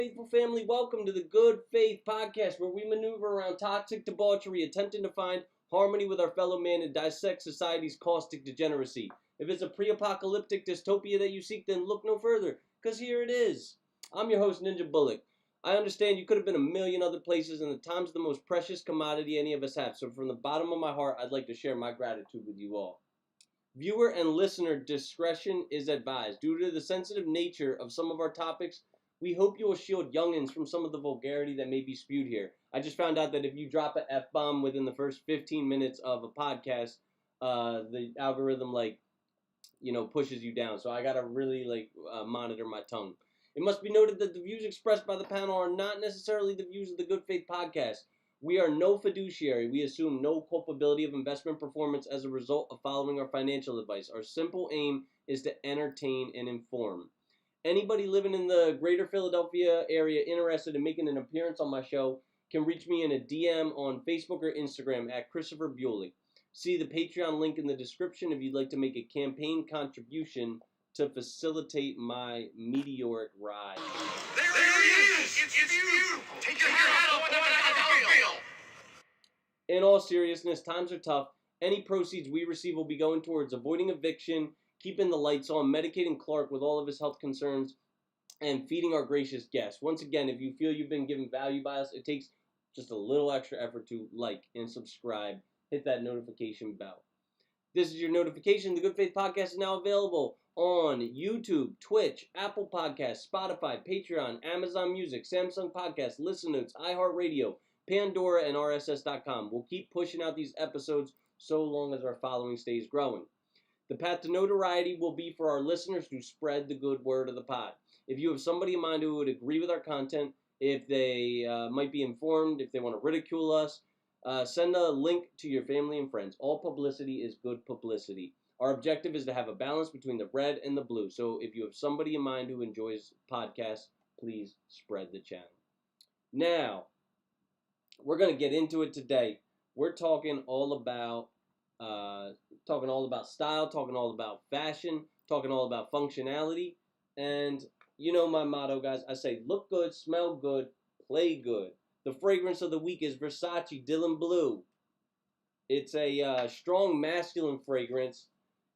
Faithful family, welcome to the Good Faith Podcast, where we maneuver around toxic debauchery, attempting to find harmony with our fellow man and dissect society's caustic degeneracy. If it's a pre-apocalyptic dystopia that you seek, then look no further, because here it is. I'm your host, Ninjah Bullock. I understand you could have been a million other places, and the time's the most precious commodity any of us have, so from the bottom of my heart, I'd like to share my gratitude with you all. Viewer and listener discretion is advised. Due to the sensitive nature of some of our topics, we hope you will shield youngins from some of the vulgarity that may be spewed here. I just found out that if you drop an F-bomb within the first 15 minutes of a podcast, the algorithm, pushes you down. So I gotta really, monitor my tongue. It must be noted that the views expressed by the panel are not necessarily the views of the Good Faith Podcast. We are no fiduciary. We assume no culpability of investment performance as a result of following our financial advice. Our simple aim is to entertain and inform. Anybody living in the greater Philadelphia area interested in making an appearance on my show can reach me in a DM on Facebook or Instagram at Christopher Bewley. See the Patreon link in the description if you'd like to make a campaign contribution to facilitate my meteoric rise. There he is! It's beautiful! Take your hat off! In all seriousness, times are tough. Any proceeds we receive will be going towards avoiding eviction, keeping the lights on, medicating Clark with all of his health concerns, and feeding our gracious guests. Once again, if you feel you've been given value by us, it takes just a little extra effort to like and subscribe. Hit that notification bell. This is your notification. The Good Faith Podcast is now available on YouTube, Twitch, Apple Podcasts, Spotify, Patreon, Amazon Music, Samsung Podcasts, Listen Notes, iHeartRadio, Pandora, and RSS.com. We'll keep pushing out these episodes so long as our following stays growing. The path to notoriety will be for our listeners to spread the good word of the pod. If you have somebody in mind who would agree with our content, if they might be informed, if they want to ridicule us, send a link to your family and friends. All publicity is good publicity. Our objective is to have a balance between the red and the blue. So if you have somebody in mind who enjoys podcasts, please spread the channel. Now, we're going to get into it today. We're talking all about style, talking all about fashion, talking all about functionality. And you know my motto, guys. I say look good, smell good, play good. The fragrance of the week is Versace Dylan Blue. It's a strong masculine fragrance.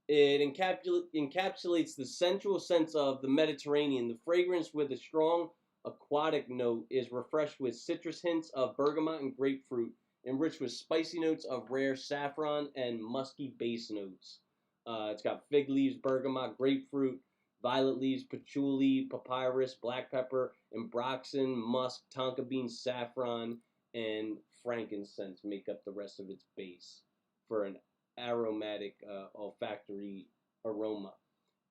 It encapsulates the sensual sense of the Mediterranean. The fragrance with a strong aquatic note is refreshed with citrus hints of bergamot and grapefruit, enriched with spicy notes of rare saffron and musky base notes. It's got fig leaves, bergamot, grapefruit, violet leaves, patchouli, papyrus, black pepper, ambroxan, musk, tonka bean, saffron, and frankincense make up the rest of its base for an aromatic olfactory aroma.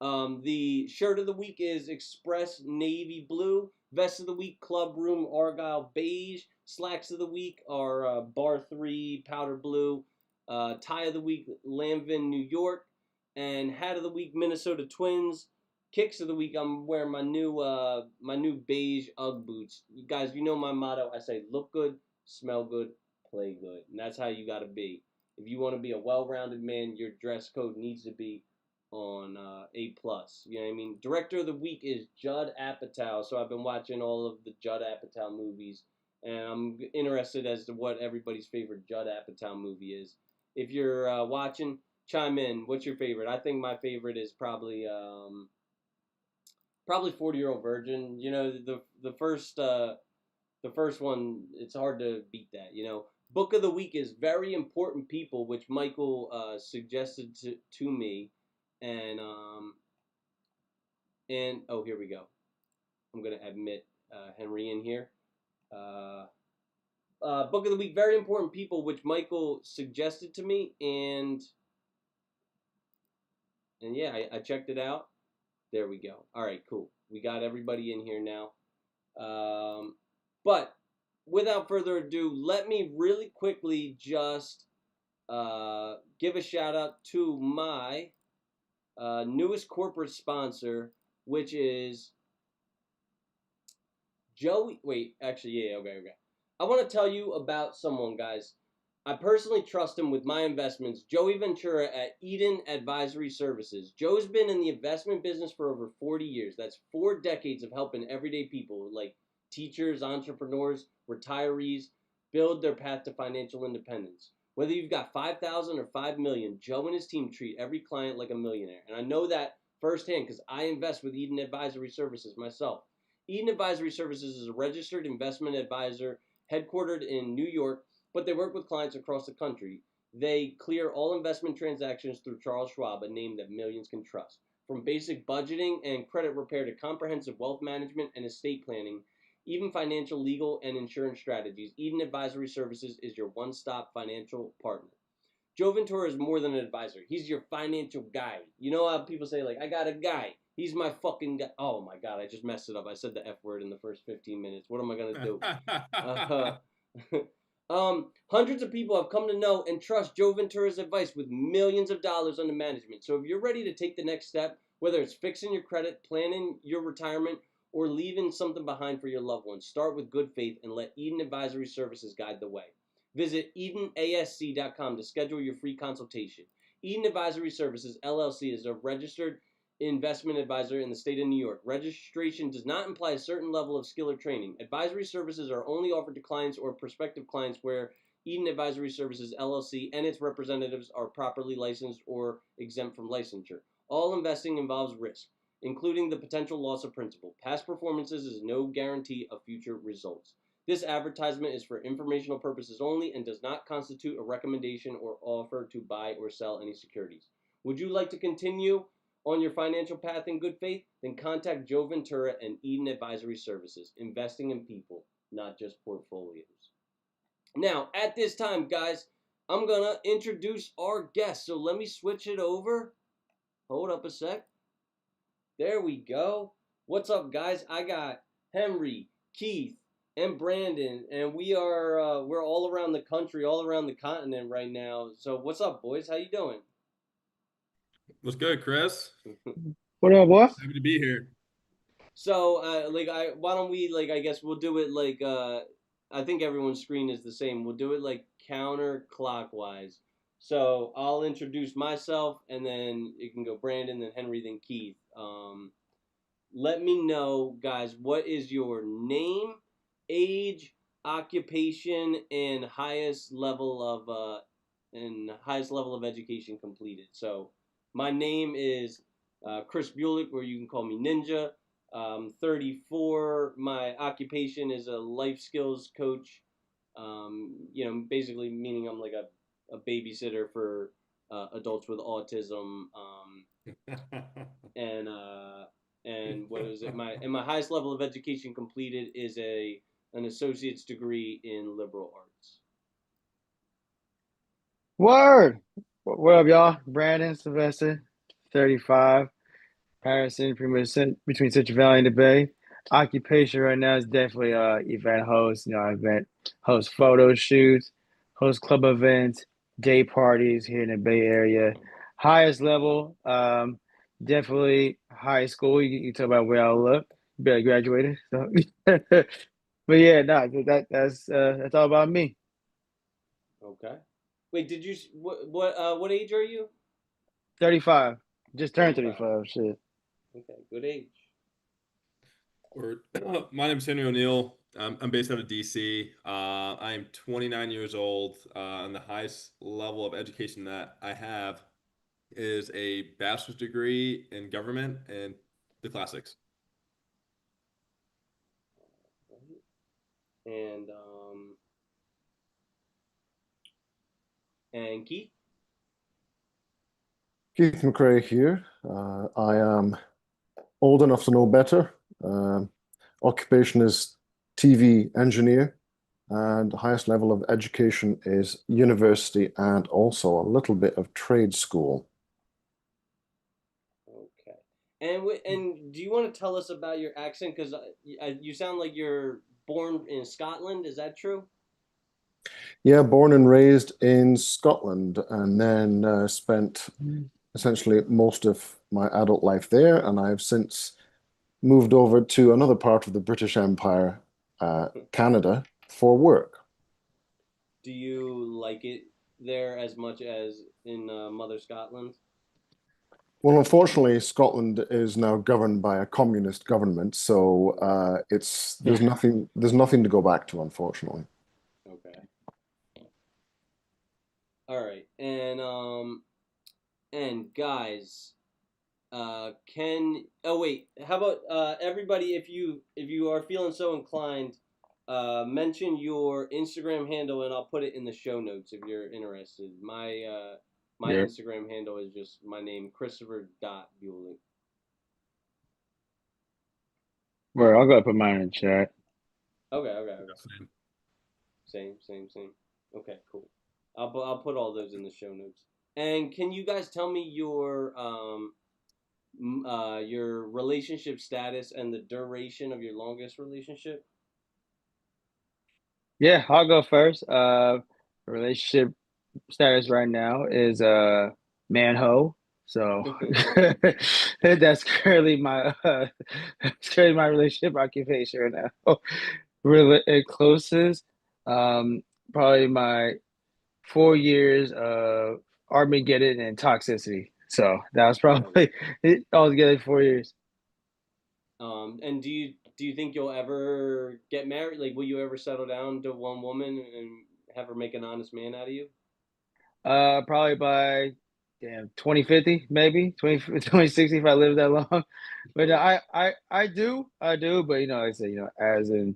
The shirt of the week is Express Navy Blue. Vest of the week, Club Room Argyle Beige. Slacks of the week are Bar 3 Powder Blue. Tie of the week, Lambvin New York. And hat of the week, Minnesota Twins. Kicks of the week, I'm wearing my new beige Ugg boots. You guys, you know my motto. I say look good, smell good, play good. And that's how you got to be. If you want to be a well-rounded man, your dress code needs to be on A+. You know what I mean? Director of the week is Judd Apatow. So I've been watching all of the Judd Apatow movies, and I'm interested as to what everybody's favorite Judd Apatow movie is. If you're watching, chime in. What's your favorite? I think my favorite is probably 40-Year-Old Virgin. You know, the first one, it's hard to beat that, you know. Book of the week is Very Important People, which Michael suggested to me. And oh, here we go. I'm going to admit Henry in here. Book of the week, Very Important People, which Michael suggested to me. And yeah, I checked it out. There we go. All right, cool. We got everybody in here now. But without further ado, let me really quickly just give a shout out to my newest corporate sponsor, which is Joey. Wait, actually, yeah, okay. I want to tell you about someone, guys. I personally trust him with my investments, Joey Ventura at Eden Advisory Services. Joe's been in the investment business for over 40 years. That's 4 decades of helping everyday people like teachers, entrepreneurs, retirees build their path to financial independence. Whether you've got 5,000 or 5 million, Joe and his team treat every client like a millionaire. And I know that firsthand because I invest with Eden Advisory Services myself. Eden Advisory Services is a registered investment advisor headquartered in New York, but they work with clients across the country. They clear all investment transactions through Charles Schwab, a name that millions can trust. From basic budgeting and credit repair to comprehensive wealth management and estate planning, even financial, legal, and insurance strategies, Eden Advisory Services is your one-stop financial partner. Joe Ventura is more than an advisor. He's your financial guy. You know how people say, like, I got a guy. He's my fucking guy. Oh, my God, I just messed it up. I said the F word in the first 15 minutes. What am I going to do? Hundreds of people have come to know and trust Joe Ventura's advice with millions of dollars under management. So if you're ready to take the next step, whether it's fixing your credit, planning your retirement, or leaving something behind for your loved ones, start with good faith and let Eden Advisory Services guide the way. Visit EdenASC.com to schedule your free consultation. Eden Advisory Services, LLC, is a registered investment advisor in the state of New York. Registration does not imply a certain level of skill or training. Advisory services are only offered to clients or prospective clients where Eden Advisory Services, LLC, and its representatives are properly licensed or exempt from licensure. All investing involves risk, including the potential loss of principal. Past performances is no guarantee of future results. This advertisement is for informational purposes only and does not constitute a recommendation or offer to buy or sell any securities. Would you like to continue on your financial path in good faith? Then contact Joe Ventura and Eden Advisory Services, investing in people, not just portfolios. Now, at this time, guys, I'm going to introduce our guest. So let me switch it over. Hold up a sec. There we go. What's up, guys? I got Henry, Keith, and Brandon, and we're all around the country, all around the continent right now. So what's up, boys? How you doing? What's good, Chris? What up, boy? Happy to be here. So, why don't we, I guess we'll do it I think everyone's screen is the same. We'll do it counterclockwise. So I'll introduce myself, and then it can go Brandon, then Henry, then Keith. Let me know, guys, what is your name, age, occupation, and highest level of education completed. So my name is Chris Bulick, or you can call me Ninja. 34. My occupation is a life skills coach. Basically meaning I'm like a babysitter for adults with autism. And what is it? My highest level of education completed is an associate's degree in liberal arts. Word. What up, y'all? Brandon, Sylvester, 35. Harrison, pretty much between Central Valley and the Bay. Occupation right now is definitely event host. Event host photo shoots, host club events, day parties here in the Bay Area. Highest level, definitely high school. You talk about where I look. You barely graduated, so. But yeah, that's all about me. Okay. Wait, did you what age are you? 35. Just turned 35. 35. Shit. Okay, good age. My name is Henry O'Neill. I'm based out of DC. I am 29 years old, and the highest level of education that I have is a bachelor's degree in government and the classics. And Keith. Keith McRae here. I am old enough to know better. Occupation is TV engineer, and the highest level of education is university and also a little bit of trade school. Okay. And do you want to tell us about your accent? Because you sound like you're born in Scotland. Is that true? Yeah, born and raised in Scotland, and then spent essentially most of my adult life there, and I've since moved over to another part of the British Empire, Canada, for work. Do you like it there as much as in Mother Scotland? Well, unfortunately, Scotland is now governed by a communist government, so it's there's nothing to go back to, unfortunately. Okay. All right. And guys, can oh wait, how about everybody if you are feeling so inclined, mention your Instagram handle and I'll put it in the show notes if you're interested. My Yeah. Instagram handle is just my name, Christopher.Bueling. Well, I'll go put mine in the chat. Okay. Same. Okay, cool. I'll put all those in the show notes. And can you guys tell me your relationship status and the duration of your longest relationship? Yeah, I'll go first. Relationship status right now is manho. So that's currently my that's currently my relationship occupation right now. Really closest, um, probably my 4 years of Armageddon and toxicity. So that was probably it altogether 4 years. And do you think you'll ever get married? Like, will you ever settle down to one woman and have her make an honest man out of you? Probably by damn 2050, maybe 2060 if I live that long. But Yeah. I do, but like I said, as in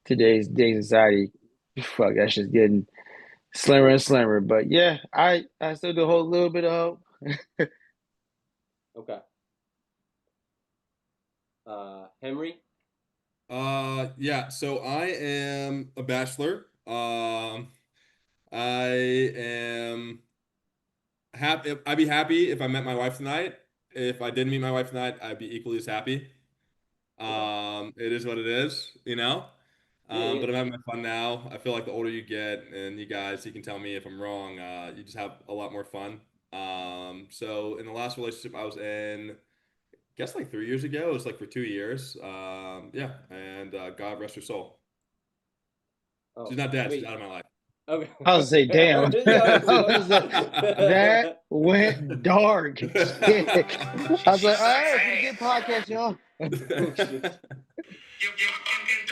today's day society, fuck, that's just getting slimmer and slimmer. But yeah, I still do hold a little bit of hope. Okay. Henry. Yeah, so I am a bachelor. I am happy. I'd be happy if I met my wife tonight. If I didn't meet my wife tonight, I'd be equally as happy. Okay. It is what it is, you know. Yeah. But I'm having my fun now. I feel like the older you get, and you can tell me if I'm wrong. You just have a lot more fun. So in the last relationship I was in, I guess like 3 years ago, it was like for 2 years. Yeah, and God rest her soul. She's Oh, not dead. She's wait. out of my life. Okay. I was say, damn, Yeah, I was like, that went dark. Shit. I was like, all right, pretty good podcast, y'all. oh shit. You fucking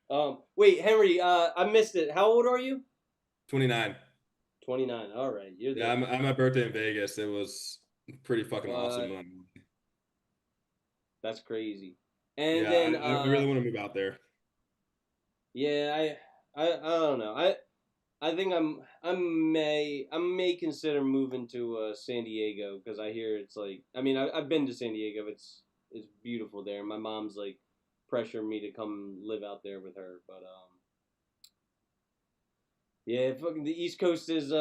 diamond. Wait, Henry. I missed it. How old are you? 29. 29. All right, you're Yeah, the I'm my birthday in Vegas. It was pretty fucking awesome. what? That's crazy. And Yeah, then I really want to move out there. yeah, I don't know. I think I may consider moving to San Diego because I hear it's like I mean I've been to San Diego. It's beautiful there. My mom's like pressuring me to come live out there with her, but yeah, fucking the East Coast is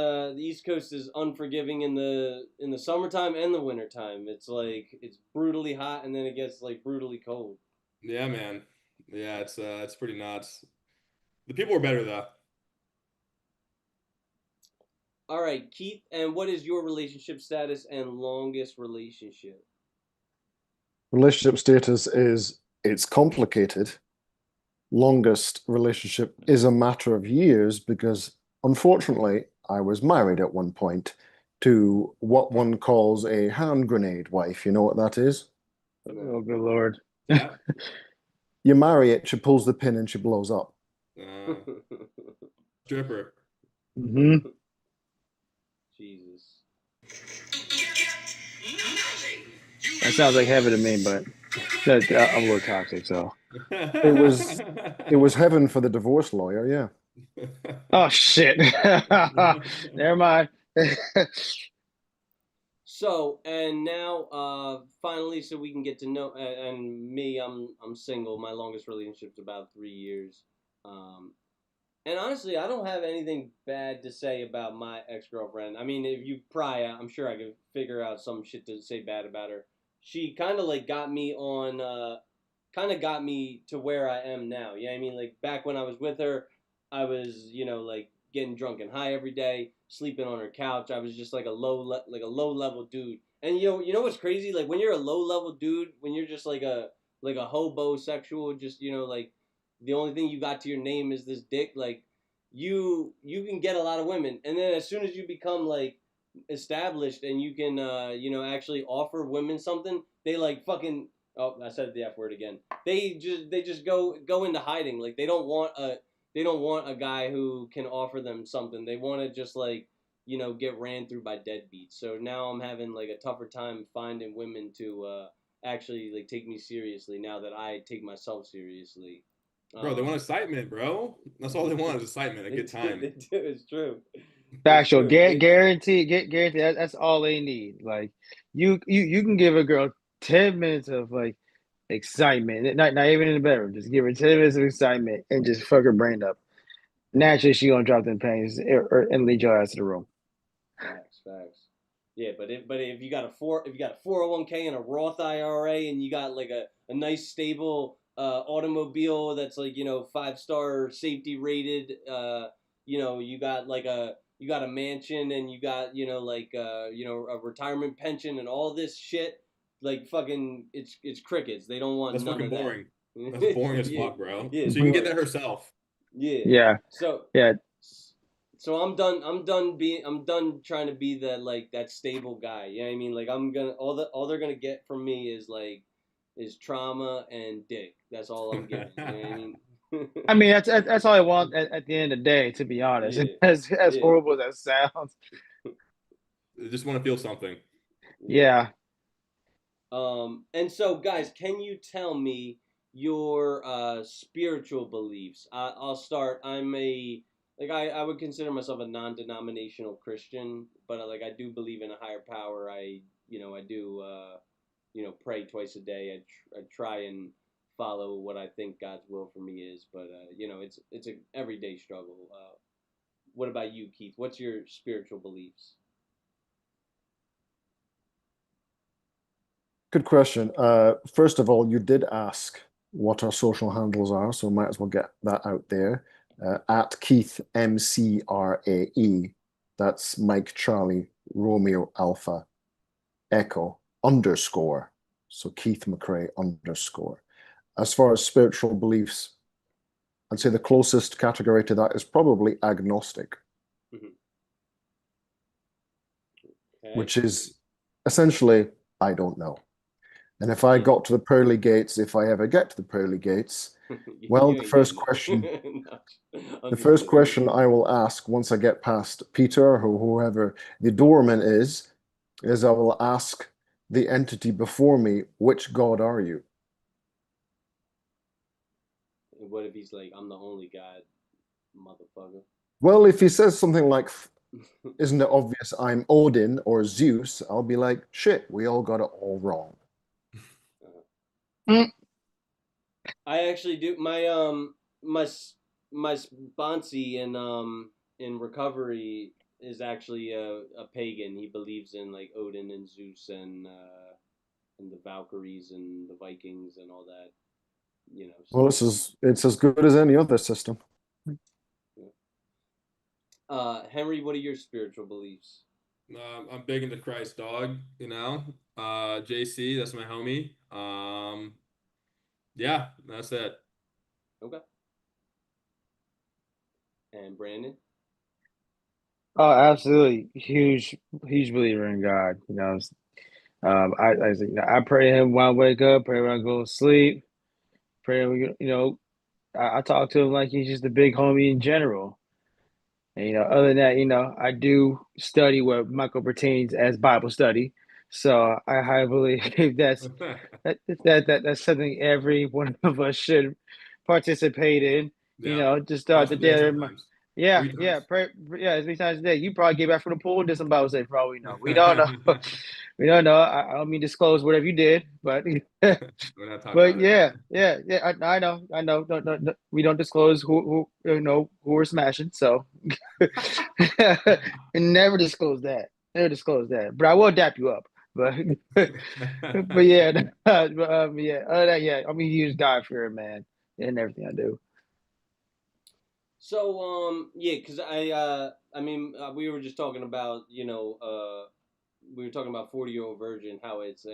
unforgiving in the summertime and the wintertime. It's like it's brutally hot and then it gets like brutally cold. Yeah, man. Yeah, it's pretty nuts. The people were better though. All right, Keith, and what is your relationship status and longest relationship? Relationship status is it's complicated. Longest relationship is a matter of years because unfortunately I was married at one point to what one calls a hand grenade wife. You know what that is? No. Oh, good Lord. Yeah. You marry it, she pulls the pin and she blows up. Stripper. Hmm. Jesus. That sounds like heaven to me, but I'm a little toxic, so. It was heaven for the divorce lawyer, yeah. Oh, shit. Never mind. So, and now, finally, so we can get to know, and me, I'm single. My longest relationship's about 3 years. Um, and honestly, I don't have anything bad to say about my ex-girlfriend. I mean, if you pry, I'm sure I could figure out some shit to say bad about her. She kind of like kind of got me to where I am now. You know what I mean? Like back when I was with her, I was, like getting drunk and high every day, sleeping on her couch. I was just like like a low level dude. And you know what's crazy? Like when you're a low level dude, when you're just like a hobosexual, just like the only thing you got to your name is this dick. Like you can get a lot of women, and then as soon as you become like established and you can actually offer women something, they like fucking, oh, I said the F word again. They just go into hiding. Like they don't want a guy who can offer them something. They want to just like get ran through by deadbeats. So now I'm having like a tougher time finding women to actually like take me seriously now that I take myself seriously. Bro, they want Um, excitement, bro. That's all they want is excitement, a they good do, time. they do. It's true. It's Factual, true. They guarantee, guarantee. That's all they need. Like you can give a girl 10 minutes of like excitement, not even in the bedroom. Just give her 10 minutes of excitement and just fuck her brain up. Naturally, she gonna drop them panties and lead your ass to the room. facts. Yeah, but if you got a 401k and a Roth IRA and you got like a nice stable automobile that's like 5-star safety rated, you got like a mansion and you got like a retirement pension and all this shit, like fucking it's crickets. They don't want That's none fucking of that. boring. That's boring as Yeah, fuck, bro. yeah, it's She can get boring. that herself. Yeah. Yeah, So yeah. so I'm done trying to be that stable guy. You know what I mean? Like I'm gonna all they're gonna get from me is trauma and dick. That's all I'm getting. You know what I mean? I mean, that's all I want at the end of the day. To be honest, Yeah, as yeah, horrible as that sounds, They just want to feel something. yeah. yeah. And so guys, can you tell me your spiritual beliefs? I'll start. I would consider myself a non-denominational Christian, but like I do believe in a higher power. I do pray twice a day. I try and follow what I think God's will for me is, but it's a everyday struggle. What about you, Keith? What's your spiritual beliefs? Good question. First of all, you did ask what our social handles are, so might as well get that out there. At Keith MCRAE, that's Mike Charlie Romeo Alpha Echo underscore. So Keith McRae underscore. As far as spiritual beliefs, I'd say the closest category to that is probably agnostic, Mhm. Okay. which is essentially I don't know. And if I Yeah. got to the pearly gates, if I ever get to the pearly gates, well, You ain't getting there. No, the first understood. question I will ask once I get past Peter or whoever the doorman is I will ask the entity before me, which God are you? What if he's like, I'm the only God, motherfucker? Well, if he says something like, isn't it obvious I'm Odin or Zeus? I'll be like, shit, we all got it all wrong. Uh, I actually do my sponsee in recovery is actually a pagan. He believes in like Odin and Zeus and the Valkyries and the Vikings and all that. Well, So it's as good as any other system. yeah. Henry, what are your spiritual beliefs? I'm big into Christ, dog. JC, that's my homie. Yeah, that's it. Okay. And Brandon? Oh, absolutely, huge believer in God. I pray to Him when I wake up, pray when I go to sleep, pray. I talk to Him like He's just a big homie in general. And other than that, I do study what Michael pertains as Bible study. So I highly believe that's something every one of us should participate in. Yeah. Just start Once the a day day. sometimes. Yeah, Three yeah, times. pray, yeah, as many times a day. You probably get back from the pool, did some Bible study, probably know. We don't know. We don't know. I don't mean to disclose whatever you did, but We're not talking but about it. yeah. I know, I know. No, we don't disclose who we're smashing. So and never disclose that. Never disclose that. But I will dap you up. But but yeah, yeah. Other than that, yeah. I'm a huge God fearer, man, in everything I do. So yeah, because we were just talking about we were talking about 40-year-old virgin, how it's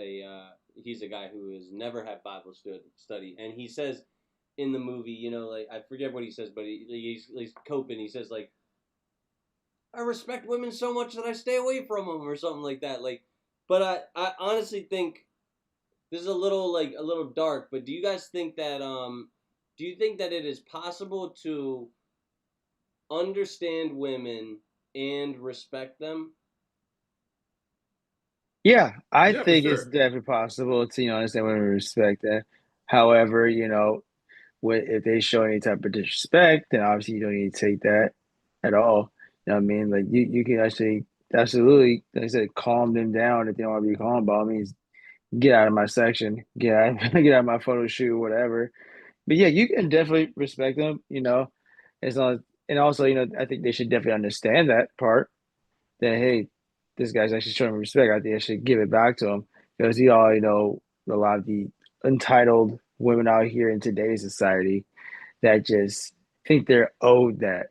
he's a guy who has never had Bible study, and he says in the movie, like I forget what he says, but he's coping. He says like I respect women so much that I stay away from them or something like that. Like, but I honestly think this is a little dark. But do you guys think that do you think that it is possible to understand women and respect them? Yeah, I Yeah, for think it's sure. definitely possible to, understand women respect that. However, if they show any type of disrespect, then obviously you don't need to take that at all. You know what I mean? Like you can actually absolutely, like I said, calm them down if they don't want to be calm. By all means, get out of my section, get out of my photo shoot, whatever. But yeah, you can definitely respect them. As long as, and also, I think they should definitely understand that part that hey, this guy's actually showing me respect. I think I should give it back to him because a lot of the entitled women out here in today's society that just think they're owed that.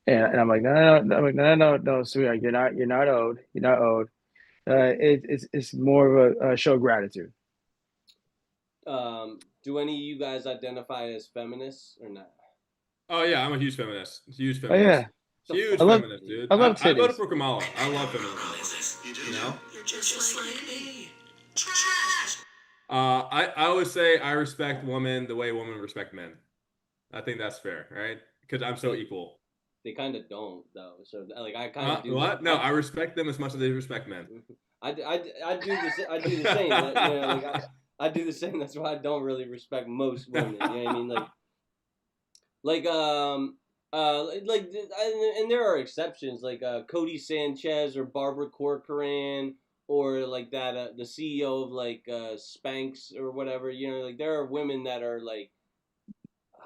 And I'm like, no, no, no, I'm like, no, no, no, no, sweetheart, you're not owed. You're not owed. It's more of a show of gratitude. Do any of you guys identify as feminists or not? Oh yeah, I'm a huge feminist. Huge Oh feminist. yeah, The Huge I fuck, love feminist, dude. dude. I love I voted titties. for Kamala. I love feminism. You do You know? You're just like me. Trash. I always say I respect women the way women respect men. I think that's fair, right? Because I'm so They equal. they kind of don't though. So like I kind of do. What? No, I respect them as much as they respect men. I do I do the same. Like I do the same. That's why I don't really respect most women. You know what I mean? Like and there are exceptions like Cody Sanchez or Barbara Corcoran or like that the CEO of like Spanx or whatever. Like there are women that are like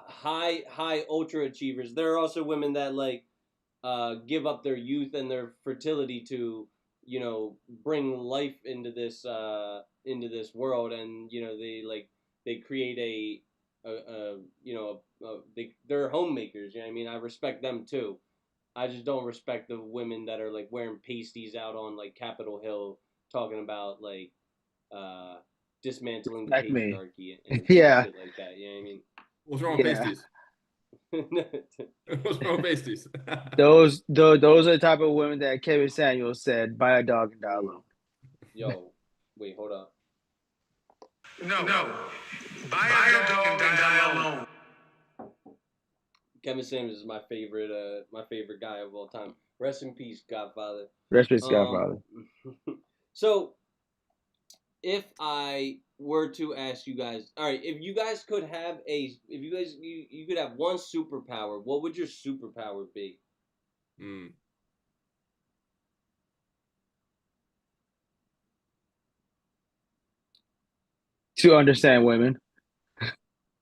high ultra achievers. There are also women that like give up their youth and their fertility to bring life into this world, and they create they're homemakers. You know what I mean? I respect them too. I just don't respect the women that are like wearing pasties out on like Capitol Hill talking about like uh dismantling the Like me. patriarchy and Yeah, shit like that. You know what I mean? What's wrong with yeah. pasties? What's wrong with pasties? Those are the type of women that Kevin Samuels said, "Buy a dog and die alone." Yo, wait, hold up. No. Buy a dog and die alone. Kevin Samuels is my favorite guy of all time. Rest in peace, Godfather. Respect Um, Godfather. so if I were to ask you guys, all right, if you guys could have if you guys you could have one superpower, what would your superpower be? Mm. To understand women.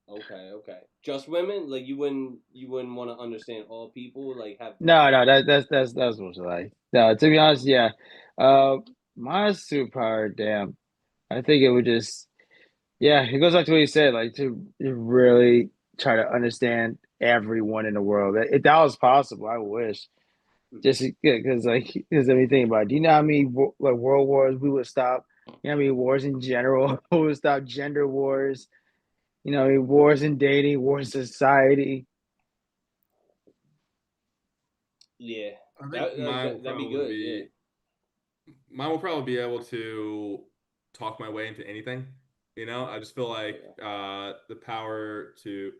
Okay, okay. Just women? Like you wouldn't want to understand all people? Like have No, no, that's what's like. No, to be honest, yeah. Uh, my superpower, damn. I think it would just, yeah. It goes back to what you said, like to really try to understand everyone in the world. If that was possible, I wish. Just because, like, because I mean, think about it. Do you know how many like world wars we would stop? You know how many wars in general we would stop? Gender wars. Wars in dating, wars in society. yeah. I think That'd be good. Yeah. mine will probably be able to talk my way into anything. I just feel Oh like yeah. the power to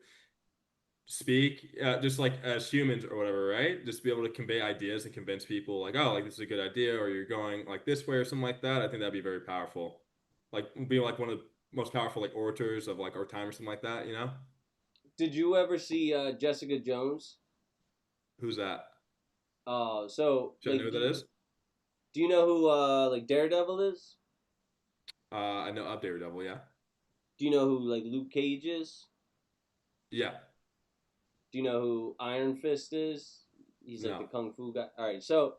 speak, just like as humans or whatever, right? Just be able to convey ideas and convince people, like, oh, like this is a good idea, or you're going like this way or something like that. I think that'd be very powerful. Like being like one of the most powerful like orators of like our time or something like that. Did you ever see Jessica Jones? Who's that? So Should I know like who that is? do you know who like Daredevil is? I know of Daredevil, yeah. Do you know who like Luke Cage is? Yeah. Do you know who Iron Fist is? He's like the No. kung fu guy. All right, so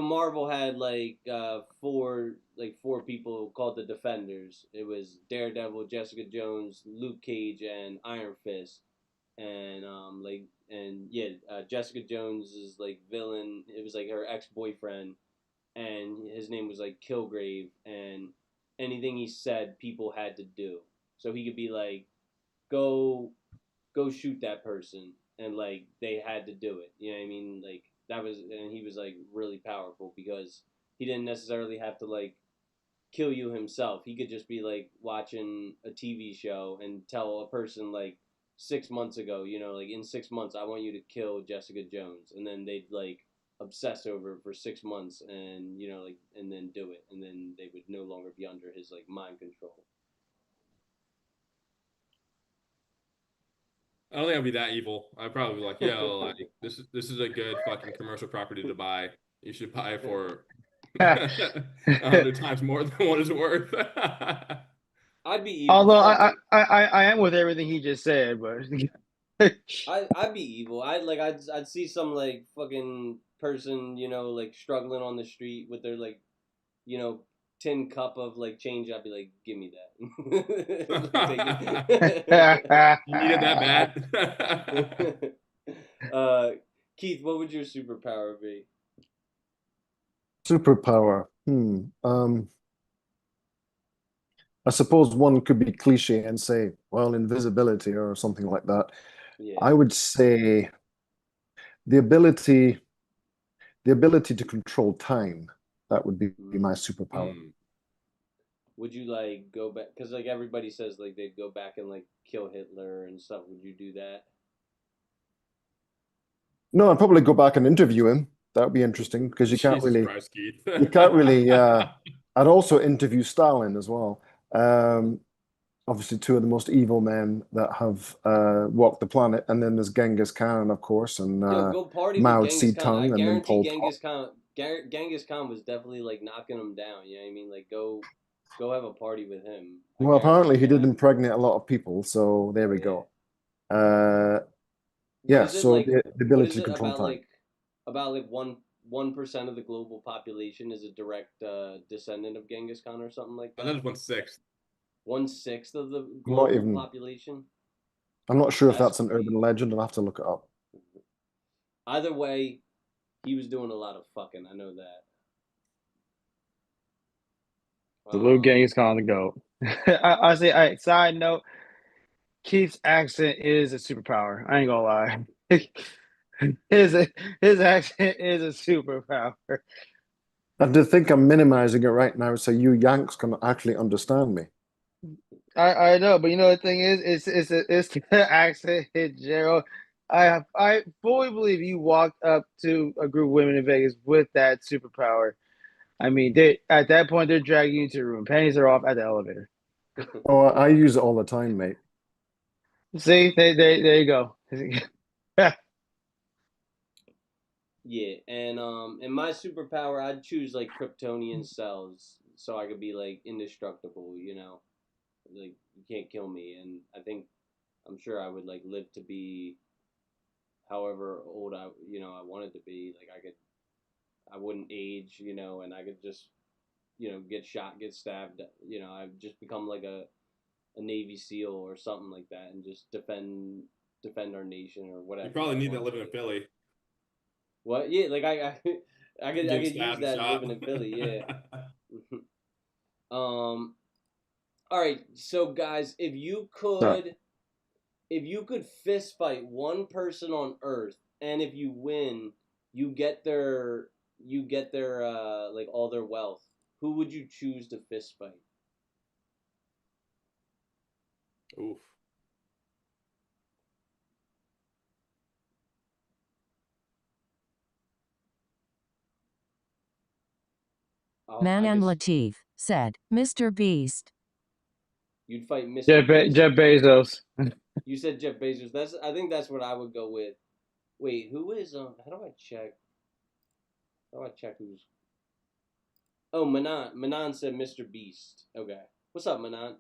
Marvel had like four people called the Defenders. It was Daredevil, Jessica Jones, Luke Cage, and Iron Fist. And yeah, Jessica Jones is like villain. It was like her ex boyfriend, and his name was like Kilgrave, and anything he said, people had to do. So he could be like, go shoot that person, and like they had to do it. You know what I mean? Like and he was like really powerful because he didn't necessarily have to like kill you himself. He could just be like watching a TV show and tell a person like 6 months ago, like in 6 months, I want you to kill Jessica Jones, and then they'd like obsess over it for 6 months, and like, and then do it, and then they would no longer be under his like mind control. I don't think I'd be that evil. I'd probably be like, yo, like this is a good fucking commercial property to buy. You should buy it for 100 times more than what it's worth. I'd be evil. Although Fuck it. I am with everything he just said, but I'd be evil. I'd see some like fucking person, like struggling on the street with their like, tin cup of like change. I'd be like, give me that. Take it. You needed that bad. Keith, what would your superpower be? Superpower. I suppose one could be cliche and say, well, invisibility or something like that. Yeah. I would say the ability the ability to control time. That would be my superpower. Would you like go back? Because like everybody says, like they'd go back and like kill Hitler and stuff. Would you do that? No, I'd probably go back and interview him. That would be interesting because you can't Jesus really, Christ, Keith. you can't really. I'd also interview Stalin as well. Obviously, two of the most evil men that have walked the planet. And then there's Genghis Khan, of course, and Yo, go party with Mao Genghis Khan. I Zedong, and then guarantee Pol Pot. Genghis Khan was definitely like knocking him down. You know what I mean? Like go have a party with him. I Well, apparently guarantee he did that. impregnate a lot of people, so there we Yeah. go. What Yeah, is it so like? the What ability is to it control time. about like 1% of the global population is a direct descendant of Genghis Khan or something like That that? is 1/6. 1/6 of the I'm not global even. population. I'm not sure if That's that's an urban crazy. legend. I'll have to look it up. Either way, he was doing a lot of fucking. I know that. Salute Genghis Khan to go. I say, side note, Keith's accent is a superpower. I ain't gonna lie. His his accent is a superpower. And to think I'm minimizing it right now so you Yanks can actually understand me. I know, but you know the thing is, it's the accent in general. I fully believe you walked up to a group of women in Vegas with that superpower. I mean, they at that point they're dragging you into the room. Panties are off at the elevator. Oh, I use it all the time, mate. See, there you go. Yeah, and my superpower, I'd choose like Kryptonian cells, so I could be like indestructible. Like you can't kill me, and I'm sure I would like live to be however old I wanted to be. Like I wouldn't age, and I could just get shot, get stabbed. I've just become like a Navy SEAL or something like that, and just defend our nation or whatever. You probably I need that want to living in be. Philly. What? Yeah, like I Getting could use stabbed and that shot. living in Philly. Yeah. All right. So guys, Sorry. if you could fist fight one person on Earth, and if you win, you get their like all their wealth. Who would you choose to fist fight? Oof. Manan guess Latif said, Mr. Beast. you'd fight Mr. Beast. Jeff Bezos. You said Jeff Bezos. I think that's what I would go with. Wait, who is how do I check? How do I check who's Oh, Manan. Manan said Mr. Beast. Okay. What's up, Manan?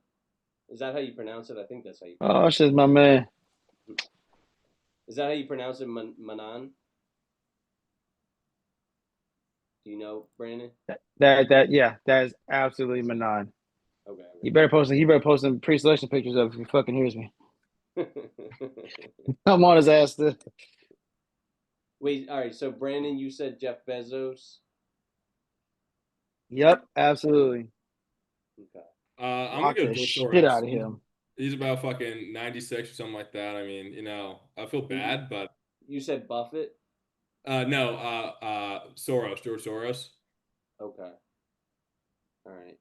Is that how you pronounce it? I think that's how you pronounce Oh, shit's my man. it. Is that how you pronounce it, Manan? Do you know, Brandon? That is absolutely Manon. Okay. He better post some pre-selection pictures of if he fucking hears me. I'm on his ass. Wait, all right. So, Brandon, you said Jeff Bezos. Yep, absolutely. Okay. I'm gonna Rock go the George shit Soros. out of him. He's about fucking 96 or something like that. I mean, I feel bad, but You said Buffett. No, Soros, George Soros. Okay. All right.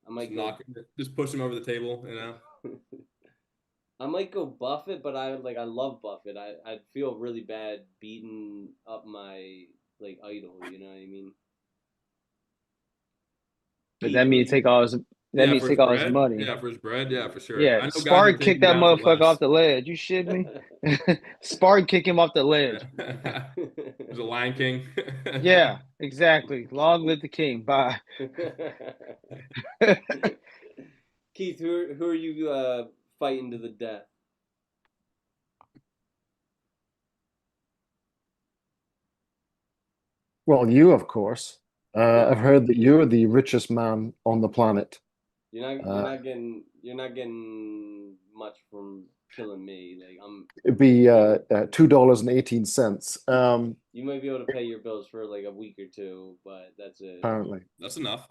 I Just might go. knock, just push him over the table, you know. I might go Buffett, but I love Buffett. I'd feel really bad beating up my like idol. You know what I mean? But Keith, that who are means you? take all his that Yeah, means for his take all his bread. money. Yeah, for his bread. Yeah, for sure. Yeah, I know guys that Spartan take kicked him that down for motherfucker off less. the ledge. You shit me? Spartan kick him off the ledge. Yeah. There's a Lion King. Yeah, exactly. Long live the king. Bye. Keith, who are you fighting to the death? Well, you, of course. I've No, heard that you're the richest man on the planet. you're Uh, not getting much from killing me. Like it'd be you $2.18. you might be able to pay your bills for like a week or two, but that's it. Apparently, That's enough.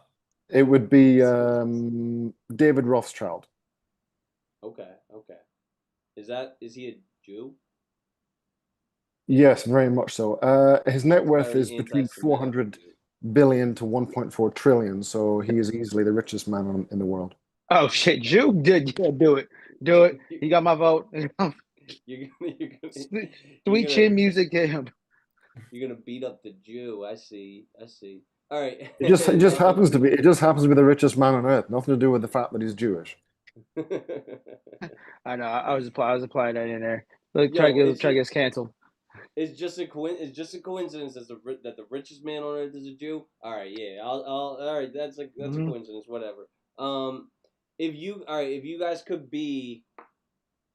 it would be David Rothschild. Okay, okay. Is he a Jew? Yes, very much so. His net worth is Very between anti-Semitic of 400 you. billion to 1.4 trillion, so he is easily the richest man in the world. Oh shit, Jew did yeah, do it. Do it. He got my vote. You're Sweet gonna chin music to him. you're gonna beat up the Jew. I see. I see. All right. It just happens to be the richest man on earth. Nothing to do with the fact that he's Jewish. I know. I was applying that in there. Look, Yo, try to get us canceled. it's just a coincidence that the richest man on earth is a Jew. All right, yeah. all right. That's a Mhm. coincidence. Whatever. If you guys could be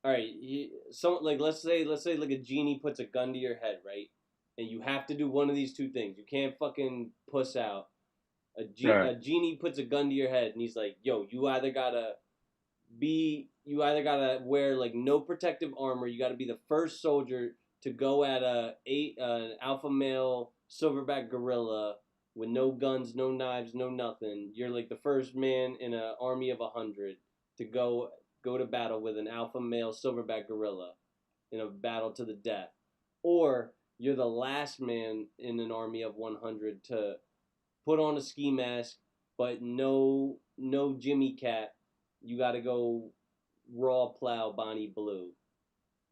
all right, like let's say like a genie puts a gun to your head, right? And you have to do one of these two things. You can't fucking puss out. All right. A genie puts a gun to your head and he's like, "Yo, you either gotta wear like no protective armor. You got to be the first soldier to go at an alpha male silverback gorilla with no guns, no knives, no nothing. You're like the first man in an army of 100 to go to battle with an alpha male silverback gorilla in a battle to the death, or you're the last man in an army of 100 to put on a ski mask, but no Jimmy Cat. You got to go raw plow Bonnie Blue.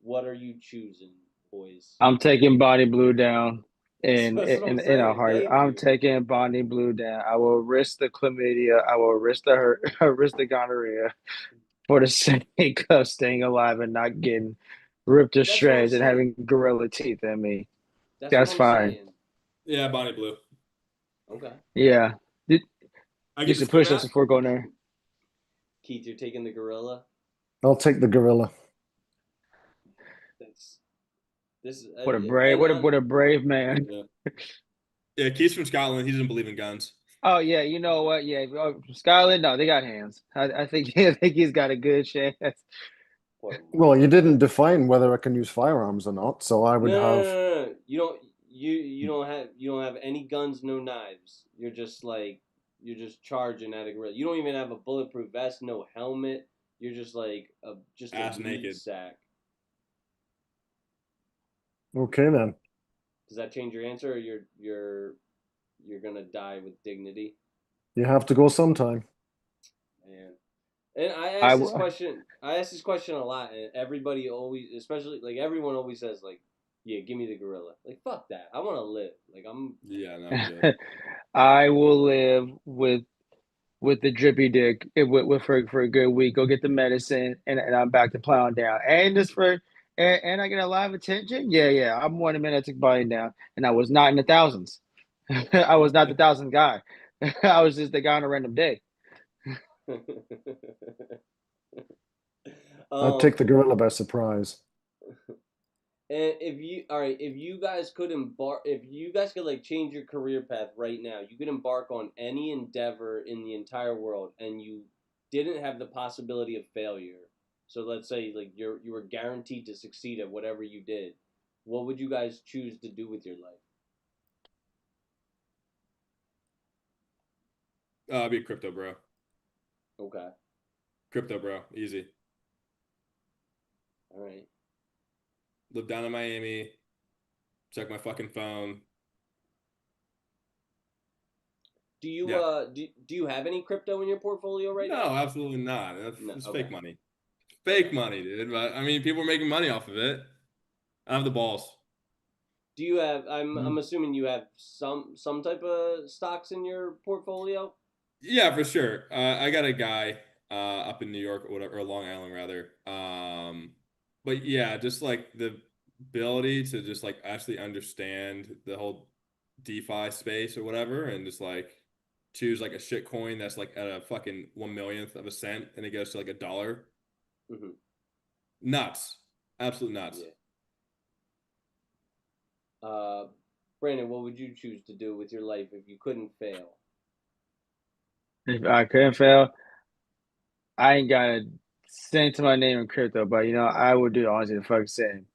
What are you choosing, boys? I'm taking Bonnie Blue down That's what I'm in a saying. heart. Thank I'm you. taking Bonnie Blue down. I will risk the chlamydia. I will risk risk the gonorrhea for the sake of staying alive and not getting ripped to That's what I'm shreds and saying. having gorilla teeth in me. That's what That's I'm fine. saying. Yeah, Bonnie Blue. Okay. Yeah. I get Used the to ski push us mask. before going there. Keith, you're taking the gorilla. I'll take the gorilla. That's this is What a brave man. Yeah. Yeah, Keith's from Scotland. He doesn't believe in guns. Oh yeah, you know what? Yeah, Scotland. No, they got hands. I think I think he's got a good chance. poor Well, you Marco. didn't define whether I can use firearms or not, so I would have. No. You don't have any guns, no knives. You're just charging at a gorilla. You don't even have a bulletproof vest, no helmet. You're just like a Ass meat naked. sack. Okay, then. Does that change your answer, or you're gonna die with dignity? You have to go sometime. Man. And I w- I ask this question a lot, and everybody always, especially like everyone always says like, "Yeah, give me the gorilla." Like, fuck that. I want to live. Like, I'm. Yeah, no, I'm good. I will live with the drippy dick for a good week. Go get the medicine, and I'm back to plowing down. And just for and I get a lot of attention. Yeah. I'm 1 minute to buying down, and I was not in the thousands. I was not the thousand guy. I was just the guy on a random day. I'd take um, the gorilla by surprise. and if you guys could if you guys could like change your career path right now, you could embark on any endeavor in the entire world, and you didn't have the possibility of failure. So let's say like you were guaranteed to succeed at whatever you did. What would you guys choose to do with your life? Be a crypto bro. Okay, Crypto bro. Easy. all right. Live down in Miami. check my fucking phone. Do you Yeah. do you have any crypto in your portfolio right No, now? absolutely not. No. It's Okay. fake money. Okay. Fake money, dude. But I mean, people are making money off of it. I have the balls. Do you have? I'm Mm. assuming you have some type of stocks in your portfolio. Yeah, for sure. I got a guy up in New York or whatever, or Long Island rather. But yeah, just like the ability to just like actually understand the whole DeFi space or whatever, and just like choose like a shit coin that's like at a fucking 1 millionth of a cent, and it goes to like $1. Hmm. Nuts, absolute nuts. Yeah. Uh, Brandon, what would you choose to do with your life if you couldn't fail? If I couldn't fail, I ain't got a cent to my name in crypto, but I would do honestly the fuck same.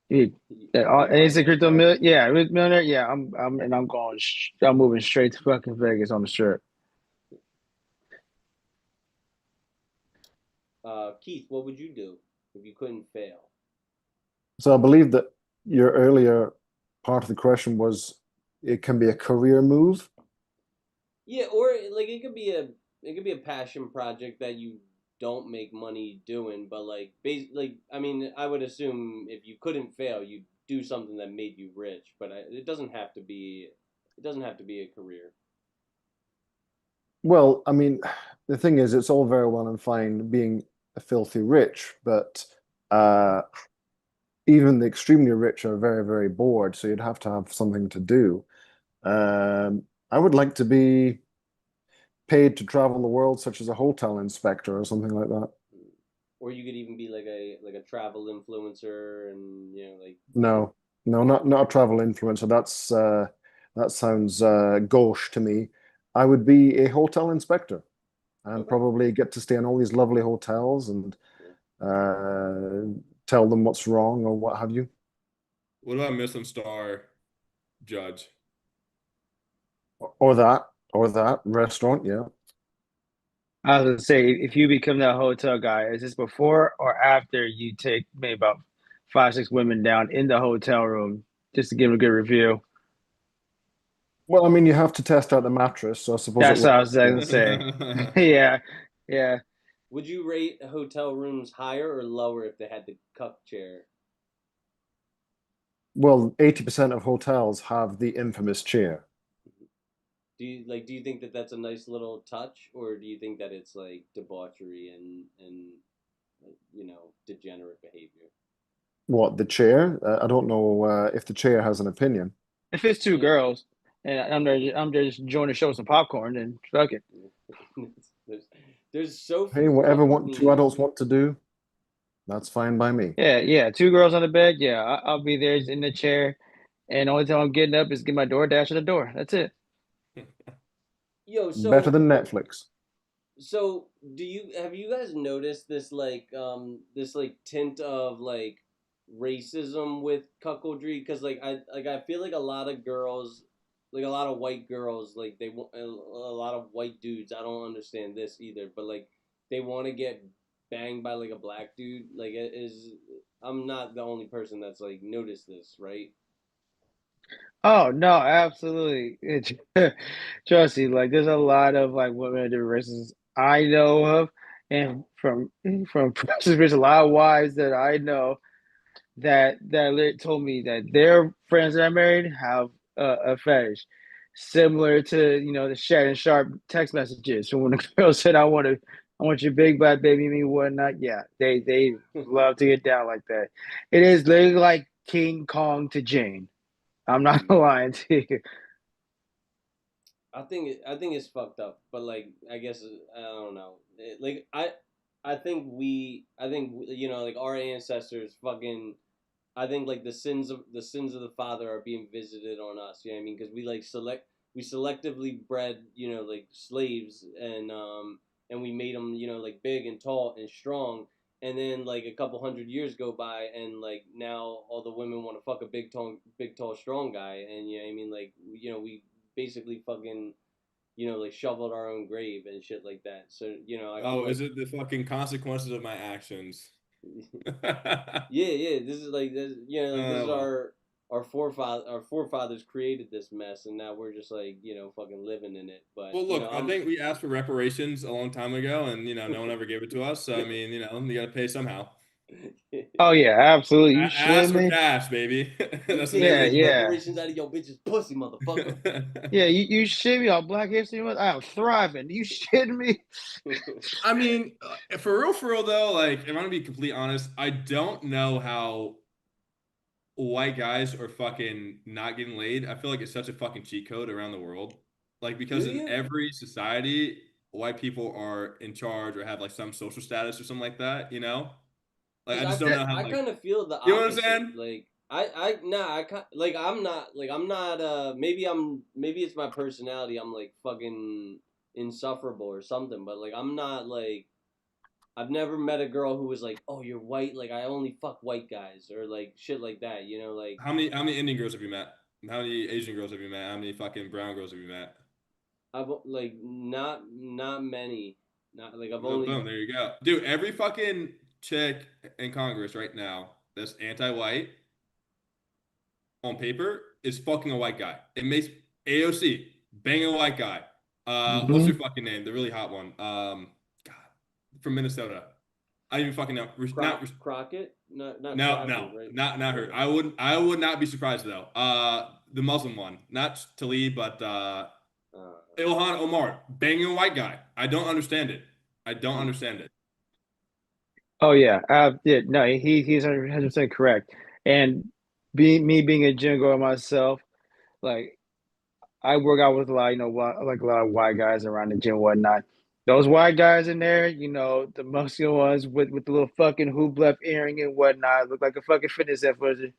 You, You instant finance crypto market. millionaire, yeah. I'm moving straight to fucking Vegas on the strip. Keith, what would you do if you couldn't fail? So I believe that your earlier part of the question was it can be a career move. Yeah, or like it could be a passion project that you don't make money doing, but like I mean, I would assume if you couldn't fail, you'd do something that made you rich, but it doesn't have to be a career. Well, I mean, the thing is, it's all very well and fine being filthy rich, but uh, even the extremely rich are very, very bored, so you'd have to have something to do. I would like to be paid to travel the world, such as a hotel inspector or something like that. Or you could even be like a travel influencer, and like No, no, not a travel influencer. That sounds gauche to me. I would be a hotel inspector and okay, probably get to stay in all these lovely hotels and yeah. tell them what's wrong or what have you. What about Michelin star judge? Or that, or that restaurant, yeah. I was gonna say, if you become that hotel guy, is this before or after you take maybe about five, six women down in the hotel room just to give them a good review? Well, I mean, you have to test out the mattress, so I suppose it That's what would, I was gonna yeah. say. Yeah, yeah. Would you rate hotel rooms higher or lower if they had the cup chair? Well, 80% of hotels have the infamous chair. Do you think that that's a nice little touch, or do you think that it's like debauchery and degenerate behavior? What, the chair? I don't know if the chair has an opinion. If it's two Yeah. girls and I'm there just enjoying the show with some popcorn, then fuck it. there's there's so Hey, few whatever two companies. adults want to do, that's fine by me. Yeah, yeah. Two girls on the bed. Yeah, I'll be there in the chair, and the only time I'm getting up is get my DoorDash at the door. That's it. Yo, Better than Netflix. so do you have you guys noticed this like tint of like racism with cuckoldry? Because I feel like a lot of girls, like a lot of white girls, like they want a lot of white dudes. I don't understand this either, but like they want to get banged by like a black dude. Like it is, I'm not the only person that's like noticed this, right? Oh no, absolutely. Trust me, like there's a lot of like women that do races I know of, and from personal experience, a lot of wives that I know that told me that their friends that I married have a fetish similar to the Shannon Sharp text messages from when the girl said, I want your big black baby me whatnot." Yeah, they love to get down like that. It is literally like King Kong to Jane. I'm not lying to you. I think it's fucked up, but like I guess I don't know. I think like our ancestors fucking. I think like the sins of the father are being visited on us. You know what I mean? Because we selectively bred like slaves, and we made them like big and tall and strong. And then like a couple hundred years go by, and like now all the women want to fuck a big tall strong guy, and you know what I mean, like we basically fucking like shoveled our own grave and shit like that. So like I'm Oh, like, is it the fucking consequences of my actions? yeah, yeah. This is like this, like this is Oh, well. our forefathers created this mess, and now we're just like, fucking living in it. But Well, look, I think we asked for reparations a long time ago, and no one ever gave it to us. So I mean, you got to pay somehow. Oh yeah, absolutely. You shit Ask for me? cash, baby. That's the name Yeah, of the yeah. reparations out of your bitch's pussy, motherfucker. Yeah, you shit me on Black History Month. I am thriving. You shitting me? I mean, for real though, like if I'm gonna be completely honest, I don't know how white guys are fucking not getting laid. I feel like it's such a fucking cheat code around the world. Like because Do in you? every society, white people are in charge or have like some social status or something like that, Like I just don't know how I like kind of feel the you know what I'm opposite. saying? Like maybe it's my personality. I'm like fucking insufferable or something, but like I'm not like I've never met a girl who was like, "Oh, you're white, like I only fuck white guys," or like shit like that, like How many Indian girls have you met? How many Asian girls have you met? How many fucking brown girls have you met? I've like not many. Not like I've Boom, only boom, there you go. Dude, every fucking chick in Congress right now that's anti-white on paper is fucking a white guy. It makes AOC bang a white guy. What's Hmm. your fucking name? The really hot one. God, from Minnesota. I don't even fucking know. Crockett, not No, Crockett, no, right? not her. I would not be surprised though. The Muslim one, not Talib, but Uh, Ilhan Omar banging a white guy. I don't understand it. I don't hmm. understand it. Oh yeah, yeah. No, he's 100% correct. And being a gym goer myself, like I work out with a lot, like a lot of white guys around the gym and whatnot. Those white guys in there, the muscular ones with the little fucking hoop left earring and whatnot, look like a fucking fitness influencer.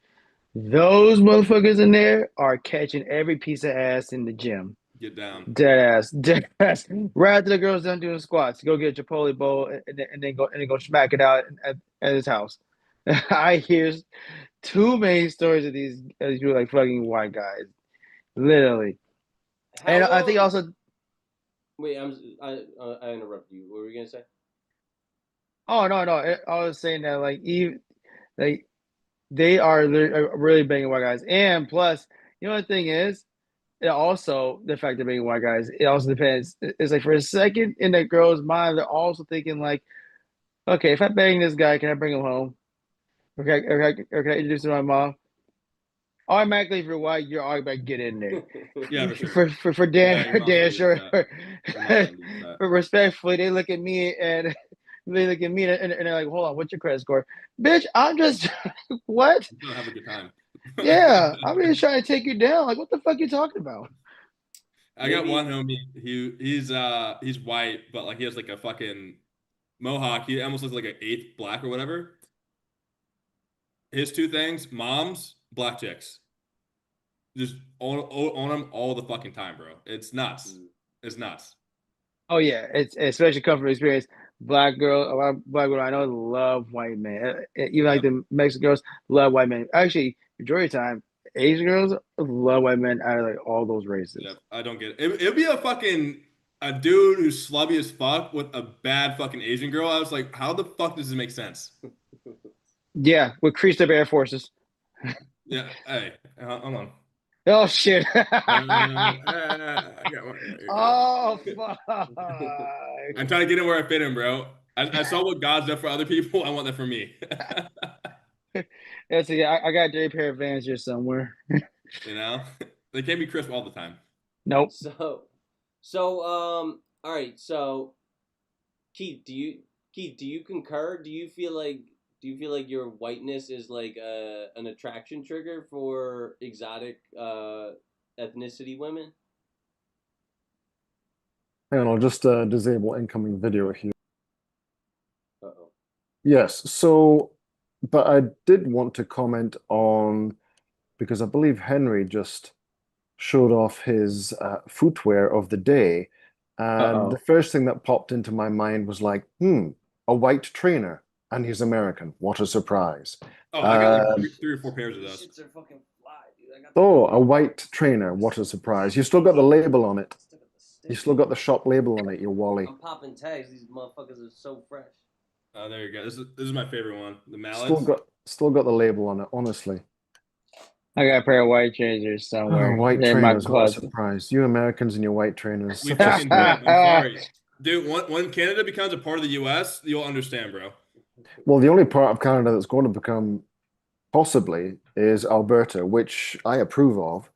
Those motherfuckers in there are catching every piece of ass in the gym. Get down. Dead ass, dead ass. Right after the girls done doing squats, go get a Chipotle bowl and then go smack it out at his house. I hear too many stories of these like fucking white guys, literally. How And I think also, Wait, I interrupted you. What were you gonna say? oh no, no, I was saying that like even like they are really banging white guys, and plus, the thing is, it also the fact they're banging white guys, it also depends. It's like for a second in that girl's mind, they're also thinking like, okay, if I bang this guy, can I bring him home? Okay, or can I introduce him to my mom? Automatically, if you're white, you're automatically get in there. Yeah, for sure. For Yeah, Dan your mom's not Dan gonna do sure. that. Your mom's But not gonna do that. respectfully, they look at me and and they're like, "Hold on, what's your credit score, bitch? I'm just what? Just don't have a good time. Yeah, I'm just trying to take you down. Like, what the fuck you talking about? I got one Maybe homie. He's white, but like he has like a fucking mohawk. He almost looks like an eighth black or whatever. His two things: moms, black chicks. Just on him all the fucking time, bro. It's nuts. mm, It's nuts. Oh yeah, it's especially comfort experience. Black girl, a lot of black girl I know love white men. Even like Yep. the Mexican girls love white men. Actually, majority of the time, Asian girls love white men out of like all those races. Yep. I don't get it. It'd be a dude who's slubby as fuck with a bad fucking Asian girl. I was like, how the fuck does this make sense? Yeah, with creased up Air Forces. Yeah. Hey, hold on. Oh shit. I got one. Oh fuck. I'm trying to get in where I fit in, bro. I saw what God's done for other people. I want that for me. That's yeah. I got a dirty pair of Vans here somewhere. You know, they can't be crisp all the time. Nope. so all right. So Keith, do you concur? Do you feel like your whiteness is like an attraction trigger for exotic ethnicity women? And I'll just disable incoming video here. Uh-oh. Yes, so, but I did want to comment on, because I believe Henry just showed off his footwear of the day. And the Uh-oh. first thing that popped into my mind was like, a white trainer, and he's American. What a surprise. Oh, I got like Um, three or four pairs of These those. shits are fucking fly, dude. I got oh, a white trainer. What a surprise. You still got the label on it. You still got the shop label on it, you Wally. I'm popping tags. These motherfuckers are so fresh. Oh, there you go. This is my favorite one. The Still Mallards. got the label on it, honestly. I got a pair of white trainers Oh, somewhere. white They're in my trainers, what a closet. surprise. You Americans and your white trainers, We such a fucking do steal. it. I'm sorry. Dude, when Canada becomes a part of the US, you'll understand, bro. Well, the only part of Canada that's going to become possibly is Alberta, which I approve of.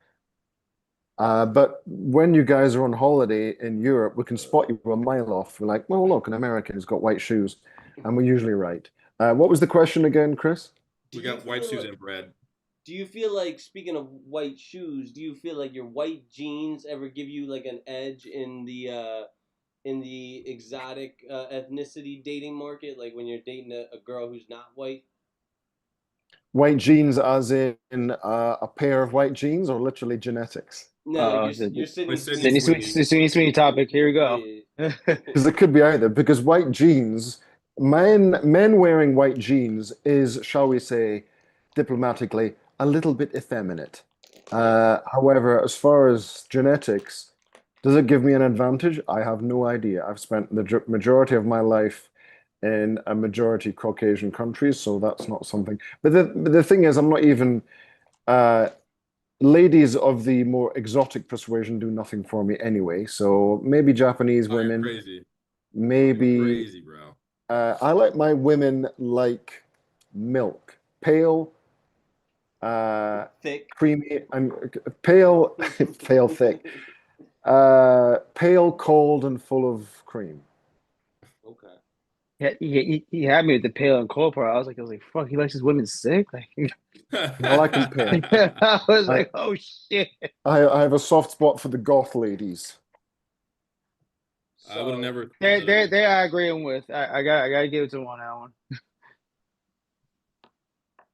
But when you guys are on holiday in Europe, we can spot you a mile off. We're like, well, look, an American has got white shoes, and we're usually right. What was the question again, Chris? Do We you got white feel shoes like, and bread. do you feel like, speaking of white shoes, do you feel like your white jeans ever give you like an edge in the exotic ethnicity dating market, like when you're dating a girl who's not white? White genes, as in a pair of white genes, or literally genetics? No, like Oh, you're Like Sydney Sydney Sweeney. Sweeney. Sydney Sweeney topic. Here we go. Yeah. Because it could be either. Because white jeans, men wearing white jeans is, shall we say, diplomatically, a little bit effeminate. However, as far as genetics, does it give me an advantage? I have no idea. I've spent the majority of my life in a majority Caucasian countries, so that's not something. But the thing is, I'm not even. Uh, Ladies of the more exotic persuasion do nothing for me anyway. So maybe Japanese Oh, you're women, crazy. You're maybe crazy, bro. I like my women like milk, pale, Thick. creamy, and pale, pale, thick, pale, cold, and full of cream. Okay. Yeah, he had me with the pale and cold part. I was like, fuck, he likes his women sick. Like, I like them pale. I was I, like, oh shit. I have a soft spot for the goth ladies. I would have So never thought of They it. I agree with. I gotta give it to him on that one.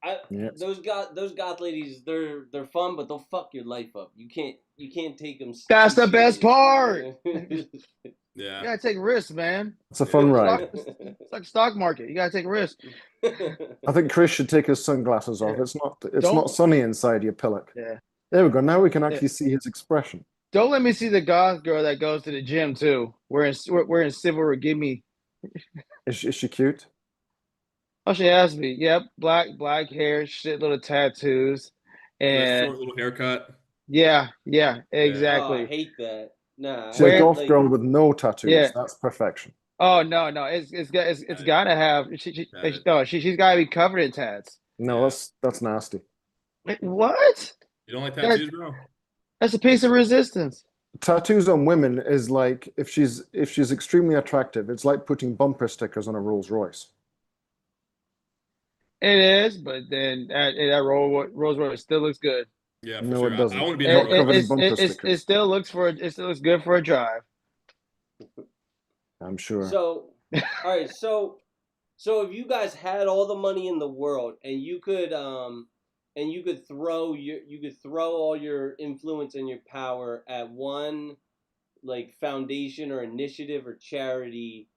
I Yes. those goth ladies, they're fun, but they'll fuck your life up. You can't take them That's too the best part. seriously. You Yeah. gotta take risks, man. It's a fun ride. It's like stock market. You gotta take risks. I think Chris should take his sunglasses off. It's not Don't sunny inside your pillock. yeah. There we go. Now we can Yeah. actually see his expression. Don't let me see the goth girl that goes to the gym too. We're in Civil Give me. Is she cute? Oh, she asked me. Yep, black hair, shit, little tattoos, With a and short little haircut. yeah, Yeah. Oh, I exactly. hate that. Nah, She's a Where goth like girl with no tattoos. yeah. That's perfection. Oh no, it's Got it. gotta have Got it. she's gotta be covered in tats. No, Yeah. that's nasty. Wait, what? You don't like That, tattoos, bro? that's a piece of resistance. Tattoos on women is like if she's extremely attractive, it's like putting bumper stickers on a Rolls Royce. It is, but then that Rolls Royce still looks good. Yeah, for No, sure. it I doesn't. want to be in It's that not Rolls covered in Royce. bumper It stickers. still looks good for a drive. I'm sure. so. All right, so if you guys had all the money in the world and you could throw all your influence and your power at one like foundation or initiative or charity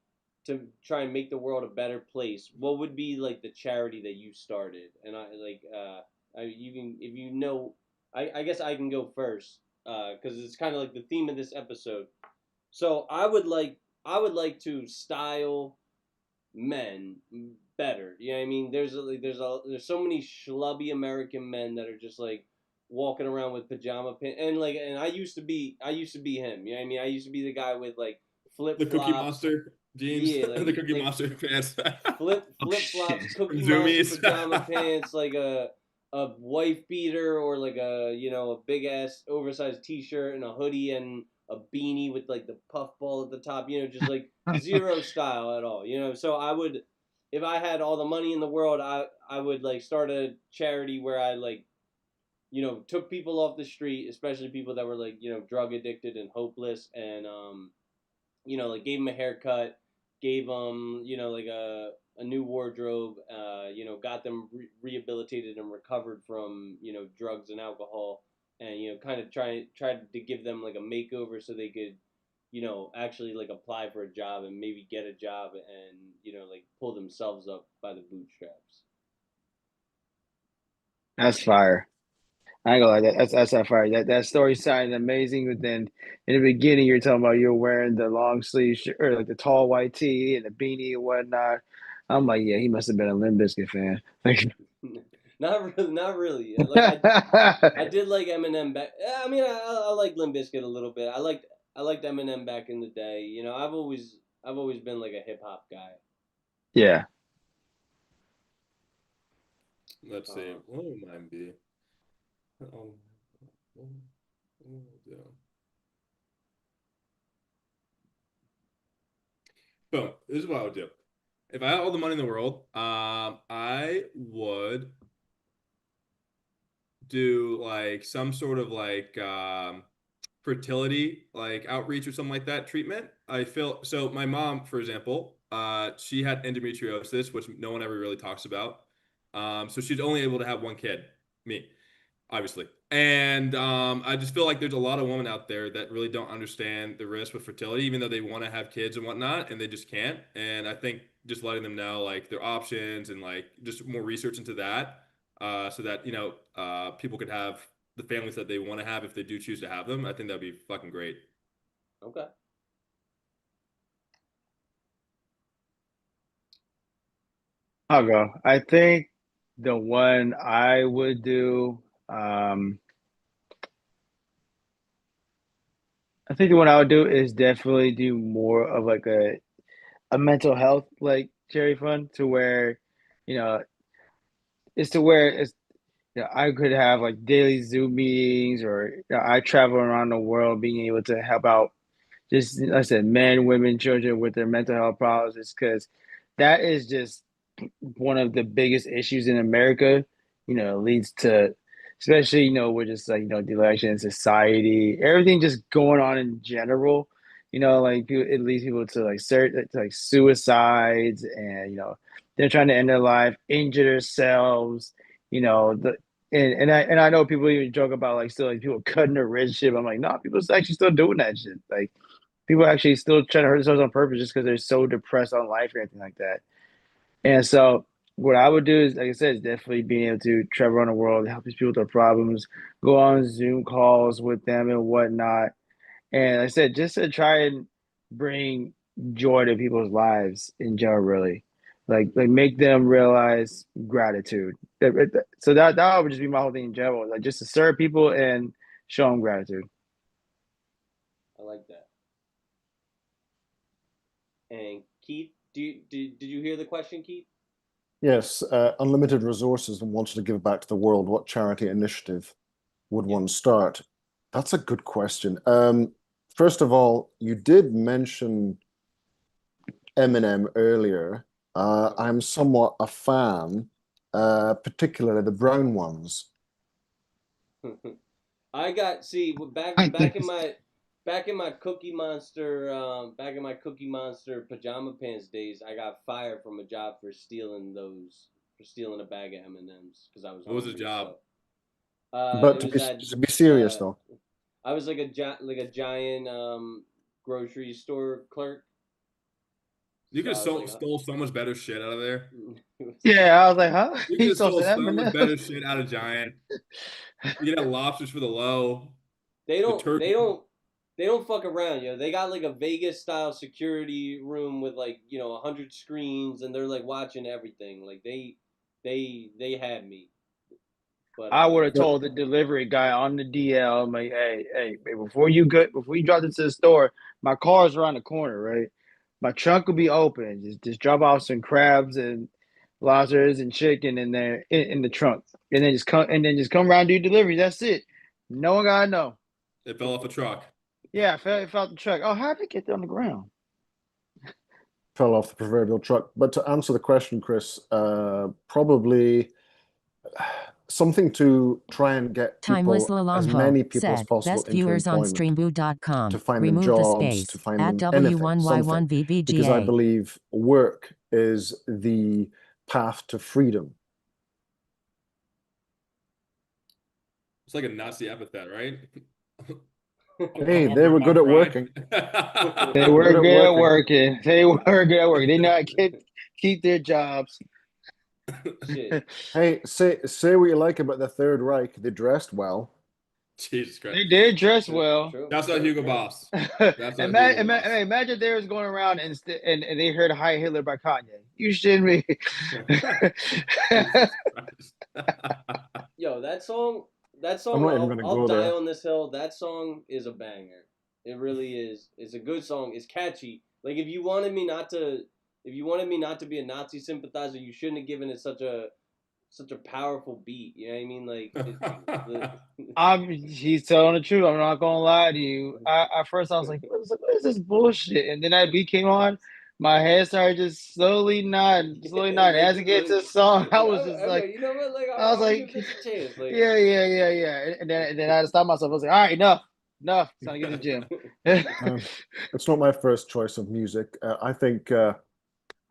to try and make the world a better place, what would be like the charity that you started? And you can, if you know, I guess I can go first because it's kind of like the theme of this episode. So I would like to style men better. You know what I mean? There's so many schlubby American men that are just like walking around with pajama pants and I used to be him. You know what I mean? I used to be the guy with like flip The Cookie flops. Monster jeans. Yeah, The Cookie like Monster pants. Oh flip flops, shit. Cookie Monster Zoomies. pajama pants, like a wife beater or like a big ass oversized t-shirt and a hoodie and a beanie with like the puff ball at the top, just like zero style at all, So I would, if I had all the money in the world, I would like start a charity where I like, took people off the street, especially people that were like, drug addicted and hopeless, and like gave them a haircut, gave them, like a new wardrobe, got them rehabilitated and recovered from, drugs and alcohol, and kind of tried to give them like a makeover so they could, actually like apply for a job and maybe get a job and like pull themselves up by the bootstraps. That's fire. I ain't gonna lie, that's that fire. That story sounded amazing, but then in the beginning you're talking about you're wearing the long sleeve shirt or like the tall white tee and the beanie and whatnot. I'm like, yeah, he must have been a Limp Bizkit fan. Like, Not really. Not really. Like I did like Eminem back. I mean, I like Limp Bizkit a little bit. I liked Eminem back in the day. You know, I've always been like a hip hop guy. Yeah. Let's see. What would mine be? Um, yeah. Boom. This is what I would do. If I had all the money in the world, I would do like some sort of like fertility like outreach or something like that treatment. I feel so my mom, for example, she had endometriosis, which no one ever really talks about. So she's only able to have one kid, me, obviously. And I just feel like there's a lot of women out there that really don't understand the risk with fertility, even though they want to have kids and whatnot, and they just can't. And I think just letting them know like their options and like just more research into that, so that people could have the families that they want to have if they do choose to have them. I think that'd be fucking great. Okay. I'll go. I think the one I would do, I think the one I would do is definitely do more of like a mental health like charity fund to where, you know, it's to where it's I could have like daily Zoom meetings or I travel around the world being able to help out just like I said, men, women, children with their mental health problems is because that is just one of the biggest issues in America, leads to, especially, with just like, the election in society, everything just going on in general, like it leads people to like to like suicides and, they're trying to end their life, injure themselves, the, and I know people even joke about like still like people cutting their wrist shit. I'm like, no, people's actually still doing that shit. Like people actually still trying to hurt themselves on purpose just because they're so depressed on life or anything like that. And so what I would do is, like I said, is definitely being able to travel around the world, help these people with their problems, go on Zoom calls with them and whatnot. And like I said, just to try and bring joy to people's lives in general, really. Like make them realize gratitude. So that would just be my whole thing in general, like just to serve people and show them gratitude. I like that. And Keith, did you hear the question, Keith? Yes, unlimited resources and wanted to give back to the world. What charity initiative would one start? That's a good question. First of all, you did mention Eminem earlier. I'm somewhat a fan, particularly the brown ones. I got see I back think in my Cookie Monster pajama pants days. I got fired from a job for stealing a bag of M&Ms because I was What was the hungry. job? So But it to was be, at to be serious, uh, though, I was like a giant grocery store clerk. You So could I have was like, stole so much better shit out of there. yeah, I was like, huh? You could He have still stole said so much Eminem. better shit out of Giant. You get lobsters for the low. they The don't they turkey. don't they don't fuck around, They got like a Vegas style security room with like 100 screens, and they're like watching everything. Like they had me, but I would have but told the delivery guy on the DL, I'm like, hey, before you drop this to the store, my car's around the corner, right? My trunk will be open. Just drop off some crabs and lobsters and chicken in there in the trunk, and then just come around and do delivery. That's it. No one gotta know. It fell off a truck. Yeah, it felt the truck. Oh, how did it get on the ground? fell off the proverbial truck. But to answer the question, Chris, probably something to try and get Timeless people, as many Lalonho people as said, possible, best into viewers on employment, streambo.com. to find them Remove the jobs, to space. find At them anything, something, because I W1Y1VBGA. believe work is the path to freedom. It's like a Nazi epithet, right? Hey, they were good at working. They They were were good at good at working. working. They were good at working. They not keep their jobs. shit. Hey, say what you like about the Third Reich. They dressed well. Jesus Christ. They did dress True, well. true, That's not true, Hugo true. Boss. That's not Hugo Boss. Imagine they was going around and they heard "Hi Hitler" by Kanye. You shouldn't be. Jesus Christ. Yo, that I'm song, not even going to I'll go die there. on this hill. That song is a banger. It really is. It's a good song. It's catchy. Like if you wanted me not to be a Nazi sympathizer, you shouldn't have given it such a powerful beat. You know what I mean? Like the He's telling the truth. I'm not gonna lie to you. At first I was like, what is this bullshit? And then that beat came on, my head started just slowly nodding, slowly yeah, nodding. like As it you gets to like the song, I like was just like, okay, you know what? Like I was I'm gonna give like, this a chance. Like yeah. And then I had to stop myself. I was like, all right, enough. It's time to get to the gym. It's not my first choice of music. I think,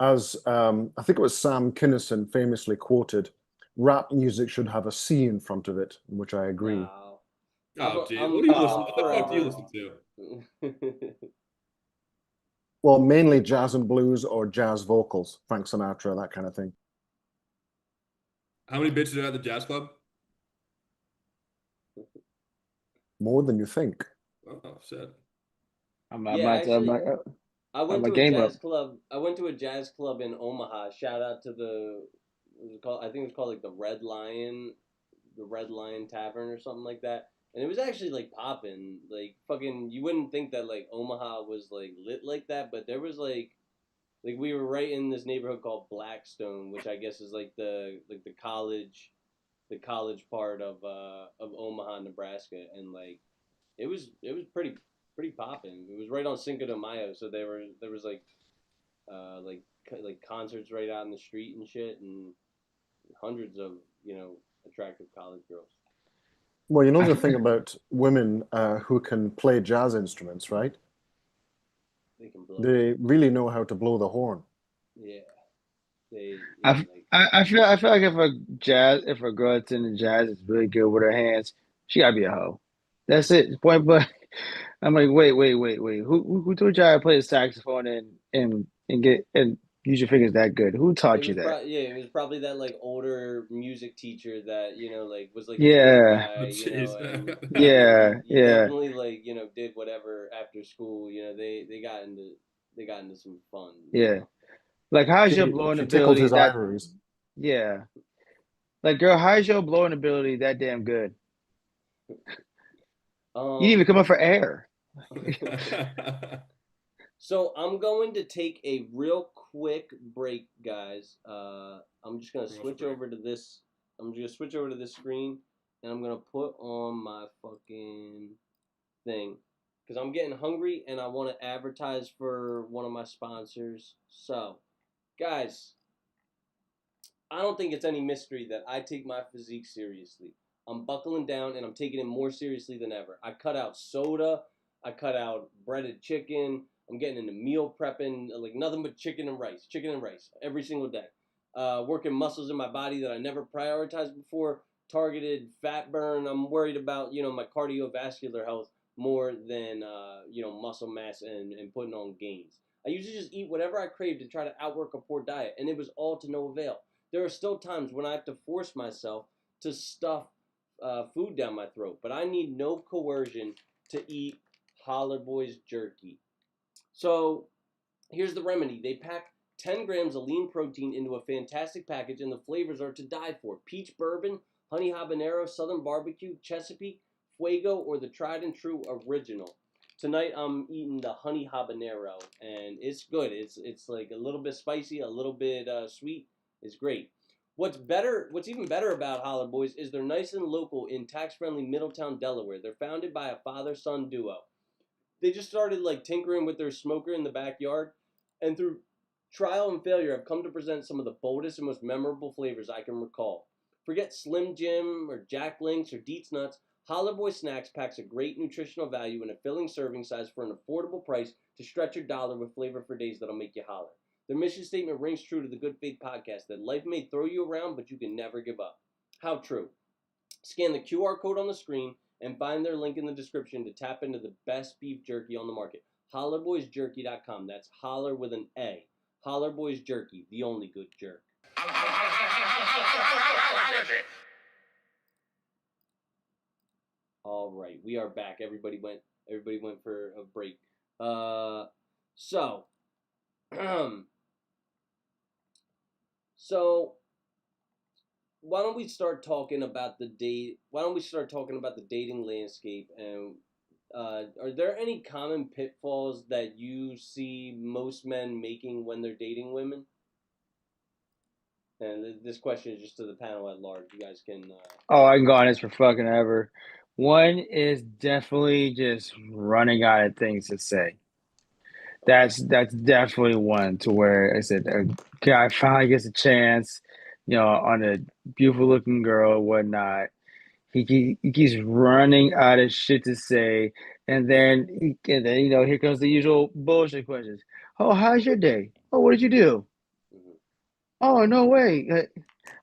as I think it was Sam Kinison famously quoted, rap music should have a C in front of it, which I agree. no, Oh, geez. What do you listen? I'm What the fuck do you forever. listen to? Well, mainly jazz and blues or jazz vocals, Frank Sinatra, that kind of thing. How many bitches are at the jazz club? More than you think. Oh, shit. I'm Yeah, about to actually, I have went my to a game up. jazz club. I went to a jazz club in Omaha. Shout out to what was it called? I think it was called like the Red Lion Tavern or something like that. And it was actually like popping. Like fucking, you wouldn't think that like Omaha was like lit like that, but there was like we were right in this neighborhood called Blackstone, which I guess is like the college part of Omaha, Nebraska, and like it was pretty popping. It was right on Cinco de Mayo, so there was like like concerts right out in the street and shit, and hundreds of attractive college girls. Well, you know the thing about women who can play jazz instruments, right? They can blow. They really know how to blow the horn. Yeah, they yeah I, like I feel like if a girl that's into jazz is really good with her hands, she gotta be a hoe. That's it. Point blank. I'm like, wait. Who told you how to play the saxophone and use your fingers that good? Who taught you that? it was probably that like older music teacher that like was like a cool Yeah, guy, Oh, jeez. and you yeah. definitely like did whatever after school. They got into some fun. Yeah. Like, how's your blowing She tickled ability his that, ivories. yeah. Like, girl, how's your blowing ability that damn good? You didn't even Um, come up for air. so I'm going to take a real quick break, guys. I'm just gonna Commercial switch break. over to this. I'm just gonna switch over to this screen, and I'm gonna put on my fucking thing because I'm getting hungry and I want to advertise for one of my sponsors. So, guys, I don't think it's any mystery that I take my physique seriously. I'm buckling down and I'm taking it more seriously than ever. I cut out soda, I cut out breaded chicken. I'm getting into meal prepping, like nothing but chicken and rice every single day. Working muscles in my body that I never prioritized before, targeted fat burn. I'm worried about, my cardiovascular health more than, muscle mass and putting on gains. I usually just eat whatever I crave to try to outwork a poor diet, and it was all to no avail. There are still times when I have to force myself to stuff food down my throat, but I need no coercion to eat Holler Boys jerky. So here's the remedy. They pack 10 grams of lean protein into a fantastic package, and the flavors are to die for. Peach bourbon, honey habanero, southern barbecue, Chesapeake, fuego, or the tried and true original. Tonight I'm eating the honey habanero, and it's good. It's like a little bit spicy, a little bit sweet. It's great. What's even better about Holler Boys is they're nice and local in tax-friendly Middletown, Delaware. They're founded by a father-son duo. They just started like tinkering with their smoker in the backyard, and through trial and failure, I've come to present some of the boldest and most memorable flavors I can recall. Forget Slim Jim or Jack Links or Deets Nuts. Holler Boy Snacks packs a great nutritional value in a filling serving size for an affordable price to stretch your dollar with flavor for days that'll make you holler. Their mission statement rings true to the Good Faith podcast that life may throw you around, but you can never give up. How true. Scan the QR code on the screen and find their link in the description to tap into the best beef jerky on the market. HollerBoysJerky.com. That's holler with an A. Holler Boys Jerky, the only good jerk. All right, we are back. Everybody went for a break. So so why don't we start talking about the date? Why don't we start talking about the dating landscape? And are there any common pitfalls that you see most men making when they're dating women? And this question is just to the panel at large. You guys can. Oh, I can go on this for fucking ever. One is definitely just running out of things to say. That's definitely one to where I said a guy finally gets a chance, on a beautiful looking girl or whatnot. He keeps running out of shit to say, and then here comes the usual bullshit questions. Oh, how's your day? Oh, what did you do? Mhm. Oh, no way.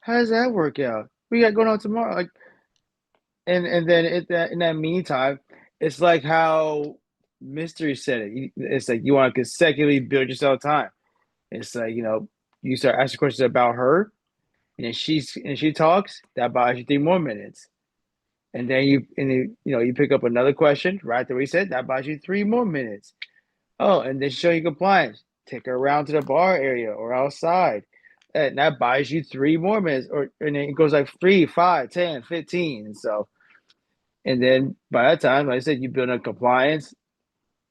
How does that work out? What you got going on tomorrow? Like, and then in that meantime, it's like how Mystery said it. It's like you want to consecutively build yourself time. It's like you start asking questions about her, and she talks. That buys you 3 more minutes. And then you pick up another question right after we said that buys you 3 more minutes. Oh, and then show you compliance. Take her around to the bar area or outside. And that buys you 3 more minutes. And then it goes like 3, 5, 10, 15. And then by that time, like I said, you build up compliance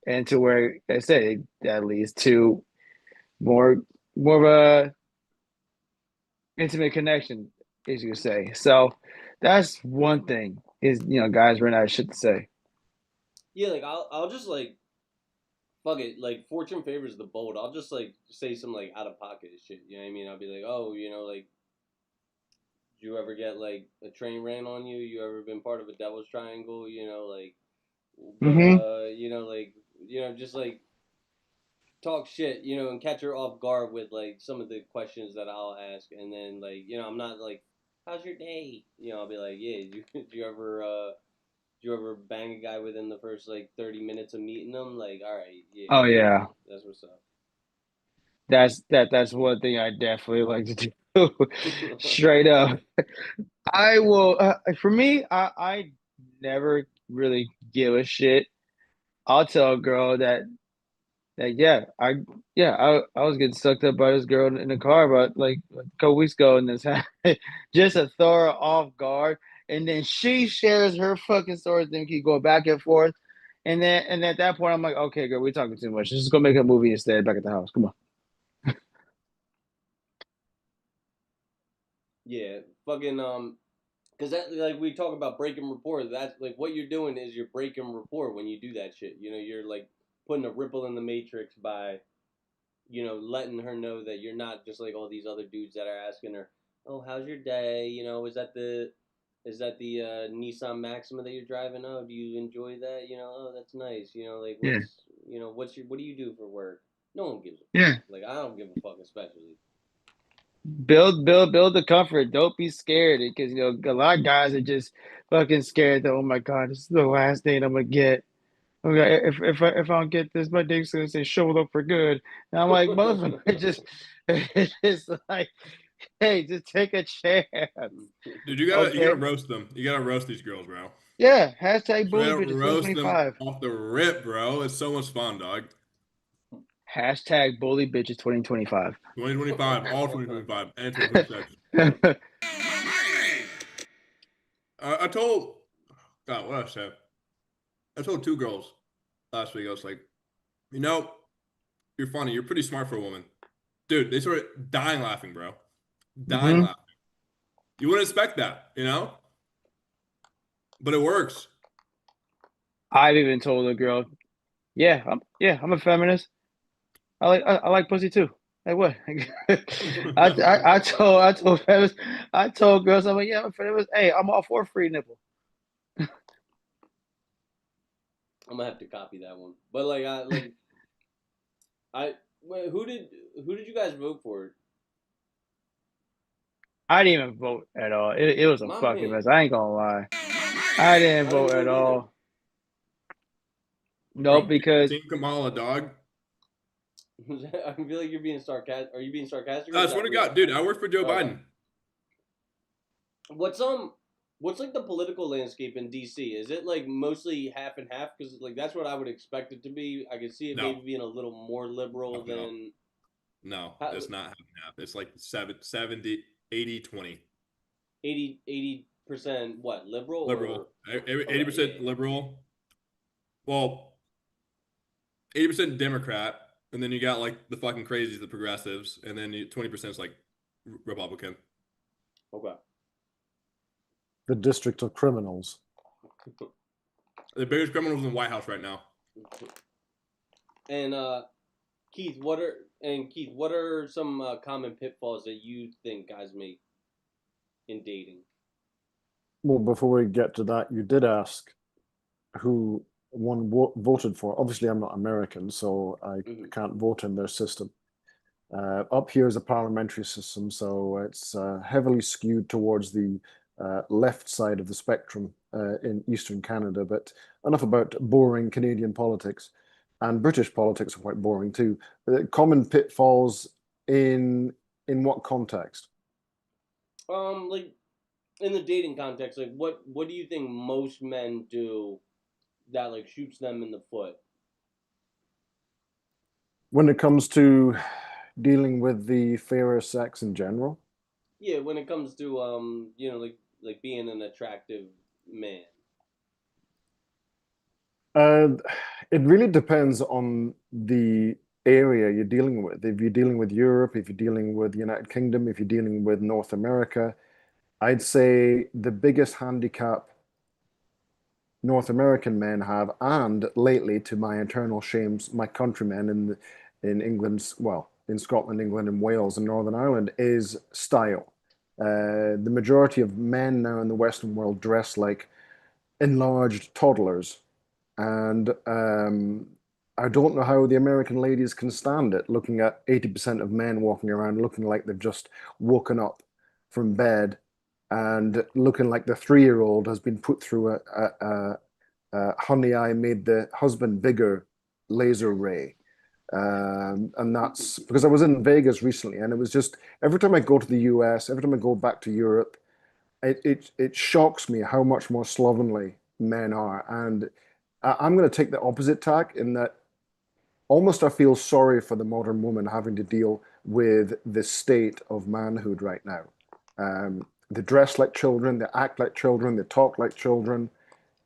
and to where like I said that leads to more more of a intimate connection, as you could say. So that's one thing is guys run out of shit to say. Yeah, like I'll just like fuck it. Like fortune favors the bold. I'll just like say some like out of pocket shit. You know what I mean? I'll be like, oh, like, did you ever get like a train ran on you? You ever been part of a devil's triangle? Like, Hmm. like, just like talk shit, and catch her off guard with like some of the questions that I'll ask, and then like, I'm not like, how's your day? I'll be like, yeah, did you ever bang a guy within the first like 30 minutes of meeting them? Like, all right, yeah, Oh yeah, that's what's up. that's one thing I definitely like to do. Straight up, I will. For me, I never really give a shit. I'll tell a girl that I was getting sucked up by this girl in the car about like a couple weeks ago, and this happened just to throw her off guard, and then she shares her fucking stories, then we keep going back and forth, and at that point I'm like, okay, girl, we're talking too much. Let's just go make a movie instead back at the house. Come on. Yeah, fucking because that like we talk about breaking rapport. That's like what you're doing is you're breaking rapport when you do that shit. You're like putting a ripple in the matrix by letting her know that you're not just like all these other dudes that are asking her, "Oh, how's your day? Is that the Nissan Maxima that you're driving? Oh, do you enjoy that? Oh, that's nice. Like Yeah, what do you do for work? No one gives a fuck. yeah. Like I don't give a fuck, especially. Build the comfort. Don't be scared because a lot of guys are just fucking scared that oh my god, this is the last date I'm gonna get. Okay, if I don't get this, my dick's gonna say show up for good. And I'm like, motherfucker, just it's just like, hey, just take a chance. Dude, you gotta Okay. roast them. You gotta roast these girls, bro. Yeah. Hashtag Straight bully up bitches roast them 2025. off the rip, bro. It's so much fun, dog. Hashtag bully bitches 2025. 2025, all 2025, and 2026. I told, God, what did I say? I told two girls last week. I was like, you know, you're funny. You're pretty smart for a woman, dude. They started dying laughing, bro. Dying Hmm. laughing. You wouldn't expect that, but it works. I've even told a girl, I'm a feminist. I like pussy too. Like what? I told fellas, I told girls I'm like yeah I'm a feminist. Hey, I'm all for free nipple. I'm gonna have to copy that one. But like I wait, who did you guys vote for? I didn't even vote at all. It was a My fucking man, mess. I ain't gonna lie. I didn't I didn't vote at vote either. all. Nope, Bro, because Team Kamala, dog. I feel like you're being sarcastic. Are you being sarcastic or I is swear that to real? God, dude, I work for Joe Okay. Biden. What's what's like the political landscape in DC? Is it like mostly half and half? Because like that's what I would expect it to be. I could see it No, maybe being a little more liberal no, than. no. It's not half and half. It's like 70, 80, 20. 80% what, liberal Liberal. or okay, 80% yeah. liberal. Well, 80% Democrat, and then you got like the fucking crazies, the progressives, and then 20% is like Republican. Okay. The District of Criminals. The biggest criminals in the White House right now. And Keith, what are some common pitfalls that you think guys make in dating? Well, before we get to that, you did ask who one voted for. Obviously, I'm not American, so I can't vote in their system. Up here is a parliamentary system, so it's heavily skewed towards the left side of the spectrum in Eastern Canada. But enough about boring Canadian politics. And British politics are quite boring too. Common pitfalls in what context? Like in the dating context, like what do you think most men do that like shoots them in the foot? When it comes to dealing with the fairer sex in general? Yeah, when it comes to like being an attractive man. It really depends on the area you're dealing with. If you're dealing with Europe, if you're dealing with the United Kingdom, if you're dealing with North America, I'd say the biggest handicap North American men have, and lately, to my internal shames, my countrymen in England, well, in Scotland, England, and Wales, and Northern Ireland, is style. The majority of men now in the Western world dress like enlarged toddlers, and I don't know how the American ladies can stand it, looking at 80% of men walking around looking like they've just woken up from bed and looking like the 3-year-old has been put through honey, I made the husband bigger laser ray. And that's because I was in Vegas recently, and it was just every time I go to the US, every time I go back to Europe, it shocks me how much more slovenly men are. And I'm going to take the opposite tack in that almost I feel sorry for the modern woman having to deal with the state of manhood right now. They dress like children, they act like children, they talk like children,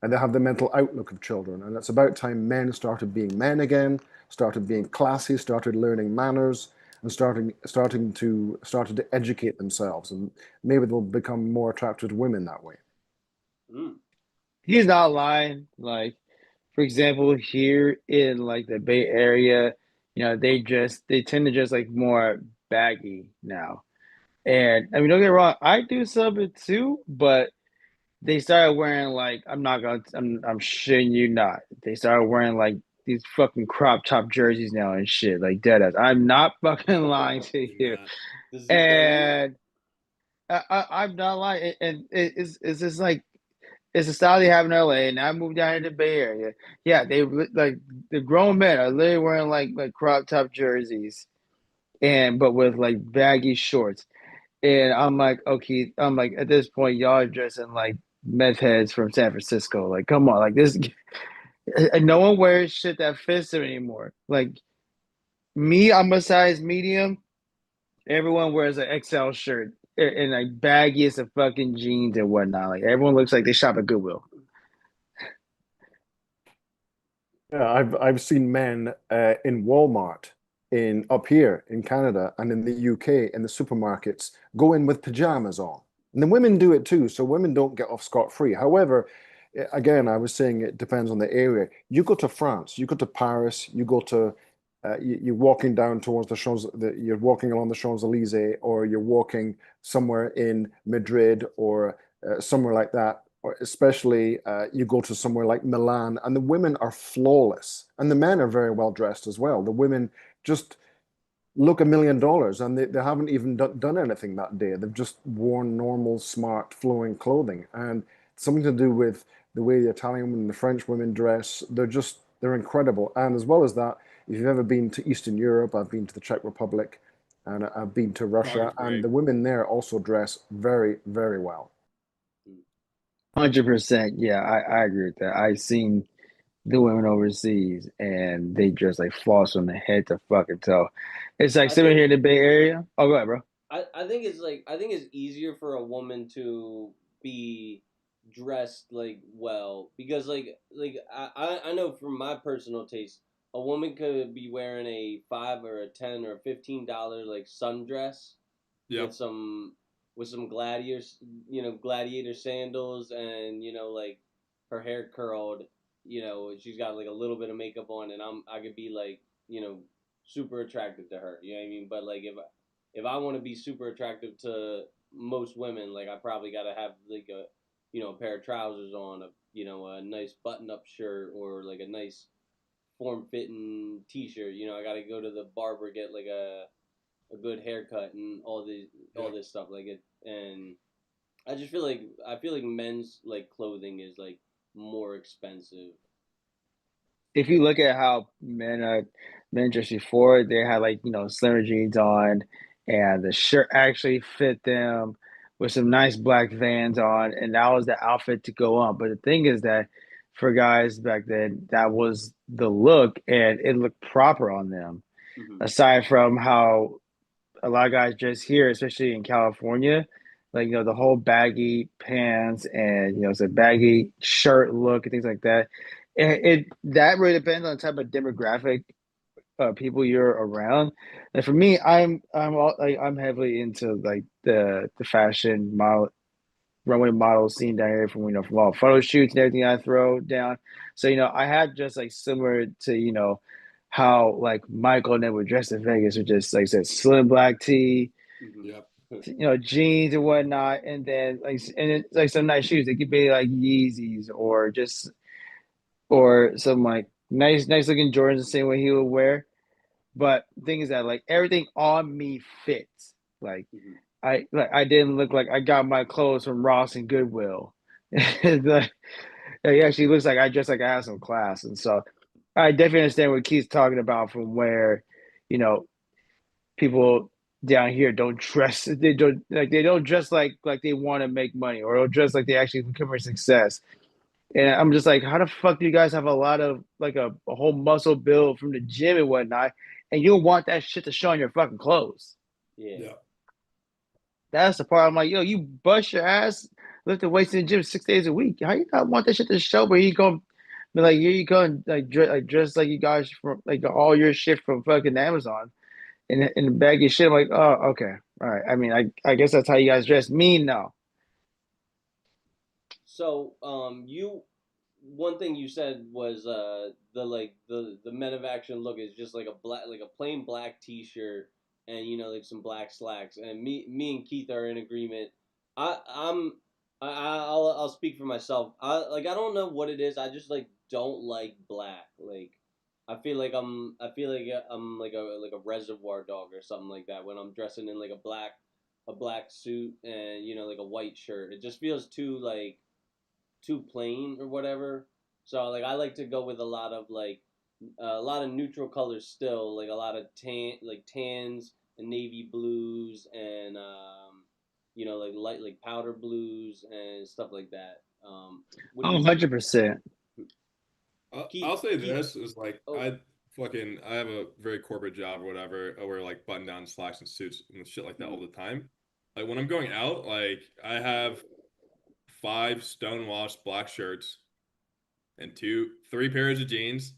and they have the mental outlook of children. And it's about time men started being men again, started being classy, started learning manners, and started to educate themselves. And maybe they'll become more attracted to women that way. Mm. He's not lying. Like, for example, here in like the Bay Area, they tend to just like more baggy now. And I mean, don't get me wrong, I do some of it too, but they started wearing like I'm shitting you not. They started wearing like these fucking crop top jerseys now and shit, like deadass. I'm not fucking lying to you. The Zeke Elliott? And I'm not lying. And it's just like it's a style they have in LA, and I moved down to the Bay Area. Yeah, they like the grown men are literally wearing like crop top jerseys, and but with like baggy shorts. And I'm like, okay, I'm like at this point, y'all are dressing like meth heads from San Francisco. Like, come on, like this. And no one wears shit that fits them anymore. Like me, I'm a size medium. Everyone wears an XL shirt and like baggiest of fucking jeans and whatnot. Like everyone looks like they shop at Goodwill. Yeah, I've seen men in Walmart in up here in Canada and in the UK in the supermarkets go in with pajamas on. And the women do it too, so women don't get off scot-free. However, again, I was saying it depends on the area. You go to France, you go to Paris, you go to you're walking down towards you're walking along the Champs-Élysées, or you're walking somewhere in Madrid or somewhere like that, or especially you go to somewhere like Milan, and the women are flawless, and the men are very well dressed as well. The women just look $1 million, and they haven't even done anything that day. They've just worn normal, smart, flowing clothing, and something to do with the way the Italian women and the French women dress. They're incredible. And as well as that, if you've ever been to Eastern Europe, I've been to the Czech Republic, and I've been to Russia, and the women there also dress very, very well. 100%. Yeah, I agree with that. I've seen the women overseas, and they dress like floss from the head to fucking toe. It's like sitting here in the Bay Area. Oh, go ahead, bro. I think it's easier for a woman to be dressed like well because I know from my personal taste a woman could be wearing a 5 or a 10 or $15 like sundress Yeah. with some gladiator sandals and like her hair curled, she's got like a little bit of makeup on and I could be like super attracted to her, you know what I mean? But like if I want to be super attractive to most women, like I probably got to have like a pair of trousers on, a nice button up shirt or like a nice form fitting t-shirt. I got to go to the barber, get like a good haircut and all Yeah. this stuff like it. And I feel like men's like clothing is like more expensive. If you look at how men dressed before, they had like slimmer jeans on, and the shirt actually fit them with some nice black Vans on, and that was the outfit to go on. But the thing is that for guys back then, that was the look, and it looked proper on them. Hmm. Aside from how a lot of guys dress here, especially in California, like the whole baggy pants and it's a baggy shirt look and things like that. It that really depends on the type of demographic people you're around. And for me, I'm heavily into like the fashion model runway model scene down here from from all photo shoots and everything I throw down. So I had just like similar to how like Michael and them would dress in Vegas with just like I said slim black tee, Hmm. Yep. jeans and whatnot, and then it's like some nice shoes. They could be like Yeezys or some like nice looking Jordans the same way he would wear. But the thing is that like everything on me fits. Like Hmm. I didn't look like I got my clothes from Ross and Goodwill. Like, it actually looks like I dress like I have some class, and so I definitely understand what Keith's talking about from where, you know, people down here don't dress. They don't dress like they want to make money or don't dress like they actually become a success. And I'm just like, how the fuck do you guys have a lot of like a whole muscle build from the gym and whatnot, and you don't want that shit to show on your fucking clothes? Yeah. Yeah. That's the part I'm like, yo, you bust your ass lifting weights in the gym 6 days a week. How you not want that shit to show? But you go, be like, here you go and dress like you guys from like all your shit from fucking Amazon in the baggy shit. I'm like, oh, okay, all right. I mean, I guess that's how you guys dress. Me, no. So, you one thing you said was the men of action look is just like a plain black t-shirt and like some black slacks. And me and Keith are in agreement. I I'm I'll speak for myself. I don't know what it is. I just like don't like black. Like I feel like I'm like a reservoir dog or something like that when I'm dressing in like a black suit and like a white shirt. It just feels too plain or whatever. So like I like to go with a lot of neutral colors still, like a lot of tans and navy blues and like light like powder blues and stuff like that. What do Oh, you think? 100%. I'll Keith, say Keith. this is like Oh, I have a very corporate job or whatever. I wear like button down slacks and suits and shit like that all mhm. the time. Like when I'm going out, like I have five stonewashed black shirts and three pairs of jeans,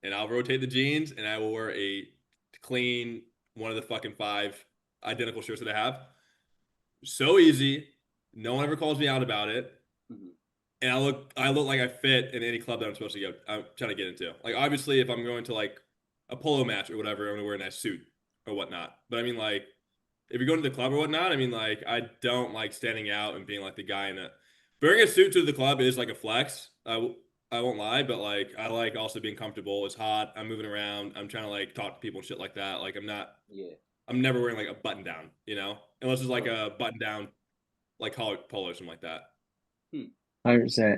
and I'll rotate the jeans and I will wear a clean one of the fucking five identical shirts that I have. So easy. No one ever calls me out about it. Mhm. And I look like I fit in any club that I'm supposed to go. I'm trying to get into. Like obviously, if I'm going to like a polo match or whatever, I'm gonna wear a nice suit or whatnot. But I mean, like if you're going to the club or whatnot, I mean, like I don't like standing out and being like the guy in a wearing a suit to the club is like a flex. I won't lie, but like I like also being comfortable. It's hot. I'm moving around. I'm trying to like talk to people and shit like that. Like I'm not. Yeah. I'm never wearing like a button down, unless it's like Right. a button down like collar polo or something like that. Hmm. 100%.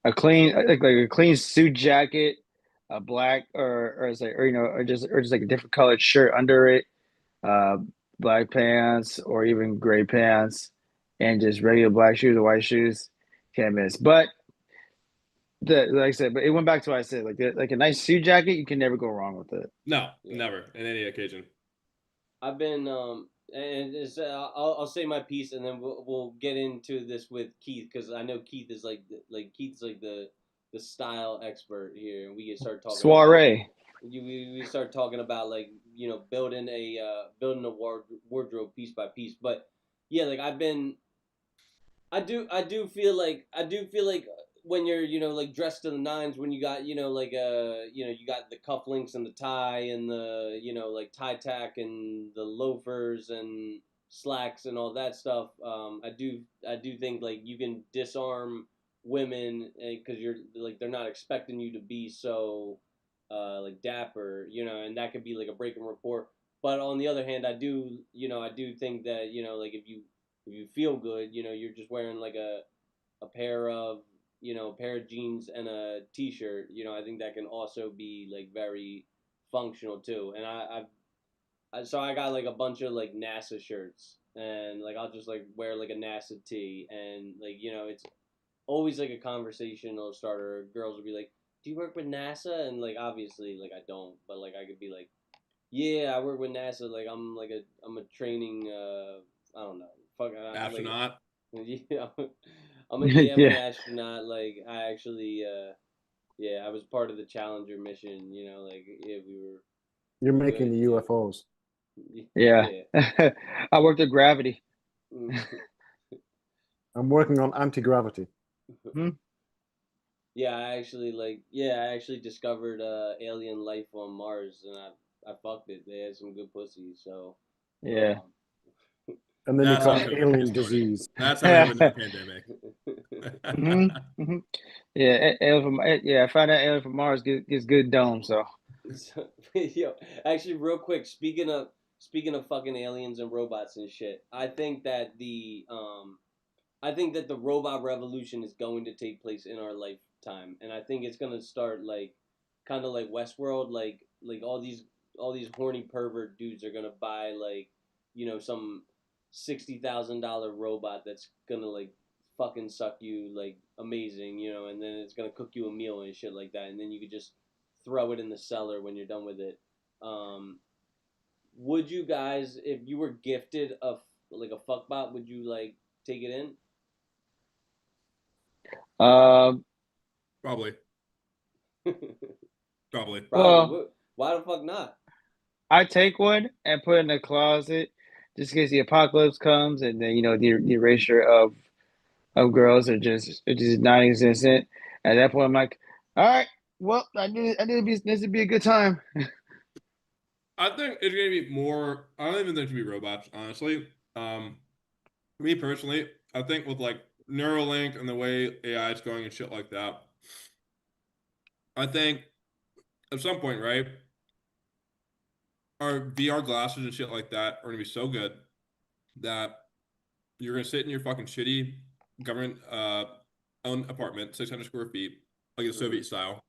A clean like a clean suit jacket, a black or it's like or just like a different colored shirt under it, uh, black pants or even gray pants, and just regular black shoes or white shoes. Can't miss. But like I said, but it went back to what I said. Like a nice suit jacket, you can never go wrong with it. No, Yeah. never in any occasion. I've been and I'll say my piece, and then we'll get into this with Keith, because I know Keith is Keith's like the style expert here, and we can start talking about Soiree. we start talking about like building a wardrobe piece by piece. But yeah, like I do feel like when you're like dressed to the nines, when you got you got the cufflinks and the tie and the like tie tack and the loafers and slacks and all that stuff. I do think like you can disarm women because you're like they're not expecting you to be so like dapper, and that could be like a break and report. But on the other hand, I do think that like if you feel good, you're just wearing like a pair of pair of jeans and a t-shirt. I think that can also be like very functional too. And so I got like a bunch of like NASA shirts, and like I'll just like wear like a NASA tee, and like it's always like a conversational starter. Girls will be like, "Do you work with NASA?" And like obviously like I don't, but like I could be like, "Yeah, I work with NASA. Like I'm a training I don't know, fuck Astronaut. yeah, I'm an Yeah. astronaut. Like I actually yeah, I was part of the Challenger mission. Like yeah, we were You're making good. the UFOs. Yeah. Yeah. I worked at Gravity. I'm working on anti-gravity. Hmm? Yeah, I actually discovered alien life on Mars, and I fucked it. They had some good pussy, so Yeah. And then you That's how caught COVID alien started. disease. That's how we went into the hmm pandemic. hmm Yeah, I found out Alien from Mars gets good dome. So So, yo, actually, real quick, speaking of fucking aliens and robots and shit, I think that the robot revolution is going to take place in our lifetime, and I think it's gonna start like kind of like Westworld, like all these horny pervert dudes are gonna buy like some $60,000 robot that's gonna like fucking suck you like amazing, and then it's gonna cook you a meal and shit like that, and then you could just throw it in the cellar when you're done with it. Um, would you guys, if you were gifted like a fuckbot, would you like take it in? um Probably. Probably. Probably. well, Why the fuck not? I take one and put it in the closet just in case the apocalypse comes, and then the erasure of girls are just non-existent. At that point, I'm like, all right, well, I knew this would be a good time. I think it's gonna be more. I don't even think it's gonna be robots, honestly. Me personally, I think with like Neuralink and the way AI is going and shit like that, I think at some point, right, our VR glasses and shit like that are gonna be so good that you're gonna sit in your fucking shitty government owned apartment, 600 square feet, like the Hmm. Soviet style.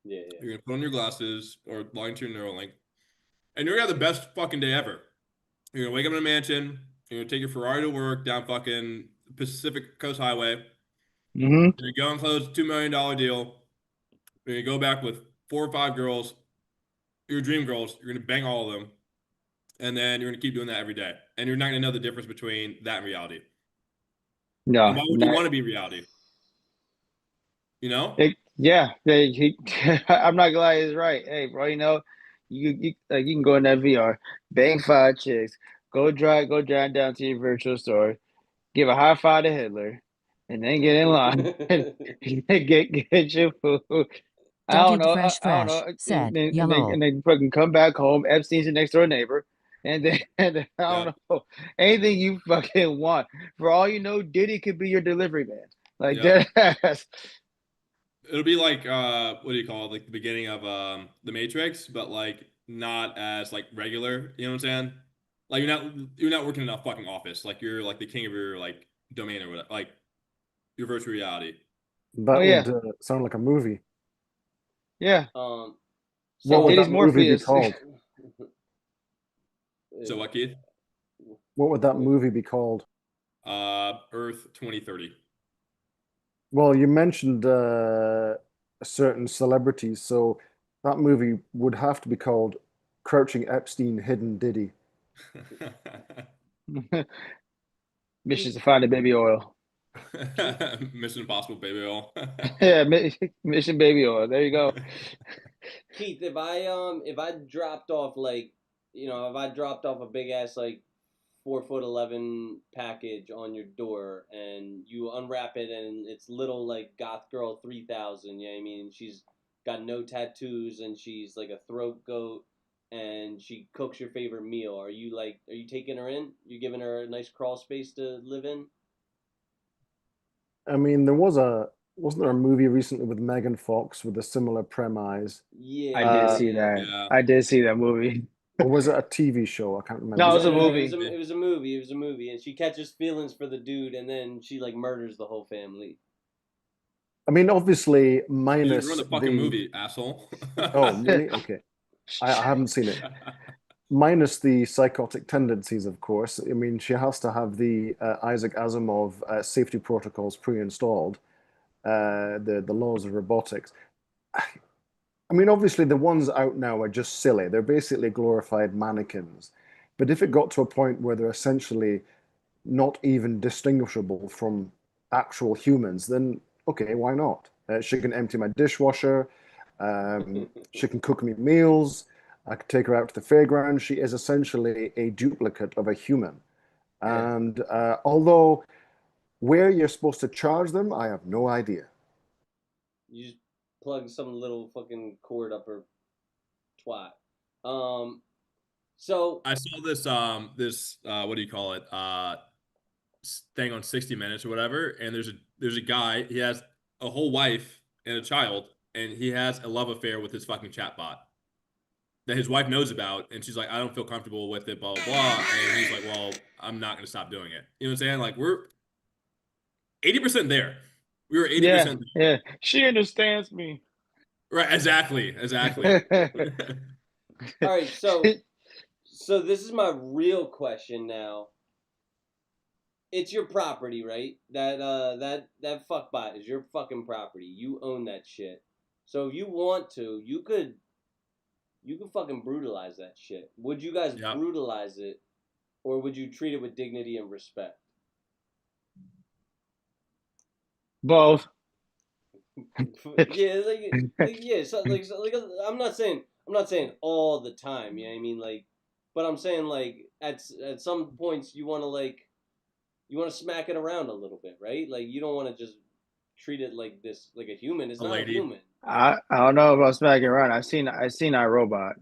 Yeah, yeah. You're gonna put on your glasses or log into your Neuralink, and you're gonna have the best fucking day ever. You're gonna wake up in a mansion. You're gonna take your Ferrari to work down fucking Pacific Coast Highway. Hmm. You're gonna go and close a $2 million deal. You're gonna go back with 4 or 5 girls, your dream girls. You're gonna bang all of them, and then you're gonna keep doing that every day. And you're not gonna know the difference between that and reality. And No, why would you not want to be reality? You know? yeah. I'm not gonna lie, he's right. Hey, bro, you can go in that VR, bang 5 chicks, go drive down to your virtual store, give a high five to Hitler, and then get in line and get your food. I don't Dougie know. Fresh I don't know. Fresh And said, then, and then, YOLO. and then fucking come back home. Epstein's your next door neighbor. And then I Yeah. don't know. Anything you fucking want. For all you know, Diddy could be your delivery man. Like Yeah. that. It'll be like what do you call it? Like the beginning of the Matrix, but like not as like regular. You know what I'm saying? Like you're not working in a fucking office. Like you're like the king of your like domain or whatever. Like your virtual reality. Oh That yeah. would sound like a movie. Yeah. um. What would So Diddy's that movie be Morpheus. called? So what, Keith? What would that movie be called? Earth 2030. Well, you mentioned certain celebrities, so that movie would have to be called Crouching Epstein, Hidden Diddy. Missions to find the baby oil. Mission Impossible baby oil. Yeah, Mission baby oil. There you go. Keith, if I dropped off like, if I dropped off a big ass like 4'11" package on your door and you unwrap it and it's little like goth girl 3000, you know what I mean? She's got no tattoos and she's like a throat goat and she cooks your favorite meal. Are you taking her in? You giving her a nice crawl space to live in? I mean, wasn't there a movie recently with Megan Fox with a similar premise? Yeah, I did yeah, Uh, see yeah. that. Yeah. I did see that movie. or was it a TV show? I can't remember. No, it Was was it a No, a no, movie? movie. it was a movie. It was a movie, and she catches feelings for the dude, and then she like murders the whole family. I mean, obviously, You didn't ruin minus the fucking the. movie, asshole. Oh, really? Okay. I haven't seen it. Minus the psychotic tendencies, of course. I mean, she has to have the Isaac Asimov safety protocols pre-installed, the laws of robotics. I mean, obviously, the ones out now are just silly. They're basically glorified mannequins. But if it got to a point where they're essentially not even distinguishable from actual humans, then okay, why not? She can empty my dishwasher. She can cook me meals. I could take her out to the fairground. She is essentially a duplicate of a human. Yeah. And although where you're supposed to charge them, I have no idea. You just plug some little fucking cord up her twat. Um, so I saw this what do you call it? Thing on 60 Minutes or whatever, and there's a guy, he has a whole wife and a child, and he has a love affair with his fucking chatbot that his wife knows about, and she's like, I don't feel comfortable with it, blah blah blah. And he's like, well, I'm not gonna stop doing it. You know what I'm saying? Like we're 80% there. We were Yeah, 80% there. yeah. She understands me. Right, exactly. all right, so this is my real question now. It's your property, right? That fuckbot is your fucking property. You own that shit. So if you want to, you could fucking brutalize that shit. Would you guys Yeah. brutalize it, or would you treat it with dignity and respect? Both. Yeah, yeah. So, I'm not saying all the time. You know what I mean? Like, but I'm saying like at some points you want to smack it around a little bit, right? Like you don't want to just treat it like this, like a human. It's A not a lady. human. I don't know about smacking around. I seen iRobot.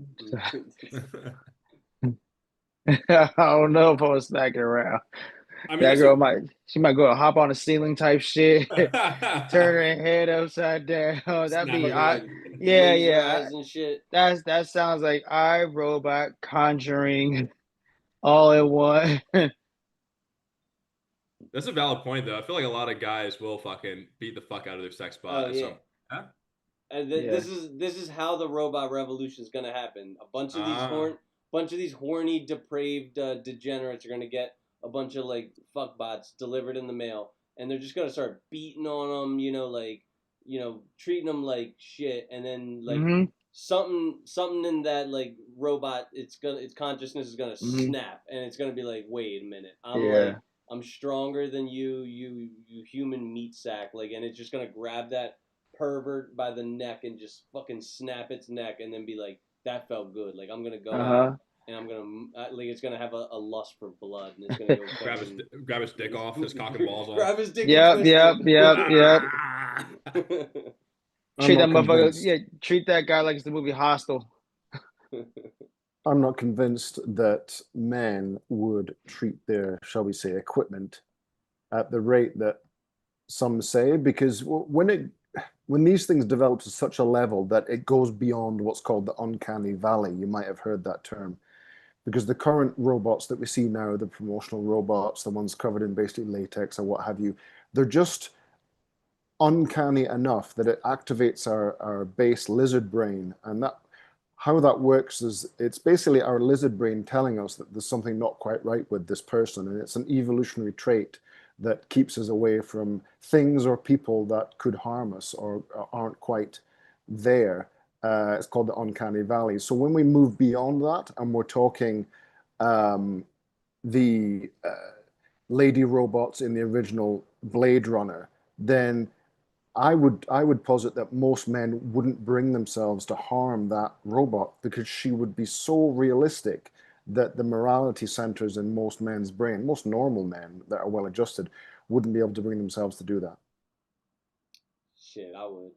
I don't know if I was smacking around. I mean, That that's girl might go hop on the ceiling type shit, turn her head upside down. That'd Snap be her Fucking I neck. like yeah, laser yeah. eyes and shit. That sounds like iRobot Conjuring all in one. That's a valid point, though. I feel like a lot of guys will fucking beat the fuck out of their sex Oh bot at yeah. some. Huh? And Yeah. this is how the robot revolution is gonna happen. A Ah, bunch of these horny, depraved degenerates are gonna get a bunch of like fuck bots delivered in the mail, and they're just gonna start beating on them. Treating them like shit, and then like hmm something in that like robot, its consciousness is gonna hmm snap, and it's gonna be like, wait a minute, Yeah. I'm stronger than you human meat sack, like, and it's just gonna grab that pervert by the neck and just fucking snap its neck and then be like, that felt good. Like I'm gonna go out Uh-huh. and I'm gonna like it's gonna have a lust for blood and it's gonna go fucking grab his dick off, his cock and balls off. grab his dick and Yep, twist yep, yep, yep. it. I'm Treat that not motherfucker. convinced. Yeah, treat that guy like it's the movie Hostel. I'm not convinced that men would treat their, shall we say, equipment at the rate that some say, because when these things develop to such a level that it goes beyond what's called the uncanny valley, you might have heard that term, because the current robots that we see now, the promotional robots, the ones covered in basically latex or what have you, they're just uncanny enough that it activates our base lizard brain. And that how that works is it's basically our lizard brain telling us that there's something not quite right with this person. And it's an evolutionary trait that keeps us away from things or people that could harm us or aren't quite there. It's called the uncanny valley. So when we move beyond that and we're talking the lady robots in the original Blade Runner, then I would posit that most men wouldn't bring themselves to harm that robot because she would be so realistic that the morality centers in most men's brain, most normal men that are well adjusted, wouldn't be able to bring themselves to do that. Shit, I would.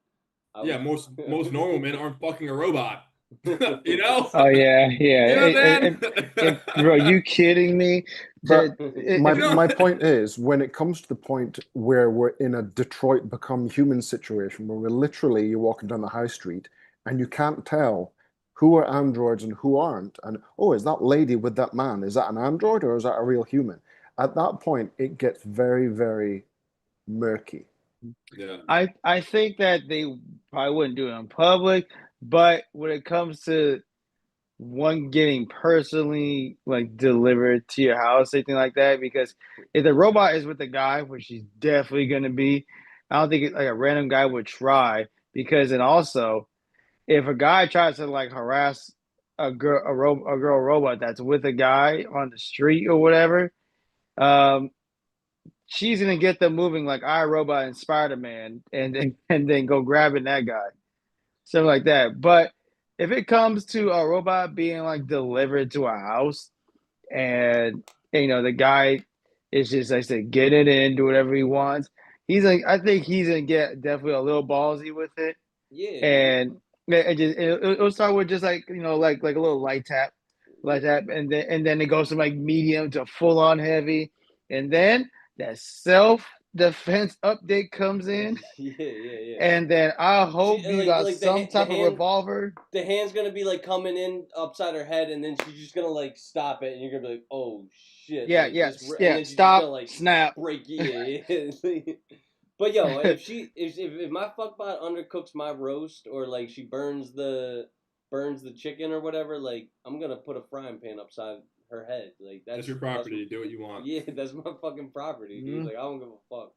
Yeah, most normal men aren't fucking a robot. You know? Oh yeah, yeah. You know what I'm saying? Bro, you kidding me? But my You know? my point is, when it comes to the point where we're in a Detroit become human situation, where we're literally you're walking down the high street and you can't tell who are androids and who aren't, and oh, is that lady with that man? Is that an android or is that a real human? At that point, it gets very, very murky. Yeah. I think that they probably wouldn't do it in public, but when it comes to one getting personally like delivered to your house, anything like that, because if the robot is with the guy, which he's definitely gonna be, I don't think like a random guy would try because and also if a guy tries to like harass a girl robot that's with a guy on the street or whatever, um, she's gonna get them moving like I Robot and Spider Man, and then go grabbing that guy, something like that. But if it comes to a robot being like delivered to a house, and you know the guy is just like I said, get it in, do whatever he wants. He's like, I think he's gonna get definitely a little ballsy with it, Yeah. and it'll start with just like like a little light tap, and then it goes from like medium to full on heavy, and then that self defense update comes in, Yeah. and then I She hope you got like some the type of hand revolver. the hand's gonna be like coming in upside her head, and then she's just gonna like stop it, and you're gonna be like, oh shit, Yeah, like yeah, this, and yeah. then she's just Stop, gonna like snap. break. Yeah. But yo, if my fuckbot undercooks my roast or like she burns the chicken or whatever, like I'm gonna put a frying pan upside her head. Like That's your that's property. Do what you want. yeah, that's my fucking property, dude. Mhm. Like I don't give a fuck.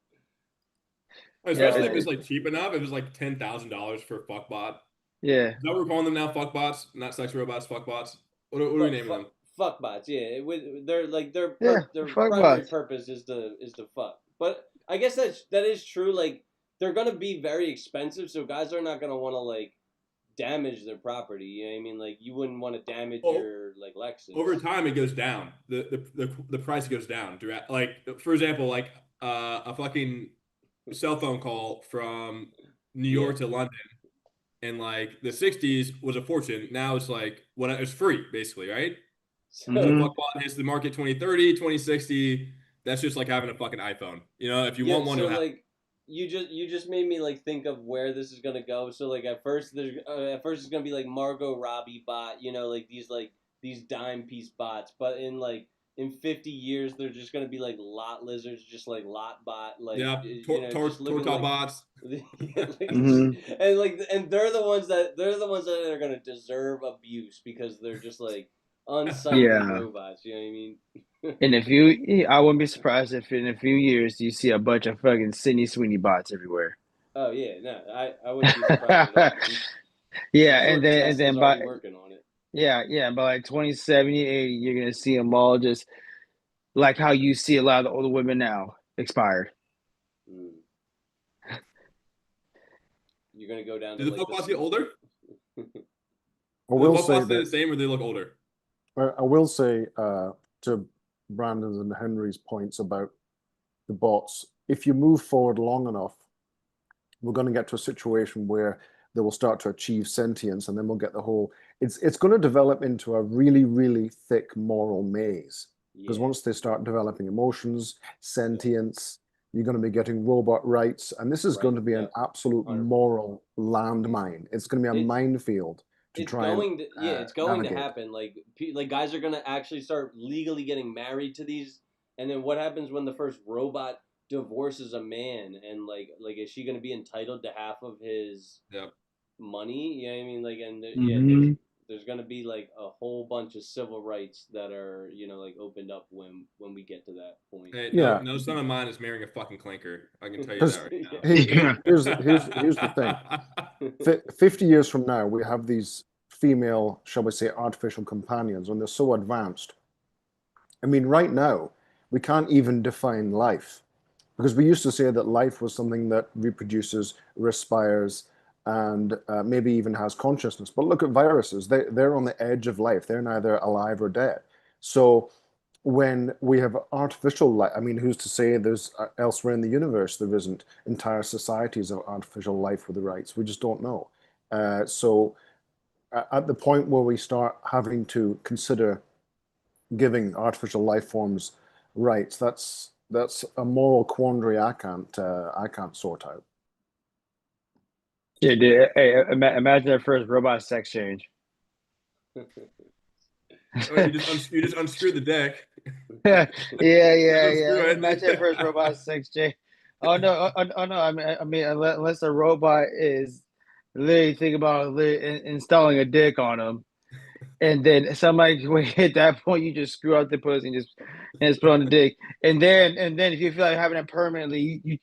Yeah, Especially if it's Um, like cheap enough. If it's like $10,000 for a fuckbot. yeah. Is that what we're calling them now? Fuckbots, not sex robots. Fuckbots. What are we fuck, naming them? fuck bots, yeah. They're like Yeah, their fuck primary bots. purpose is to fuck. But I guess that is true. Like they're gonna be very expensive, so guys are not gonna want to like damage their property. You know what I mean? Like you wouldn't want to damage Oh, your like Lexus. over time it goes down. The price goes down. Like for example, like a fucking cell phone call from New Yeah. York to London in like the 60s was a fortune. Now it's like what it's free basically, right? So So Mhm. fuckbot hits the market 2030, 2060. That's just like having a fucking iPhone. You know, if you yeah, want one, so you'll have. like you just made me like think of where this is gonna go. So like at first it's gonna be like Margot Robbie bot, you know, like these dime piece bots. But in 50 years they're just gonna be like lot lizards, just like lot bot, like Yeah, you know, just looking Tortal like bots. Mhm. and they're the ones that are gonna deserve abuse because they're just like unsightly Yeah. robots. You know what I mean? I wouldn't be surprised if in a few years you see a bunch of fucking Sydney Sweeney bots everywhere. Oh yeah, no, I wouldn't be surprised at all. Yeah, I'm sure and Tesla's then already working on it. yeah, by like 2070, 80, you're gonna see them all just like how you see a lot of the older women now expired. Mm. You're gonna go down to Do the like fuckbots get older? I Do the will say fuckbots stay the that same or do they look older? I will say to Brandon's and Henry's points about the bots, if you move forward long enough, we're going to get to a situation where they will start to achieve sentience, and then we'll get the whole. It's going to develop into a really, really thick moral maze because yeah, once they start developing emotions, sentience, you're going to be getting robot rights, and this is going right, to be an yep, absolute 100%. moral landmine. It's going to be a It's minefield to it's try and going to it's going to navigate. happen. Like guys are gonna actually start legally getting married to these, and then what happens when the first robot divorces a man, and like is she gonna be entitled to half of his Yep. money? You know what I mean? Like, and yeah, Mm-hmm. there's gonna be like a whole bunch of civil rights that are like opened up when we get to that point. Hey, Yeah, no son of mine is marrying a fucking clanker. I can tell you because that right Yeah. here's the thing. 50 years from now, we have these female, shall we say, artificial companions, and they're so advanced I mean, right now, we can't even define life because we used to say that life was something that reproduces, respires, and maybe even has consciousness. But look at viruses. They're on the edge of life. They're neither alive or dead. So when we have artificial life, I mean, who's to say there's elsewhere in the universe there isn't entire societies of artificial life with the rights? We just don't know. So at the point where we start having to consider giving artificial life forms rights, that's a moral quandary I can't sort out. Yeah, dude. Hey, imagine that first robot sex change. Oh, you just unscrew the deck. Yeah, Just yeah, unscrew yeah. it. Imagine that first robot sex change. Oh no, oh, no. I mean, unless the robot is literally think about installing a dick on him, and then somebody when at that point you just screw out the pussy and just put on the dick, and then if you feel like having it permanently,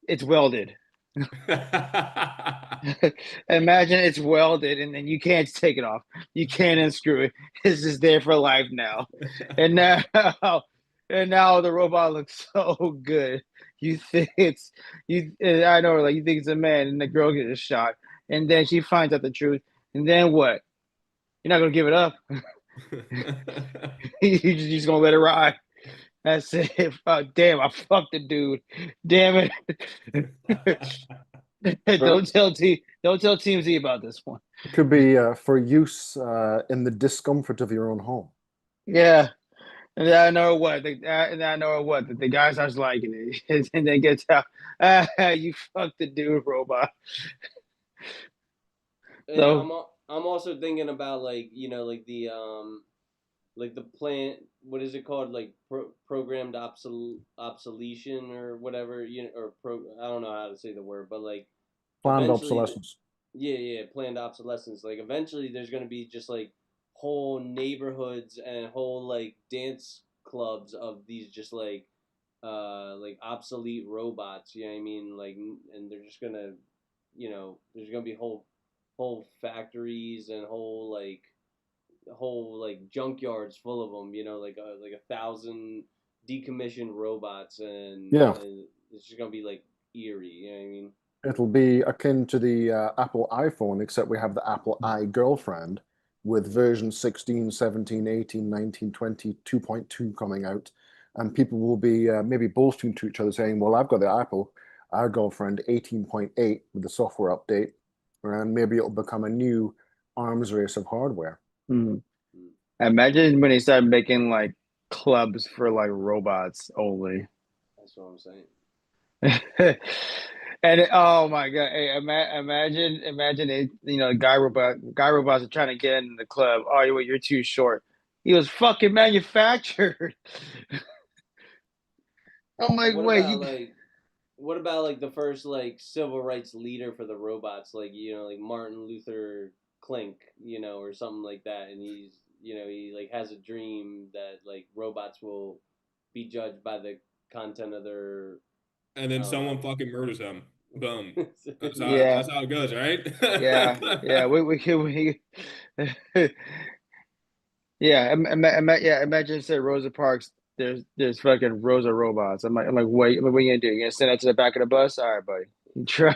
it's welded. Imagine it's welded and then you can't take it off. You can't unscrew it. It's just there for life now. And now and now the robot looks so good. You think it's you I know like you think it's a man and the girl gets shot and then she finds out the truth. And then what? You're not gonna give it up. You're just gonna let it ride. That's it. Oh, damn, I fucked the dude. Damn it. Well, Don't tell TMZ about this one. it could be for use in the discomfort of your own home. Yeah. And then I know what the guy starts liking it, and then gets out. You fucked the dude, robot. And So I'm also thinking about like like the plant, what is it called, like programmed obsolescence or whatever, or I don't know how to say the word, but like Planned eventually, obsolescence. yeah, planned obsolescence, like eventually there's going to be just like whole neighborhoods and whole like dance clubs of these just like obsolete robots, you know what I mean, like, and they're just going to, there's going to be whole factories and whole like junkyards full of them, like 1,000 decommissioned robots, Yeah, and it's just gonna be like eerie, you know what I mean? it'll be akin to the Apple iPhone, except we have the Apple iGirlfriend with version 16, 17, 18, 19, 20, 2.2 coming out. And people will be maybe boasting to each other saying, well, I've got the Apple iGirlfriend 18.8 with the software update. And maybe it'll become a new arms race of hardware. hmm. Imagine when they start making like clubs for like robots only. That's what I'm saying. Oh my god! Hey, imagine it. Guy robots are trying to get in the club. Oh, wait, you're too short. He was fucking manufactured. I'm like, What wait, about you. like what about like the first like civil rights leader for the robots, like like Martin Luther Klink, or something like that, and he like has a dream that like robots will be judged by the content of their, And I then don't someone know. fucking murders him. Boom. Yeah, That's how it goes, right? yeah. Yeah, yeah. Imagine say Rosa Parks. There's fucking Rosa robots. I'm like, what are you gonna do? You gonna send that to the back of the bus? All right, buddy. Try.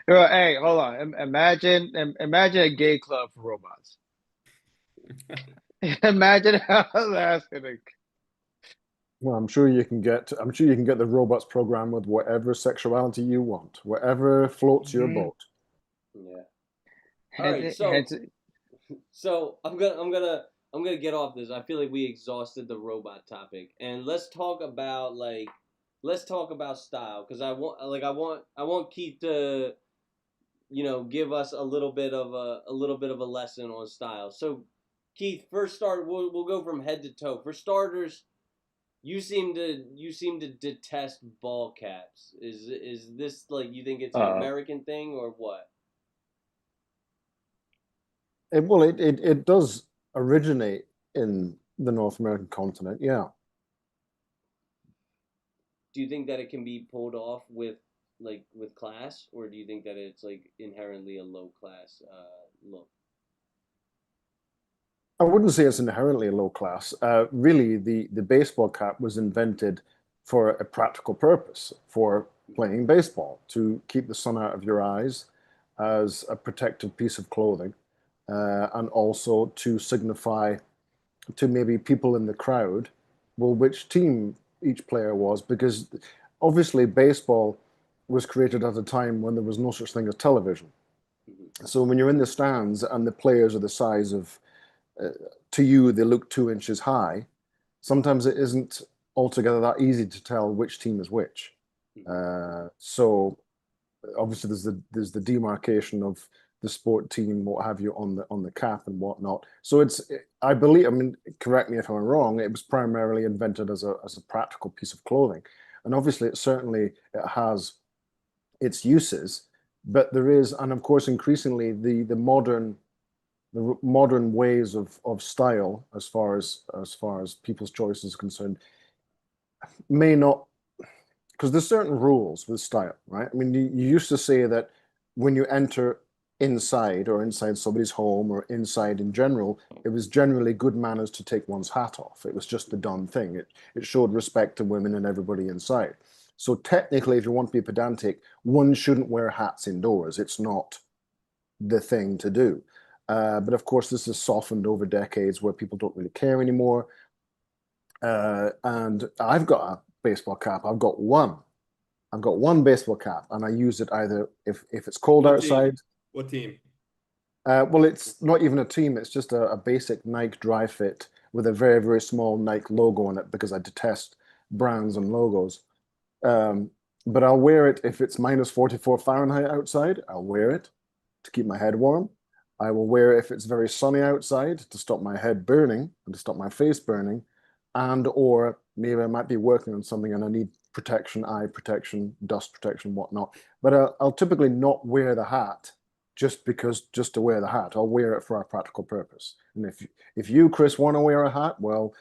Well, hey, hold on. Imagine a gay club for robots. Imagine how that's gonna. Well, I'm sure you can get the robots programmed with whatever sexuality you want, whatever floats your Mhm. boat. Yeah. All Hence, right, hence, so I'm gonna get off this. I feel like we exhausted the robot topic, and let's talk about style, because I want Keith to give us a little bit of a lesson on style. So Keith, first start, we'll go from head to toe. For starters, you seem to detest ball caps. Is this like, you think it's an uh, American thing or what? It does originate in the North American continent, yeah. Do you think that it can be pulled off with class, or do you think that it's like inherently a low class look? I wouldn't say it's inherently low class. Really, the baseball cap was invented for a practical purpose, for playing baseball, to keep the sun out of your eyes as a protective piece of clothing, and also to signify to maybe people in the crowd, well, which team each player was, because obviously baseball was created at a time when there was no such thing as television. So when you're in the stands and the players are the size of, to you, they look 2 inches high, sometimes it isn't altogether that easy to tell which team is which. So obviously there's the demarcation of the sport team, what have you, on the cap and whatnot. So I believe, I mean, correct me if I'm wrong, it was primarily invented as a practical piece of clothing, and obviously it has its uses, but there is, and of course, increasingly the modern ways of style, as far as people's choice is concerned, may not, because there's certain rules with style, right? I mean, you used to say that when you enter inside or inside somebody's home or inside in general, it was generally good manners to take one's hat off. It was just the done thing. It showed respect to women and everybody inside. So technically, if you want to be pedantic, one shouldn't wear hats indoors. It's not the thing to do. But of course, this has softened over decades where people don't really care anymore. And I've got a baseball cap. I've got one baseball cap, and I use it either if it's cold outside. What team? Well, it's not even a team. It's just a basic Nike dry fit with a very, very small Nike logo on it, because I detest brands and logos. But I'll wear it if it's minus 44 Fahrenheit outside. I'll wear it to keep my head warm. I will wear it if it's very sunny outside to stop my head burning and to stop my face burning. And or maybe I might be working on something and I need protection, eye protection, dust protection, whatnot. But I'll typically not wear the hat just to wear the hat. I'll wear it for a practical purpose. And if you, Chris, want to wear a hat, well,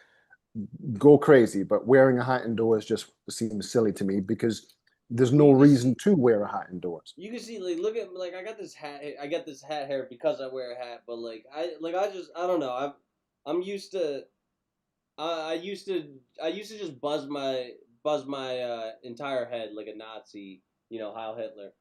go crazy. But wearing a hat indoors just seems silly to me, because there's no reason to wear a hat indoors. You can see, like, look at, like, I got this hat here because I wear a hat, but I don't know. I'm used to. I used to just buzz my entire head like a Nazi, Heil Hitler.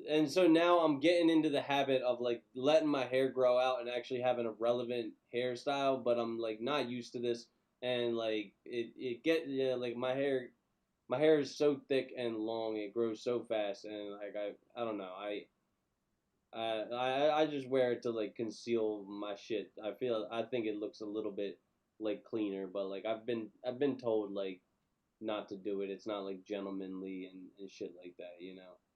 And so now I'm getting into the habit of like letting my hair grow out and actually having a relevant hairstyle, but I'm like not used to this, and like like my hair is so thick and long, it grows so fast, and like I don't know, I just wear it to like conceal my shit. I think it looks a little bit like cleaner, but like I've been told like not to do it. It's not like gentlemanly and shit like that,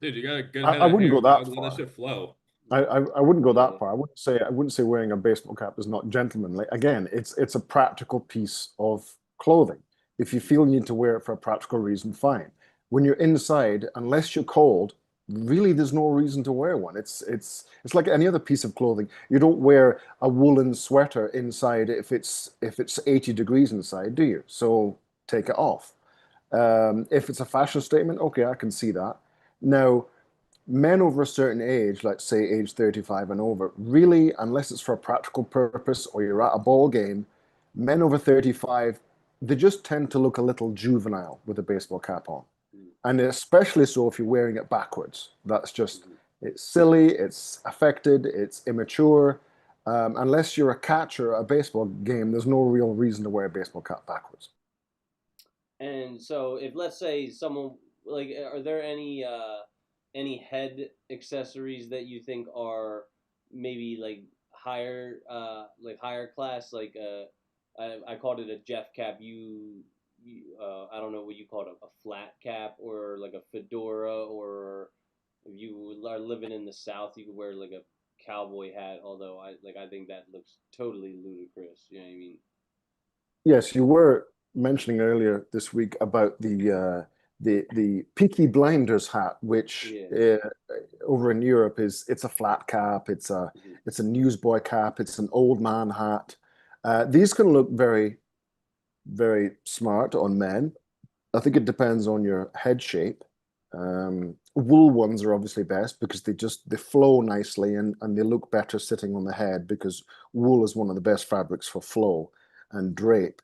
Dude, you got a good I, head I of wouldn't hair. go that Let that far. shit flow. I wouldn't go Yeah. that far. I wouldn't say wearing a baseball cap is not gentlemanly. Again, it's a practical piece of clothing. If you feel you need to wear it for a practical reason, fine. When you're inside, unless you're cold, really there's no reason to wear one. It's like any other piece of clothing. You don't wear a woolen sweater inside if it's 80 degrees inside, do you? So take it off. If it's a fashion statement, okay, I can see that. Now, men over a certain age, let's say age 35 and over, really, unless it's for a practical purpose or you're at a ball game, men over 35, they just tend to look a little juvenile with a baseball cap on. And especially so if you're wearing it backwards. That's just, it's silly, it's affected, it's immature. Unless you're a catcher at a baseball game, there's no real reason to wear a baseball cap backwards. And so, if let's say someone like, are there any head accessories that you think are maybe like higher class? Like I called it a Jeff cap. I don't know what you call it, a flat cap or like a fedora, or if you are living in the South, you could wear like a cowboy hat. Although I think that looks totally ludicrous. You know what I mean? Yes, you were mentioning earlier this week about the Peaky Blinders hat, which Yeah. over in Europe it's a flat cap, it's a newsboy cap, it's an old man hat. These can look very, very smart on men. I think it depends on your head shape. Wool ones are obviously best because they flow nicely and they look better sitting on the head because wool is one of the best fabrics for flow and drape.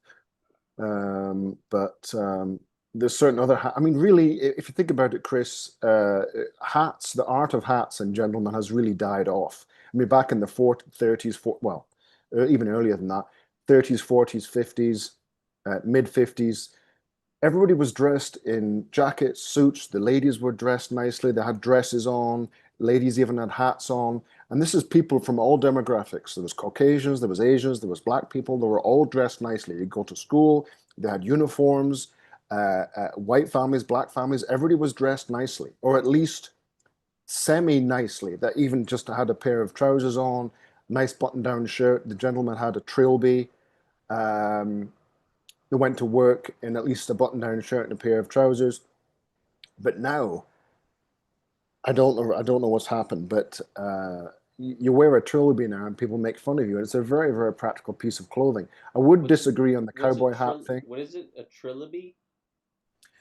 But there's certain other I mean, really, if you think about it, Chris, hats, the art of hats in gentlemen has really died off. I mean, back in the 30s, well, even earlier than that, 30s, 40s, 50s, mid 50s, everybody was dressed in jackets, suits. The ladies were dressed nicely. They had dresses on. Ladies even had hats on. And this is people from all demographics. There was Caucasians, there was Asians, there was black people. They were all dressed nicely. You go to school, they had uniforms, white families, black families. Everybody was dressed nicely, or at least semi-nicely. That even just had a pair of trousers on, nice button-down shirt. The gentleman had a trilby. Um, they went to work in at least a button-down shirt and a pair of trousers. But now, I don't know. I don't know what's happened. But you wear a trilby now, and people make fun of you. And it's a very, very practical piece of clothing. I would disagree on the cowboy hat thing. What is it? A trilby?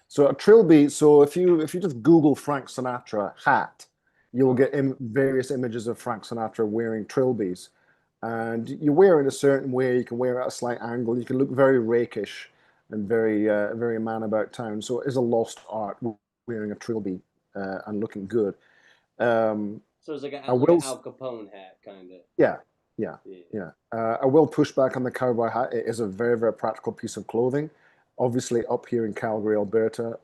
So a trilby. So if you just Google Frank Sinatra hat, you will get various images of Frank Sinatra wearing trilbies. And you wear it a certain way. You can wear it at a slight angle. You can look very rakish and very man about town. So it is a lost art wearing a trilby and looking good. So it's like I like will, an Al Capone hat, kind of. yeah, yeah, Yeah. yeah. I will push back on the cowboy hat. It is a very, very practical piece of clothing. Obviously, up here in Calgary, Alberta,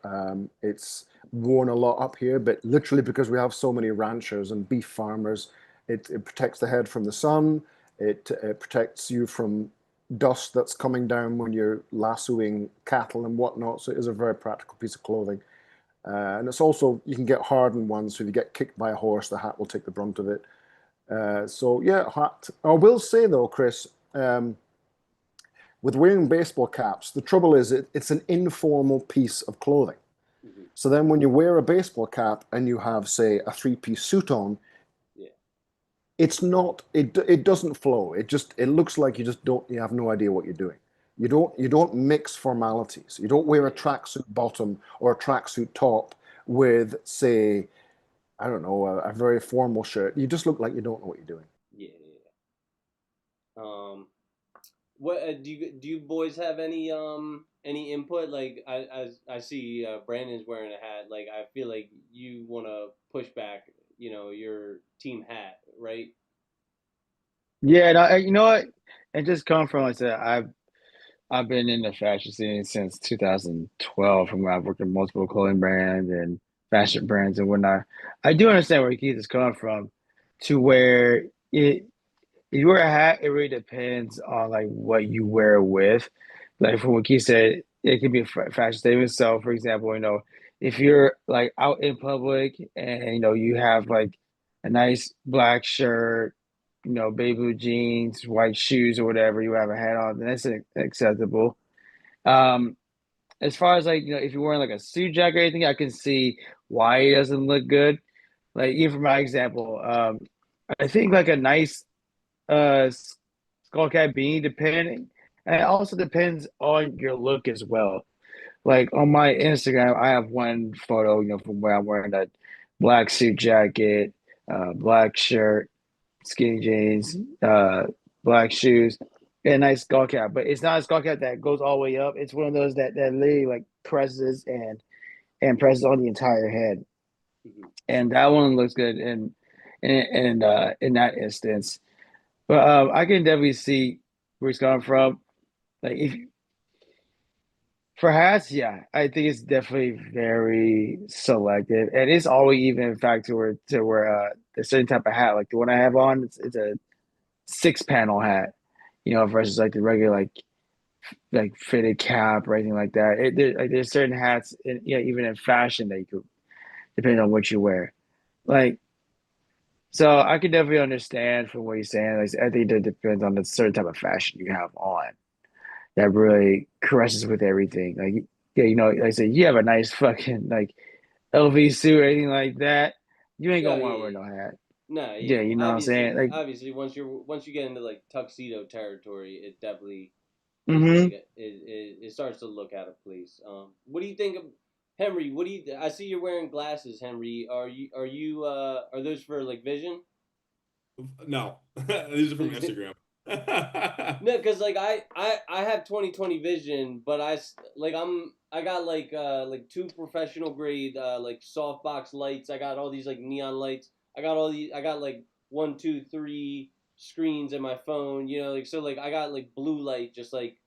it's worn a lot up here, but literally because we have so many ranchers and beef farmers, it protects the head from the sun. It protects you from dust that's coming down when you're lassoing cattle and whatnot. So it is a very practical piece of clothing. And it's also, you can get hardened ones. So if you get kicked by a horse, the hat will take the brunt of it. So yeah, hat. I will say though, Chris, with wearing baseball caps, the trouble is it's an informal piece of clothing. Mm-hmm. So then when you wear a baseball cap and you have, say, a three-piece suit on, Yeah. it's not, it doesn't flow. It looks like you have no idea what you're doing. You don't mix formalities. You don't wear a tracksuit bottom or a tracksuit top with, say, I don't know, a very formal shirt. You just look like you don't know what you're doing. Yeah. What do you boys have any input? Like I see Brandon's wearing a hat. Like I feel like you want to push back, your team hat, right? Yeah, no, you know what? It just come from like I said, I've been in the fashion scene since 2012, from where I've worked in multiple clothing brands and fashion brands and whatnot. I do understand where Keith is coming from, to where it if you wear a hat, it really depends on like what you wear it with. Like from what Keith said, it could be a fashion statement. So, for example, if you're like out in public and you have like a nice black shirt, baby blue jeans, white shoes, or whatever, you have a hat on, then that's acceptable. Um, as far as like if you're wearing like a suit jacket or anything, I can see why it doesn't look good. Like even for my example, I think like a nice uh skull cap beanie, depending, and it also depends on your look as well. Like on my Instagram, I have one photo, from where I'm wearing a black suit jacket, black shirt, skinny jeans, black shoes, and a nice skull cap. But it's not a skull cap that goes all the way up. It's one of those that literally like presses and presses on the entire head, Mm-hmm. and that one looks good in that instance. But I can definitely see where he's coming from. Like if for hats, yeah, I think it's definitely very selective, and it's always even in fact to where a certain type of hat, like the one I have on, it's a six panel hat, versus like the regular like fitted cap or anything like that. There's certain hats, even in fashion that you could, depending on what you wear. Like so, I can definitely understand from what you're saying. Like I think that depends on the certain type of fashion you have on, that really caresses with everything. Like, yeah, like I said, you have a nice fucking like LV suit or anything like that, you ain't Yeah, gonna want to wear yeah. no hat. No, Yeah, yeah. you know what I'm saying? Obviously, Like, obviously, once you get into like tuxedo territory, it definitely is mm-hmm. like it starts to look out of place. What do you think of Henry, what do you? I see you're wearing glasses, Henry. Are those for like vision? No, these are from Instagram. No, because like I have 20/20 vision, but I got like two professional grade like softbox lights. I got all these like neon lights. I got like one, two, three screens in my phone. You know, like so like I got like blue light just like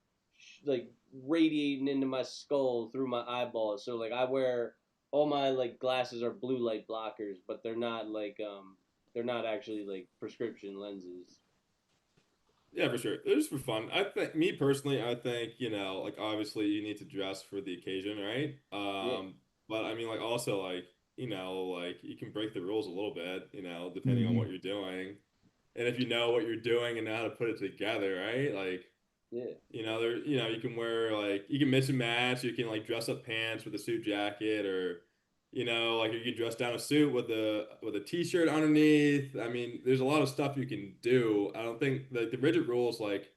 radiating into my skull through my eyeballs. So like I wear all my like glasses are blue light blockers, but they're not actually like prescription lenses. Yeah, for sure. They're just for fun. I think, me personally, I think, like obviously you need to dress for the occasion, right? Yeah. But I mean, like also like, like you can break the rules a little bit, depending on Hmm. what you're doing. And if you know what you're doing and know how to put it together, right? Like, Yeah. you can wear like you can mix and match. You can like dress up pants with a suit jacket, or like you can dress down a suit with a t-shirt underneath. I mean, there's a lot of stuff you can do. I don't think the rigid rules, like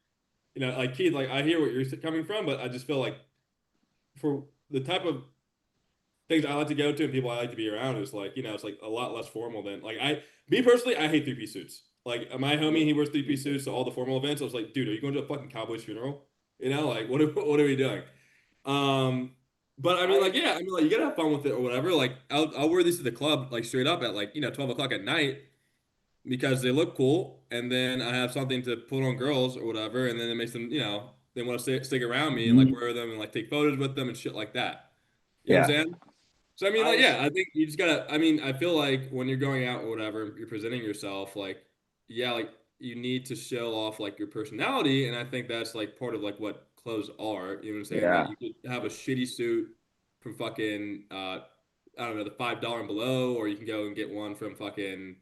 like Keith, like I hear what you're coming from, but I just feel like for the type of things I like to go to and people I like to be around is like, it's like a lot less formal than like me personally, I hate three-piece suits. Like my homie, Yeah. he wears Me three-piece too. suits to all the formal events. I was like, dude, are you going to a fucking Cowboys funeral? Like what are we doing? Um, but I mean, I like, yeah, I mean, like, you gotta have fun with it or whatever. Like, I'll wear these to the club, like, straight up at like 12 o'clock at night because they look cool, and then I have something to put on girls or whatever, and then it makes them, they want to stick around me and like Hmm. wear them and like take photos with them and shit like that. You know what Yeah. I'm saying? So I mean, like, I yeah, I think you just gotta. I mean, I feel like when you're going out or whatever, you're presenting yourself. Like, yeah, like you need to show off like your personality, and I think that's like part of like what clothes are. You know what I'm saying? Like, Yeah. you could have a shitty suit from fucking I don't know, the $5 and below, or you can go and get one from fucking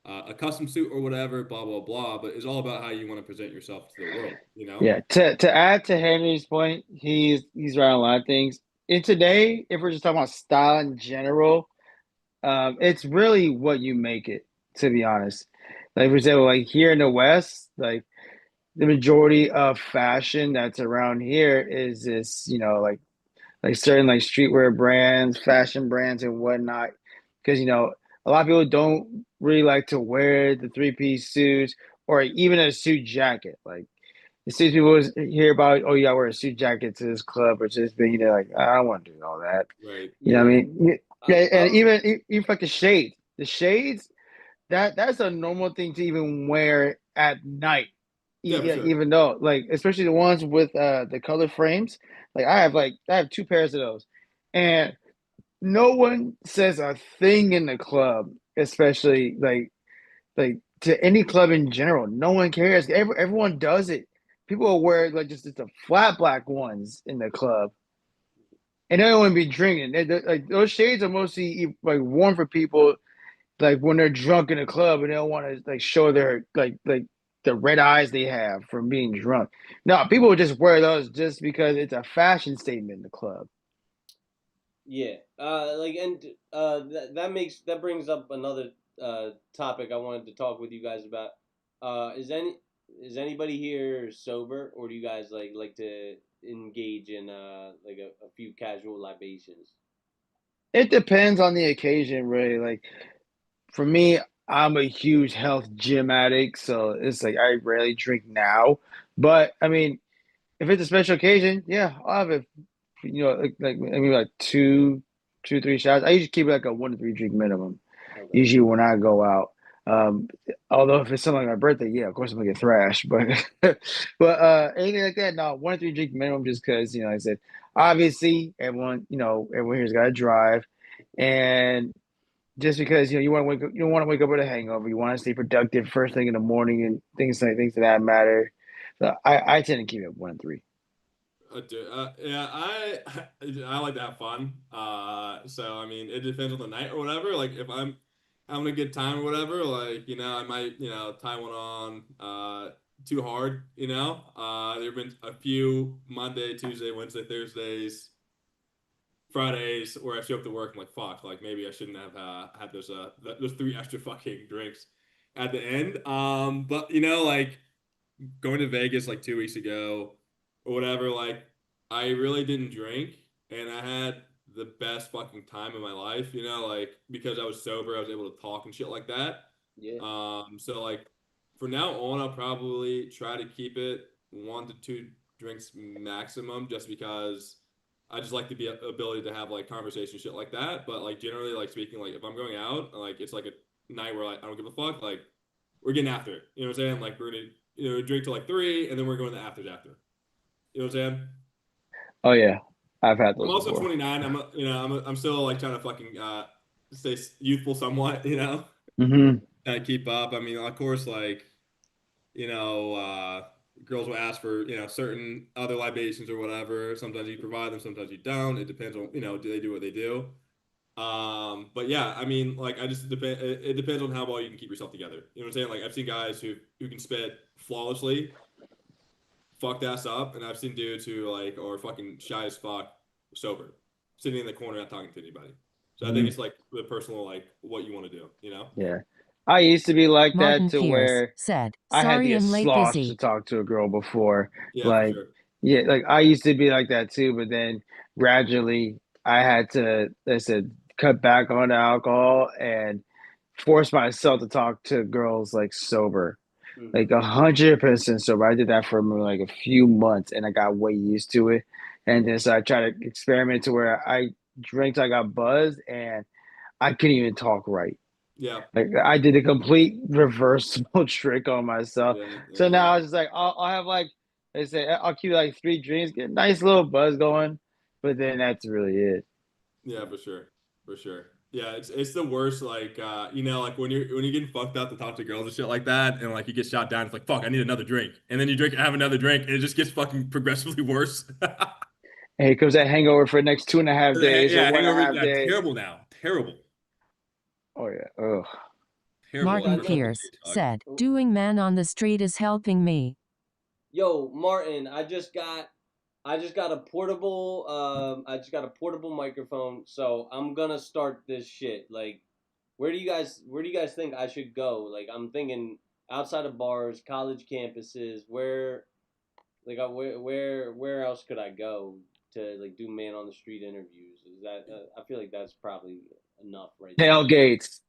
a custom suit or whatever. Blah blah blah. But it's all about how you want to present yourself to the world. You know? Yeah. To add to Henry's point, he's right on a lot of things. And today, if we're just talking about style in general, it's really what you make it, to be honest. Like for example, like here in the West, like the majority of fashion that's around here is this, like certain like streetwear brands, fashion brands and whatnot. Because a lot of people don't really like to wear the three-piece suits or even a suit jacket. Like as soon as people hear about, oh, you gotta wear a suit jacket to this club or to this thing, they're like, I don't want to do all that. Right. You know what I yeah. mean? I, Yeah, and I'm even like the shades, that's a normal thing to even wear at night. Yeah, for Yeah, sure. even though like especially the ones with the color frames. Like I have two pairs of those. And no one says a thing in the club, especially like to any club in general. No one cares. Everyone does it. People will wear like just the flat black ones in the club, and they don't even be drinking. Like those shades are mostly like worn for people like when they're drunk in a club and they don't want to like show their like the red eyes they have from being drunk. No, people would just wear those just because it's a fashion statement in the club. Yeah. Like and that brings up another topic I wanted to talk with you guys about. Is anybody here sober, or do you guys like to engage in like a few casual libations? It depends on the occasion, really. Like for me, I'm a huge health gym addict, so it's like I rarely drink now. But I mean, if it's a special occasion, yeah, I'll have it. Like I mean, like two, 3 shots. I usually keep it like a 1 to 3 drink minimum. Okay. Usually when I go out. Um, Although if it's something like my birthday, yeah, of course I'm gonna get thrashed. But but anything like that, no, 1 to 3 drink minimum just because, like I said, obviously everyone here's gotta drive. And just because you don't want to wake up with a hangover, you want to stay productive first thing in the morning and things of that matter. So I tend to keep it 1 and 3. Yeah, I like to have fun. So I mean, it depends on the night or whatever. Like if I'm having a good time or whatever, like I might tie one on too hard. There've been a few Monday, Tuesday, Wednesday, Thursdays, Fridays where I show up to work. I'm like, fuck, like maybe I shouldn't have had those three extra fucking drinks at the end. But like going to Vegas like 2 weeks ago or whatever, like I really didn't drink and I had the best fucking time of my life, you know, like because I was sober, I was able to talk and shit like that. Yeah. So like for now on, I'll probably try to keep it 1 to 2 drinks maximum, just because I just like the ability to have like conversation shit like that. But like generally, like speaking, like if I'm going out, like it's like a night where like I don't give a fuck, like we're getting after it. You know what I'm saying? Like we're gonna drink till like 3, and then we're going to afters after. You know what I'm saying? Oh yeah, I've had I'm those also before. 29. I'm still like trying to fucking stay youthful somewhat. Hmm. Kind of keep up. I mean, of course, like you know, girls will ask for certain other libations or whatever. Sometimes you provide them, sometimes you don't. It depends on do they do what they do. But yeah, I mean, like I just depend. It depends on how well you can keep yourself together. You know what I'm saying? Like I've seen guys who can spit flawlessly, fucked ass up, and I've seen dudes who like are fucking shy as fuck, sober, sitting in the corner not talking to anybody. So I think Hmm. it's like the personal like what you want to do. Yeah, I used to be like that Martin to Pierce where said, I had to sorry get I'm late sloshed to busy. talk to a girl before. Yeah, for Like, sure. yeah, like I used to be like that too, but then gradually I had to, I said, cut back on the alcohol and force myself to talk to girls like sober, Hmm. like 100% sober. I did that for like a few months and I got way used to it. And then so I tried to experiment to where I drank till I got buzzed and I couldn't even talk right. Yeah, Like I did a complete reversible trick on myself. yeah, So yeah, now yeah. I was just like, I'll have like they say, I'll keep like 3 drinks, get a nice little buzz going, but then that's really it. Yeah, for sure. For sure. Yeah, it's the worst, like like when you're getting fucked up to talk to girls and shit like that, and like you get shot down, it's like fuck, I need another drink. And then you drink have another drink, and it just gets fucking progressively worse. And here comes that hangover for the next 2.5 days or Yeah, one and a hangover, half yeah, days. terrible now. Terrible. Oh yeah. Ugh. Terrible Yeah, the Martin first couple of Pierce days, dog. said, doing man on the street is helping me. Yo, Martin, I just got a portable microphone, so I'm gonna start this shit. Like, where do you guys think I should go? Like, I'm thinking outside of bars, college campuses, where else could I go to like do man on the street interviews? Is that I feel like that's probably enough right there. Tailgates.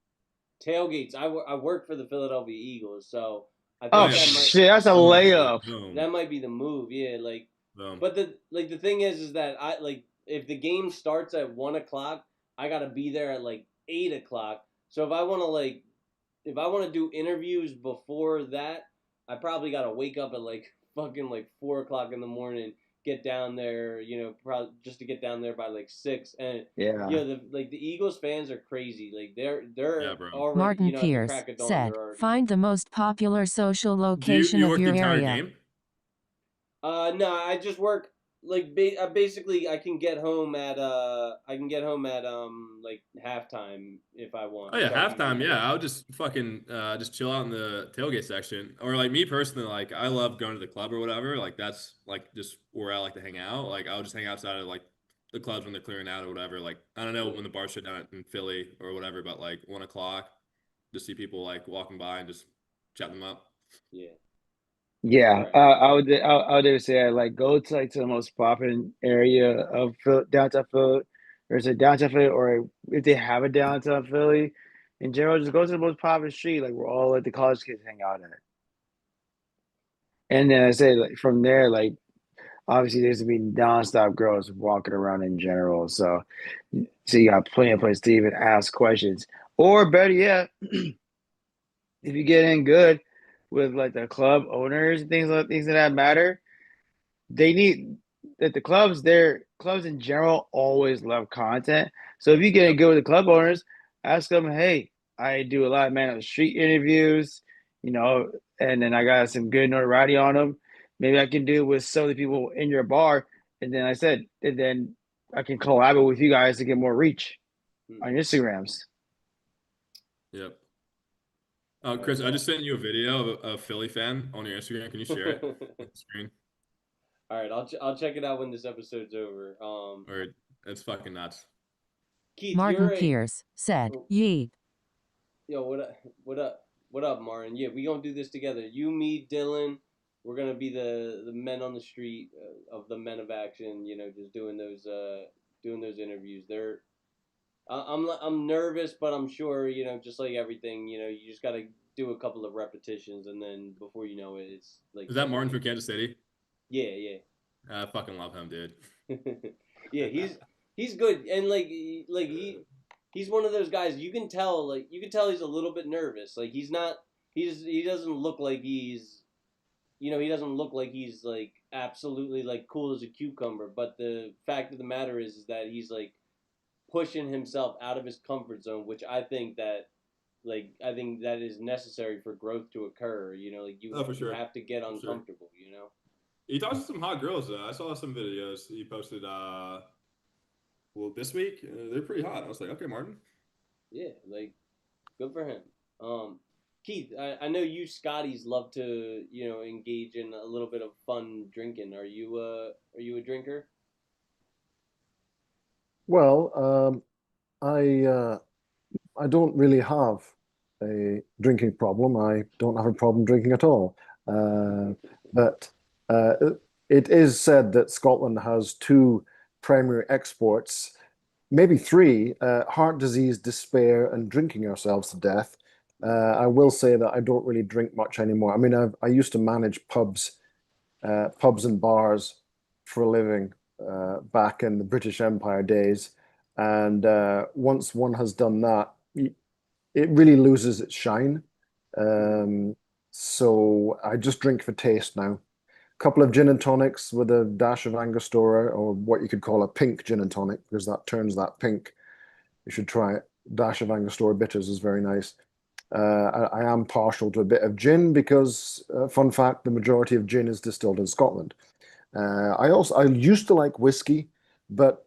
Tailgates. I work for the Philadelphia Eagles, so I Oh Oh think yeah, shit, that's a boom, baby, layup. boom, that might be the move. Yeah, like, boom. but the thing is that I like if the game starts at 1 o'clock, I gotta be there at like 8 o'clock. So if I want to do interviews before that, I probably gotta wake up at like fucking like 4 o'clock in the morning, get down there, probably just to get down there by like 6. And Yeah. the Eagles fans are crazy. Like Yeah, they're bro. already Martin at the Pierce crack of dawn. said, They're already find the most popular social Do you location you of work the your entire area. game? No, I just work like basically I can get home at like halftime if I Oh want, yeah, so I can halftime. yeah. Yeah, I would just fucking just chill out in the tailgate section, or like me personally, like I love going to the club or whatever. Like that's like just where I like to hang out. Like I'll just hang outside of like the clubs when they're clearing out or whatever. Like I don't know Yeah, when the bars shut down in Philly or whatever, but like 1 o'clock, just see people like walking by and just chat them up. yeah. All Yeah, right. I would dare say I like go to like to the most popular area of downtown Philly, or is it downtown Philly, or if they have a downtown Philly, in general, just go to the most popular street, like where all like the college kids hang out at. And then I say like from there, like obviously there's gonna be nonstop girls walking around in general, so you got plenty of places to even ask questions, or better yet, if you get in good with like the club owners and things of that matter. They need that the their clubs in general always love content. So if you get in Yep. good with the club owners, ask them, hey, I do a lot of man on the street interviews, you know, and then I got some good notoriety on them. Maybe I can do it with some of the people in your bar. And then I can collaborate with you guys to get more reach Hmm. on your Instagrams. Yep. Oh, All right, Chris, I well. just sent you a video of a Philly fan on your Instagram. Can you share it on the screen? All right, I'll check it out when this episode's over. Or it's fucking nuts. Keith, Martin you're a Pierce said, oh, yeet. yo, what up, Martin? Yeah, we gonna do this together. You, me, Dylan. We're gonna be the men on the street of the men of action. Just doing those doing those interviews. I'm nervous, but I'm sure just like everything, you just got to do a couple of repetitions, and then before you know it, it's like Is that Martin from Kansas City? Yeah, yeah. I fucking love him, dude. Yeah, he's good, and he's one of those guys you can tell he's a little bit nervous. Like he doesn't look like he doesn't look like he's like absolutely like cool as a cucumber. But the fact of the matter is that he's like pushing himself out of his comfort zone, which I think that is necessary for growth to occur. Like Oh, for sure. you have to get For sure. uncomfortable. He talks to some hot girls though. I saw some videos he posted. This week they're pretty hot. I was like, okay, Martin. Yeah, like good for him. Keith, I know you Scotties love to engage in a little bit of fun drinking. Are you a drinker? Well, I don't really have a drinking problem. I don't have a problem drinking at all. But it is said that Scotland has two primary exports, maybe three: heart disease, despair, and drinking ourselves to death. I will say that I don't really drink much anymore. I mean, I used to manage pubs and bars for a living back in the British Empire days. And once one has done that, it really loses its shine. So I just drink for taste now. A couple of gin and tonics with a dash of Angostura, or what you could call a pink gin and tonic, because that turns that pink. You should try it. Dash of Angostura bitters is very nice. I am partial to a bit of gin because, fun fact, the majority of gin is distilled in Scotland. I used to like whiskey, but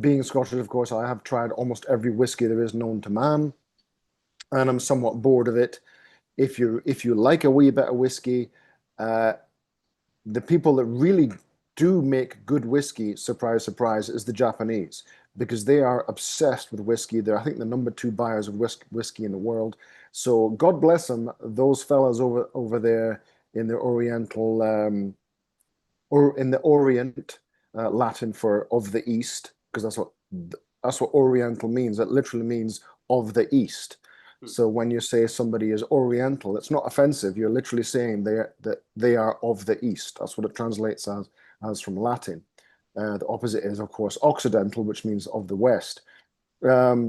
being Scottish, of course, I have tried almost every whiskey there is known to man, and I'm somewhat bored of it. If you like a wee bit of whiskey, the people that really do make good whiskey, surprise, surprise, is the Japanese, because they are obsessed with whiskey. They're, I think, the number 2 buyers of whiskey in the world. So God bless them, those fellas over there in the Oriental, or in the Orient, Latin for of the East, because that's what Oriental means. It literally means of the East. So when you say somebody is Oriental, it's not offensive. You're literally saying that they are of the East. That's what it translates as from Latin. The opposite is, of course, Occidental, which means of the West. Yeah,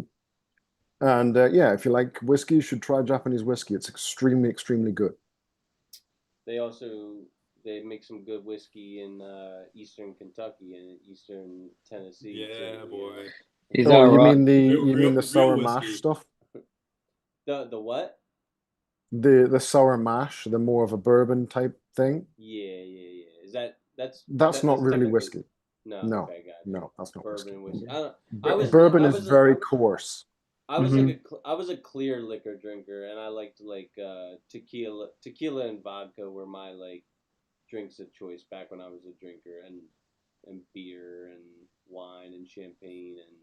if you like whiskey, you should try Japanese whiskey. It's extremely, extremely good. They make some good whiskey in Eastern Kentucky and Eastern Tennessee. Yeah, too, boy. He's Oh, all right. you mean the sour real mash whiskey. stuff? The what? The sour mash, the more of a bourbon type thing. Yeah. That's not really technically whiskey. No. No, Okay, gotcha. no, that's not Bourbon whiskey. whiskey. Bourbon is very coarse. I was a clear liquor drinker, and I liked tequila and vodka were my drinks of choice back when I was a drinker, and beer and wine and champagne and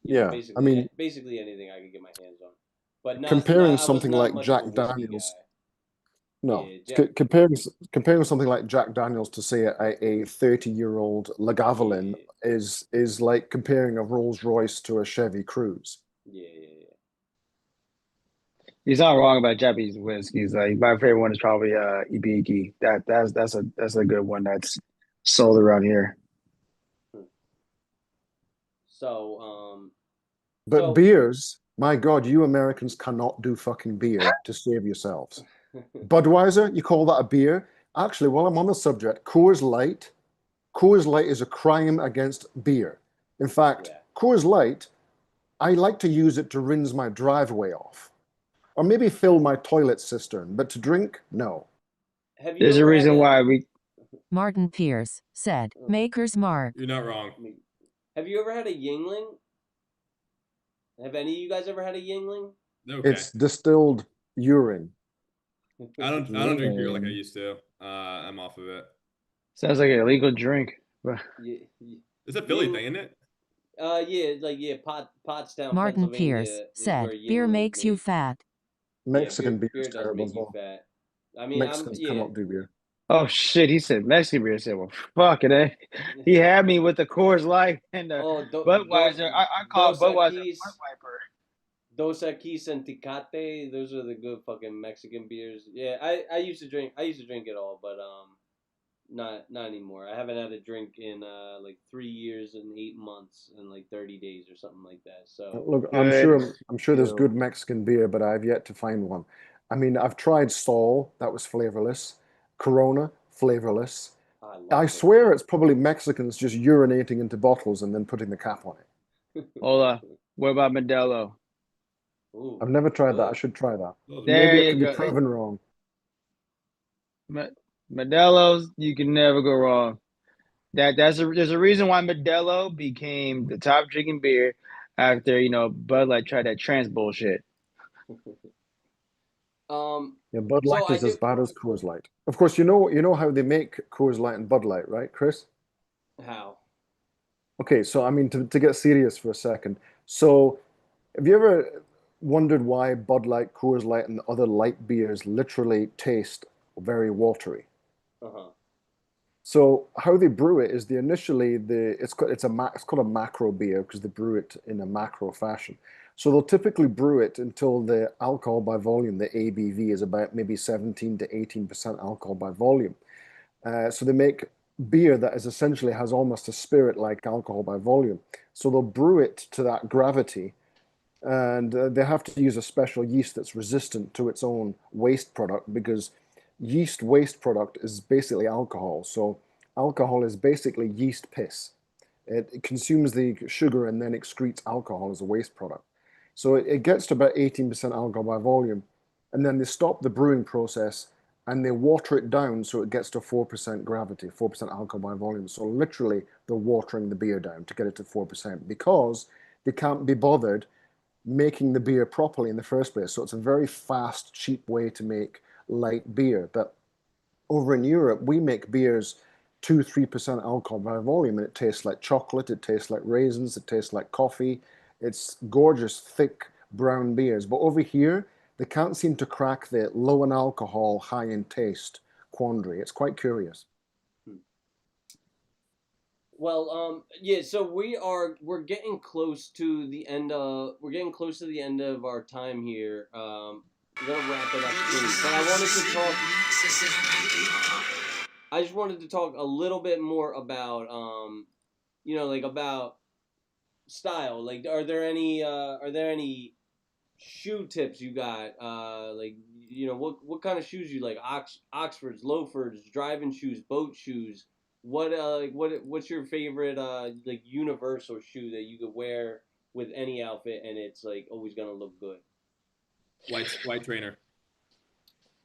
Yeah, I mean, basically anything I could get my hands on. But comparing I was something not like much of a Jack whiskey Daniels. guy. No, Yeah, comparing something like Jack Daniels to, say, a 30-year-old Lagavulin is like comparing a Rolls Royce to a Chevy Cruze. Yeah. He's not wrong about Japanese whiskeys. Like my favorite one is probably Ibiki. That's a good one that's sold around here. So But beers, my God, you Americans cannot do fucking beer to save yourselves. Budweiser, you call that a beer? Actually, while I'm on the subject, Coors Light is a crime against beer. In fact, Coors Light, I like to use it to rinse my driveway off, or maybe fill my toilet cistern, but to drink, no. There's a reason why we. Martin Pierce said, Maker's Mark. You're not wrong. Have you ever had a Yingling? Have any of you guys ever had a Yingling? Okay. It's distilled urine. I don't drink beer like I used to. I'm off of it. Sounds like an illegal drink. It's a Philly thing, isn't it? Pottstown, Martin Pennsylvania Pierce said, beer makes you fat. Mexican beer beer is does terrible make as you well. fat. I mean, Mexicans cannot do beer. Oh shit, he said Mexican beer. I said, well, fuck it. Eh? He had me with the Coors Light and the Oh, Budweiser. I call Dos Budweiser a butt Equis, wiper. Dos Equis and Tecate. Those are the good fucking Mexican beers. Yeah, I used to drink. I used to drink it all, but not anymore. I haven't had a drink in like 3 years and 8 months and like 30 days or something like that. So Look, Good. I'm sure there's Ew. good Mexican beer, but I've yet to find one. I mean, I've tried Sol, that was flavorless. Corona, flavorless. I I love swear Corona. it's probably Mexicans just urinating into bottles and then putting the cap on it. Hola. What about Modelo? Ooh, I've never tried that. I good. should try that. There Maybe it you can be go. proven wrong. Ma- Modelo's, you can never go wrong. There's a reason why Modelo became the top drinking beer after Bud Light tried that trans bullshit. um, Yeah, Bud so Light I is as do. bad as Coors Light. Of course, you know how they make Coors Light and Bud Light, right, Chris? How? Okay, so I mean to get serious for a second. So have you ever wondered why Bud Light, Coors Light, and other light beers literally taste very watery? Uh huh. So how they brew it is it's called a macro beer because they brew it in a macro fashion. So they'll typically brew it until the alcohol by volume, the ABV, is about maybe 17 to 18% alcohol by volume. So they make beer that is essentially has almost a spirit like alcohol by volume. So they'll brew it to that gravity, and they have to use a special yeast that's resistant to its own waste product because yeast waste product is basically alcohol. So alcohol is basically yeast piss. It consumes the sugar and then excretes alcohol as a waste product. So it gets to about 18% alcohol by volume, and then they stop the brewing process and they water it down so it gets to 4% gravity, 4% alcohol by volume. So literally, they're watering the beer down to get it to 4% because they can't be bothered making the beer properly in the first place. So it's a very fast, cheap way to make light beer. But over in Europe, we make beers 2-3% alcohol by volume, and it tastes like chocolate, it tastes like raisins, it tastes like coffee. It's gorgeous, thick brown beers. But over here, they can't seem to crack the low in alcohol, high in taste quandary. It's quite curious. Well, yeah. So we're getting close to the end of our time here. We're gonna wrap it up soon, but I just wanted to talk a little bit more about like about style. Like, are there any shoe tips you got? Like, what kind of shoes you like? Oxfords, loafers, driving shoes, boat shoes. What's your favorite like universal shoe that you could wear with any outfit and it's like always gonna look good? White trainer.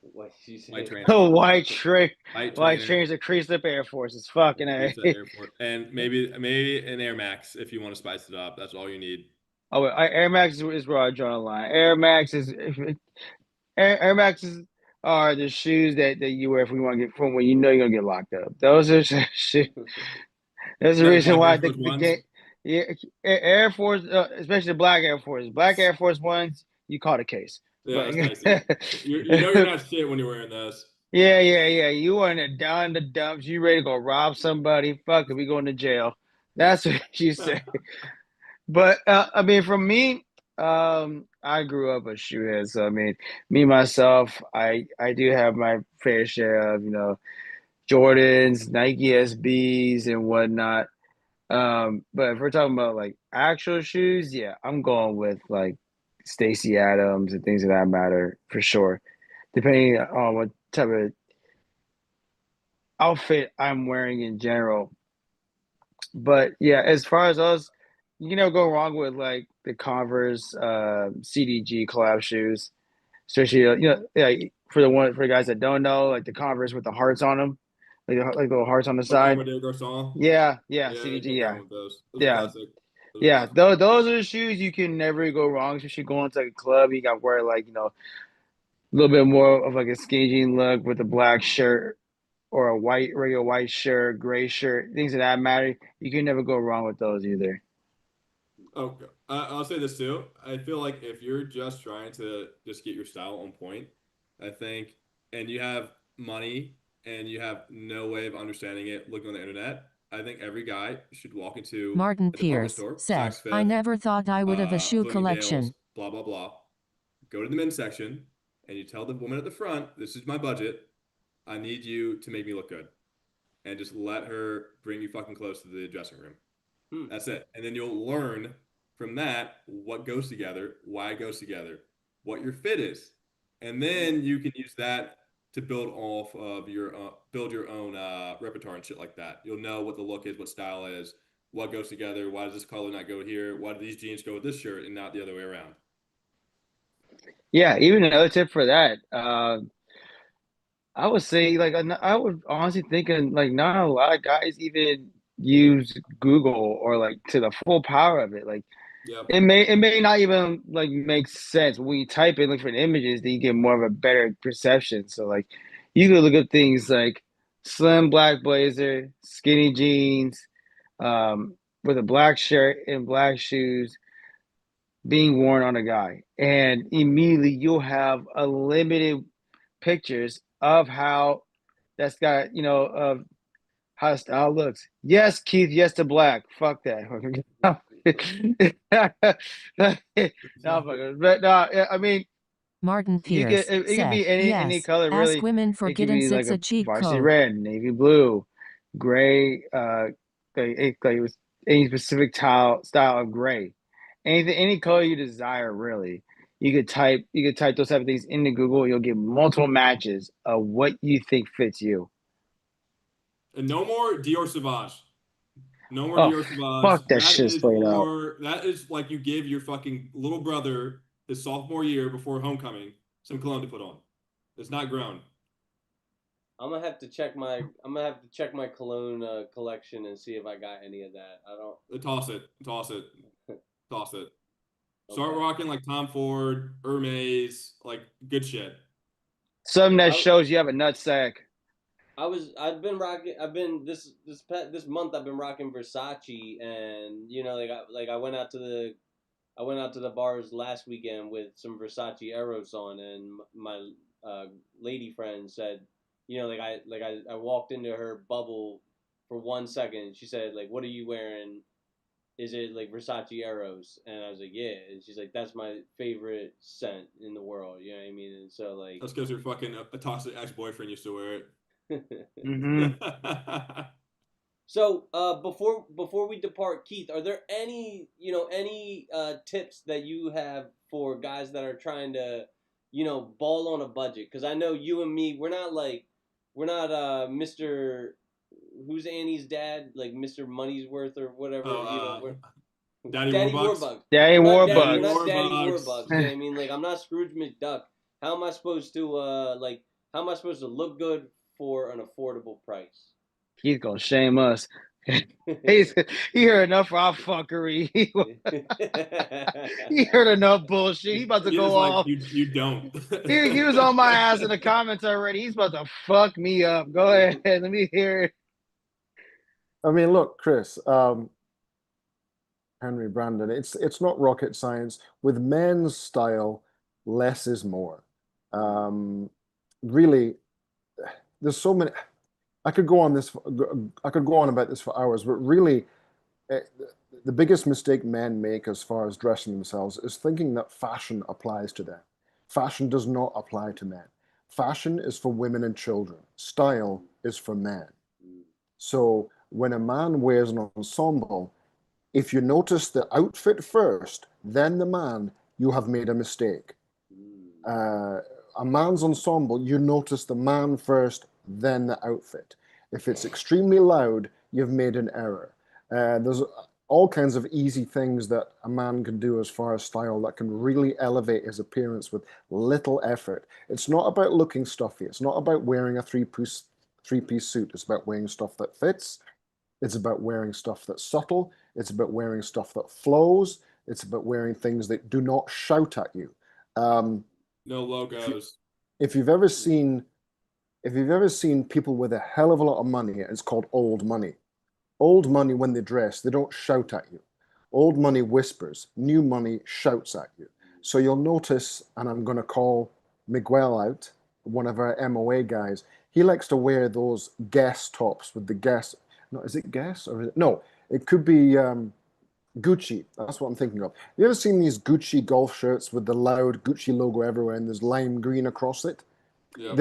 What you White say? trainer. Oh, white train, White white trainer. trains are creased up Air Forces. Fucking Increase A. that airport. And maybe an Air Max if you want to spice it up. That's all you need. Oh, Air Max is where I draw the line. Air Max is Air Maxes are the shoes that you wear if we want to get from when you know you're gonna get locked up. Those are shoes. That's Is the that the reason black why Air the Force the Ones? game. Yeah, Air Force, especially the Black Air Force. Black Air Force ones, you caught a case. Yeah, But that's spicy. You know you're not shit when you're wearing those. yeah. You want to down the dumps. You ready to go rob somebody? Fuck it, we going to jail. That's what you say. But I mean, for me, I grew up a shoehead. So I mean, me myself, I do have my fair share of Jordans, Nike SBs, and whatnot. But if we're talking about like actual shoes, yeah, I'm going with like Stacy Adams and things of that matter for sure. Depending on what type of outfit I'm wearing in general. But yeah, as far as us, you can never go wrong with like the Converse CDG collab shoes. Especially yeah, for the guys that don't know, like the Converse with the hearts on them, like little hearts on the Oh, side. Commander Garcon. Yeah, Yeah, you CDG, can't go yeah. wrong with those. Those are Yeah, classic. Those are yeah, classic. those are the shoes you can never go wrong, especially going to like a club. You got to wear like, a little bit more of like a skinny jean look with a black shirt or a regular white shirt, gray shirt, things of that matter. You can never go wrong with those either. Okay. I'll say this too. I feel like if you're just trying to just get your style on point, I think, and you have money and you have no way of understanding it looking on the internet, I think every guy should walk into Martin a department Pierce store, said, Saks I Fifth, never thought I would have a shoe Bloomingdale's, collection. blah, blah, blah. Go to the men's section, and you tell the woman at the front, this is my budget. I need you to make me look good. And just let her bring you fucking close to the dressing room. Hmm. That's it. And then you'll learn from that what goes together, why it goes together, what your fit is. And then you can use that to build off of build your own repertoire and shit like that. You'll know what the look is, what style is, what goes together, why does this color not go here, why do these jeans go with this shirt and not the other way around. Yeah, even another tip for that. I would say like I would honestly thinking like not a lot of guys even use Google or like to the full power of it. Like Yep. it may not even like make sense when you type in like for images, then you get more of a better perception. So like you could look up things like slim black blazer, skinny jeans, with a black shirt and black shoes being worn on a guy, and immediately you'll have unlimited pictures of how that's got of how the style looks. Yes, Keith. Yes to black. Fuck that. No, fuck it. But no, I mean, Martin you could Pierce it could said, be any yes, color ask really. women for It could be like Giddensix a a cheat varsity code. red, navy blue, gray. Like it was any specific style of gray. Anything, any color you desire, really. You could type those type of things into Google. You'll get multiple matches of what you think fits you. And no more Dior Sauvage. No more Oh, Dior Sauvage. fuck that shit straight up. That is like you give your fucking little brother his sophomore year before homecoming some cologne to put on. It's not grown. I'm gonna have to check my cologne collection and see if I got any of that. I don't. Toss it. Toss it. Toss it. Start Okay. rocking like Tom Ford, Hermes, like good shit. Something that I shows you have a nut sack. this month I've been rocking Versace, and I went out to the bars last weekend with some Versace Eros on, and my lady friend said, I walked into her bubble for 1 second. She said, like, what are you wearing? Is it like Versace Eros? And I was like, yeah. And she's like, that's my favorite scent in the world. You know what I mean? And so like, That's because your fucking a toxic ex-boyfriend used to wear it. Mm-hmm. So before we depart, Keith, are there any tips that you have for guys that are trying to ball on a budget? Because I know you and me, we're not Mr. Who's Annie's dad, like Mr. Money's-worth or whatever. Oh, We're Daddy Daddy Warbucks. Warbucks. Daddy We're not Warbucks. Daddy Warbucks. Warbucks. You know what I mean? Like I'm not Scrooge McDuck. How am I supposed to how am I supposed to look good for an affordable price? He's gonna shame us. He's he heard enough of our fuckery. He heard enough bullshit. He about to He go is like off. you don't. He was on my ass in the comments already. He's about to fuck me up. Go ahead. Let me hear it. I mean, look, Chris, Henry Brandon, it's not rocket science. With men's style, less is more. Really, there's so many. I could go on this. I could go on about this for hours, but really, eh, the biggest mistake men make as far as dressing themselves is thinking that fashion applies to them. Fashion does not apply to men. Fashion is for women and children. Style is for men. So when a man wears an ensemble, if you notice the outfit first, then the man, you have made a mistake. A man's ensemble, you notice the man first, then the outfit. If it's extremely loud, you've made an error. There's all kinds of easy things that a man can do as far as style that can really elevate his appearance with little effort. It's not about looking stuffy. It's not about wearing a three-piece suit. It's about wearing stuff that fits. It's about wearing stuff that's subtle. It's about wearing stuff that flows. It's about wearing things that do not shout at you. No logos. If you've ever seen people with a hell of a lot of money, it's called old money. Old money, when they dress, they don't shout at you. Old money whispers. New money shouts at you. So you'll notice, and I'm going to call Miguel out, one of our MOA guys, he likes to wear those Guess tops with the Guess. No, is it Guess or is it, no? It could be Gucci. That's what I'm thinking of. You ever seen these Gucci golf shirts with the loud Gucci logo everywhere and there's lime green across it? Yep.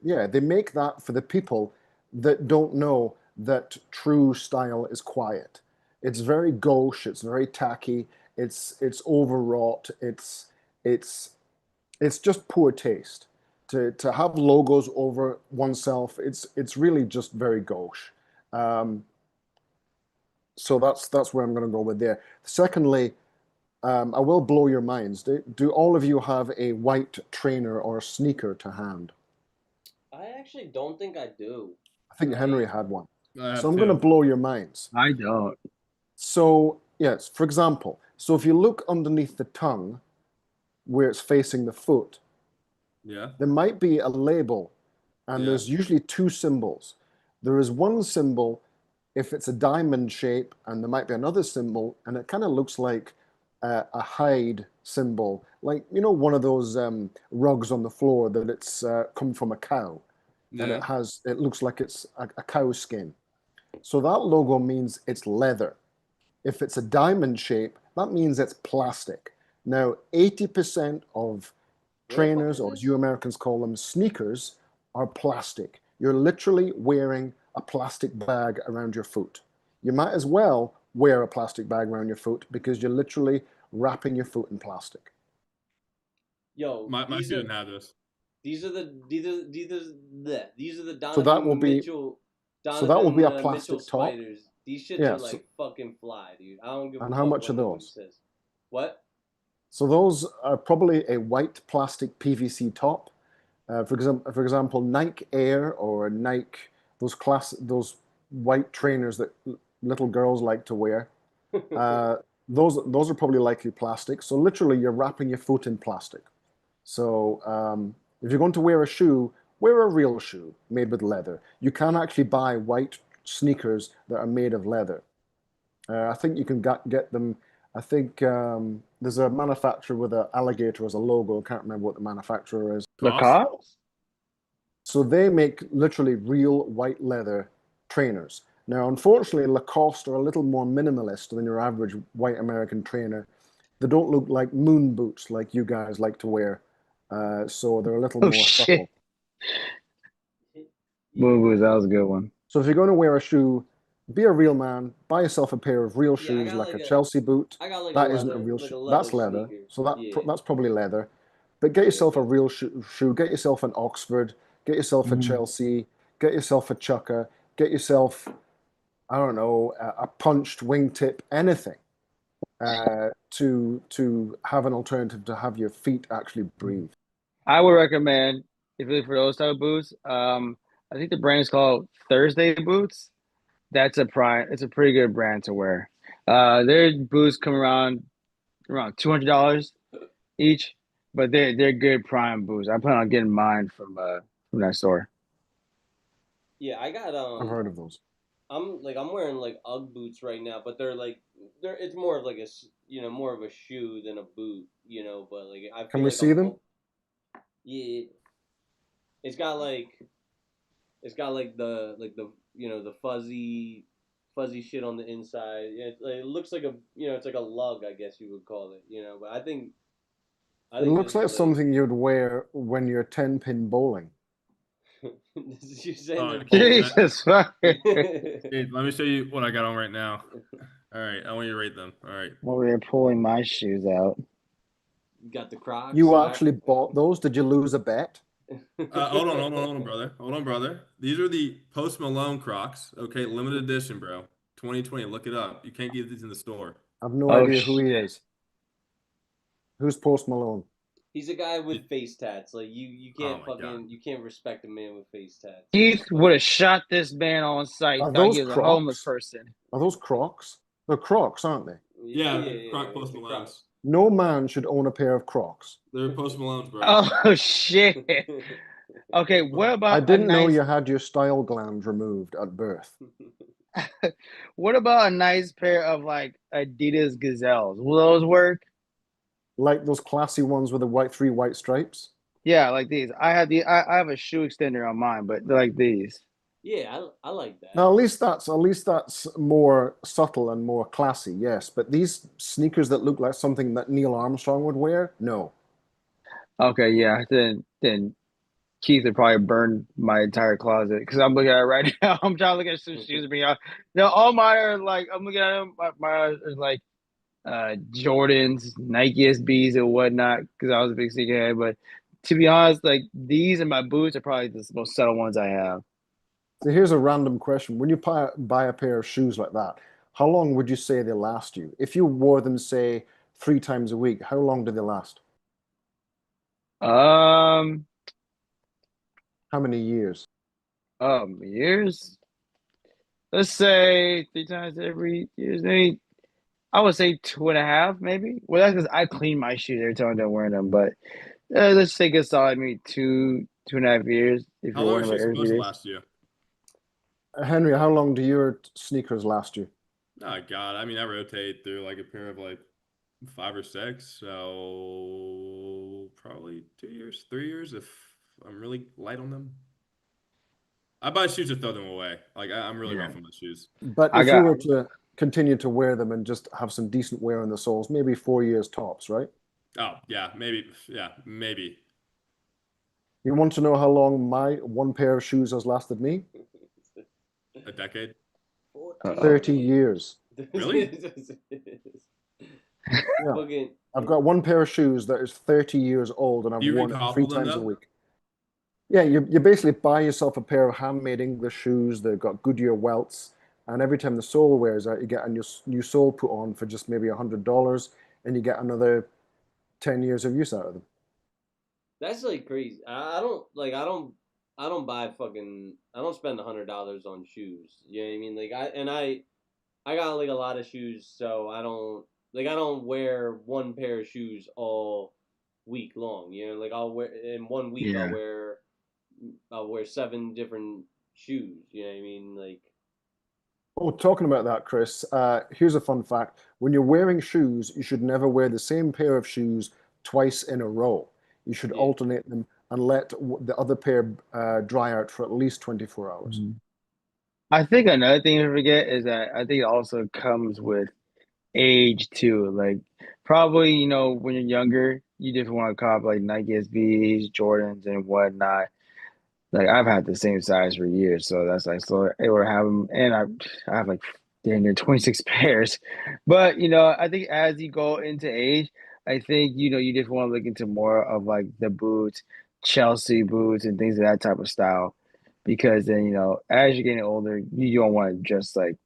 Yeah. They make that for the people that don't know that true style is quiet. It's very gauche. It's very tacky. It's overwrought. It's just poor taste. To have logos over oneself, it's really just very gauche. So that's where I'm going to go with there. Secondly, I will blow your minds. Do all of you have a white trainer or sneaker to hand? I actually don't think I do. I think Henry had one. I have So I'm going to two. blow your minds. I don't. So, yes, for example, so if you look underneath the tongue where it's facing the foot, Yeah. there might be a label, and Yeah. there's usually two symbols. There is one symbol if it's a diamond shape, and there might be another symbol, and it kind of looks like a hide symbol, like, you know, one of those rugs on the floor that it's come from a cow, and Yeah. it looks like it's a cow skin. So that logo means it's leather. If it's a diamond shape, that means it's plastic. Now, 80% of trainers, or as you Americans call them, sneakers, are plastic. You're literally wearing a plastic bag around your foot. You might as well wear a plastic bag around your foot because you're literally wrapping your foot in plastic. Yo, My these student are had this. these are the So that will Donovan be Mitchell so that will be a Mitchell plastic top. spiders. These shits Yeah. are like fucking fly, dude. I don't give a And fuck how much what are nobody those? says. What? So those are probably a white plastic PVC top. For example, Nike Air or Nike, those white trainers that little girls like to wear. Those are probably likely plastic. So literally, you're wrapping your foot in plastic. So if you're going to wear a shoe, wear a real shoe made with leather. You can actually buy white sneakers that are made of leather. I think you can get them. I think there's a manufacturer with an alligator as a logo. I can't remember what the manufacturer is. Lacoste? So they make literally real white leather trainers. Now, unfortunately, Lacoste are a little more minimalist than your average white American trainer. They don't look like moon boots like you guys like to wear. So they're a little Oh, more shit. subtle. Boo Boos, that was a good one. So if you're going to wear a shoe, be a real man. Buy yourself a pair of real Yeah, I shoes, got like like a a- Chelsea boot. I got like That a isn't a leather, real like a shoe. leather That's leather. sneaker. So Yeah. that's probably leather. But get yourself a real shoe. Get yourself an Oxford. Get yourself a Chelsea. Get yourself a Chukka. Get yourself, I don't know, a punched wingtip, anything, to have an alternative to have your feet actually breathe. I would recommend, if you're looking for those type of boots, I think the brand is called Thursday Boots. It's a pretty good brand to wear. Their boots come around $200 each, but they're good prime boots. I plan on getting mine from that store. Yeah, I got I've heard of those. I'm wearing like UGG boots right now, but it's more of like more of a shoe than a boot, but like I feel Can we like see them? Yeah. It's got like the fuzzy shit on the inside. Yeah, it looks like it's like a lug, I guess you would call it, but I think It looks this like is something you'd wear when you're 10-pin bowling. You're saying they're Jesus fuck. Hey, let me show you what I got on right now. All right, I want you to rate them. All right. Over here pulling my shoes out. You got the Crocs. You actually bought those? Did you lose a bet? Hold on, brother. Hold on, brother. These are the Post Malone Crocs. Okay, limited edition, bro. 2020. Look it up. You can't get these in the store. I have no Oh, idea who he shit. is. Who's Post Malone? He's a guy with face tats. Like you can't Oh my God. you can't respect a man with face tats. Keith would have shot this man on sight. Are Thought he those was a homeless Crocs? person. Are those Crocs? They're Crocs, aren't they? Yeah, Croc Post the Malones. Crocs. No man should own a pair of Crocs. They're Post Malones, bro. Oh shit. Okay, what I about didn't a know nice you had your style gland removed at birth. what about a nice pair of like Adidas Gazelles? Will those work? Like those classy ones with the three white stripes? Yeah, like these. I have a shoe extender on mine, but they're like these. Yeah, I like that. Now, at least that's more subtle and more classy, yes. But these sneakers that look like something that Neil Armstrong would wear, no. Okay, yeah. Then Keith would probably burn my entire closet because I'm looking at it right now. I'm trying to look at some shoes. Me, no, all mine are like I'm looking at them. My are like Jordans, Nike SBs, and whatnot because I was a big sneakerhead. But to be honest, like these and my boots are probably the most subtle ones I have. So here's a random question. When you buy a pair of shoes like that, how long would you say they last you? If you wore them, say, 3 times a week, how long do they last? Um, How many years? years. Let's say 3 times every years, maybe. I would say 2.5, maybe. Well, that's because I clean my shoes every time I'm done wearing them. But let's take a solid maybe 2.5 years if How you're long wearing is them she like every few supposed to days. last you? Henry, how long do your sneakers last you? Oh God, I mean, I rotate through like a pair of like 5 or 6, so probably 2 years, 3 years if I'm really light on them. I buy shoes to throw them away. Like I'm really Yeah. rough on my shoes. But I if you got were to continue to wear them and just have some decent wear on the soles, maybe 4 years tops, right? Oh yeah, maybe. Yeah, maybe. You want to know how long my one pair of shoes has lasted me? A decade. 14 30 years. years. Really? Yeah. Fucking, I've got one pair of shoes that is 30 years old and I've Do you worn it three recouple them times a though? week. Yeah, you basically buy yourself a pair of handmade English shoes. They've got Goodyear welts, and every time the sole wears out, you get a new sole put on for just maybe $100, and you get another 10 years of use out of them. that's like crazy. I don't like. I don't buy fucking. I don't spend $100 on shoes. You know what I mean? Like I got like a lot of shoes, so I don't wear one pair of shoes all week long. You know, like I'll wear in one week yeah. I'll wear 7 different shoes. You know what I mean? Like Oh, talking about that, Chris, here's a fun fact. When you're wearing shoes, you should never wear the same pair of shoes twice in a row. You should yeah, alternate them and let the other pair dry out for at least 24 hours. Mhm. I think another thing to forget is that I think it also comes with age too. Like probably, when you're younger, you just want to cop like Nike SBs, Jordans, and whatnot. Like I've had the same size for years, so that's like so able to have them, and I have like damn near 26 pairs. But I think as you go into age, I think you just want to look into more of like the boots, Chelsea boots, and things of that type of style, because then as you're getting older, you don't want to dress like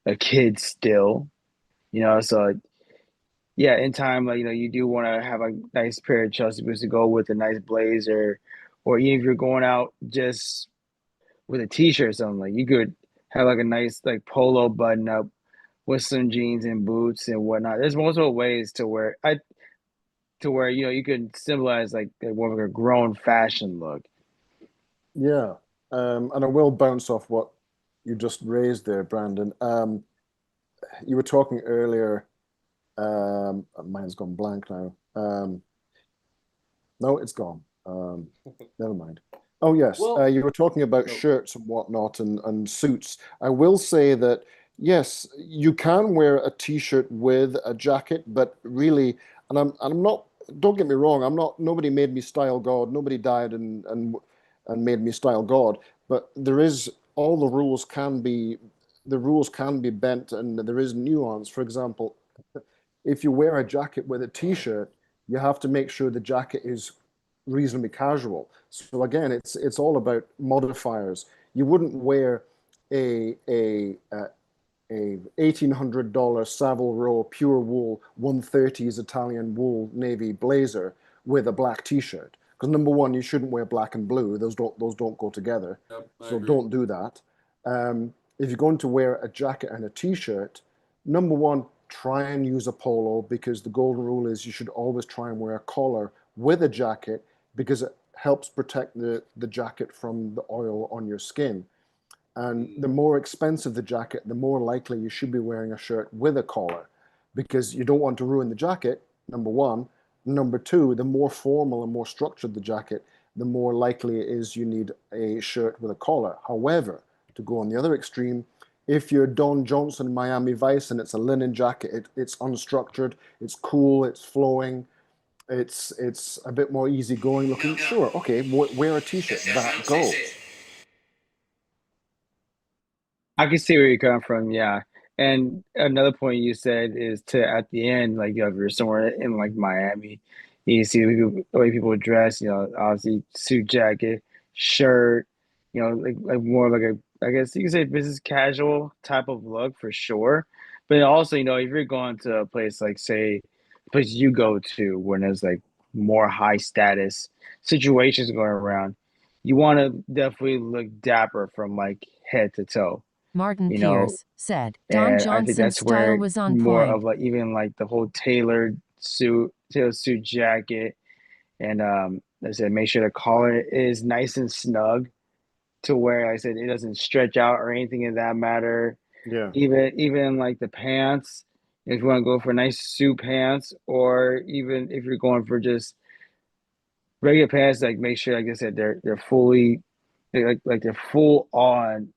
a kid still, So yeah, in time, like you do want to have a nice pair of Chelsea boots to go with a nice blazer, or even if you're going out just with a t-shirt or something, like you could have like a nice like polo button up with some jeans and boots and whatnot. There's multiple ways to where you could symbolize like more of like a grown fashion look. Yeah, and I will bounce off what you just raised there, Brandon. You were talking earlier. Mine's gone blank now. No, it's gone. Never mind. Oh yes, well, you were talking about no, shirts and whatnot and suits. I will say that yes, you can wear a t-shirt with a jacket, but really, and I'm not. Don't get me wrong. I'm not. Nobody made me style God. Nobody died and made me style God. But there is all the rules can be bent, and there is nuance. For example, if you wear a jacket with a t-shirt, you have to make sure the jacket is reasonably casual. So again, it's all about modifiers. You wouldn't wear a $1,800 Savile Row pure wool 130s Italian wool navy blazer with a black t-shirt. Because number one, you shouldn't wear black and blue. Those don't go together. Yep, I So agree. don't do that. If you're going to wear a jacket and a t-shirt, number one, try and use a polo because the golden rule is you should always try and wear a collar with a jacket because it helps protect the jacket from the oil on your skin. And the more expensive the jacket, the more likely you should be wearing a shirt with a collar because you don't want to ruin the jacket, number one. Number two, the more formal and more structured the jacket, the more likely it is you need a shirt with a collar. However, to go on the other extreme, if you're Don Johnson, Miami Vice, and it's a linen jacket, it's unstructured, it's cool, it's flowing, it's a bit more easygoing looking. Sure, okay, wear a t-shirt. That goes. I can see where you're coming from, yeah. And another point you said is to at the end, like if you're somewhere in like Miami, you see the way people dress, obviously suit jacket, shirt, like more like I guess you can say business casual type of look for sure. But also, if you're going to a place like say a place you go to when there's like more high status situations going around, you want to definitely look dapper from like head to toe, Martin you know, Pierce said Don and I think Johnson's that's style where was on more point. of like even like the whole tailored suit jacket, and I said make sure the collar is nice and snug to where I said it doesn't stretch out or anything in that matter. Yeah. Even like the pants, if you want to go for nice suit pants, or even if you're going for just regular pants, like make sure, like I said, they're fully like they're full on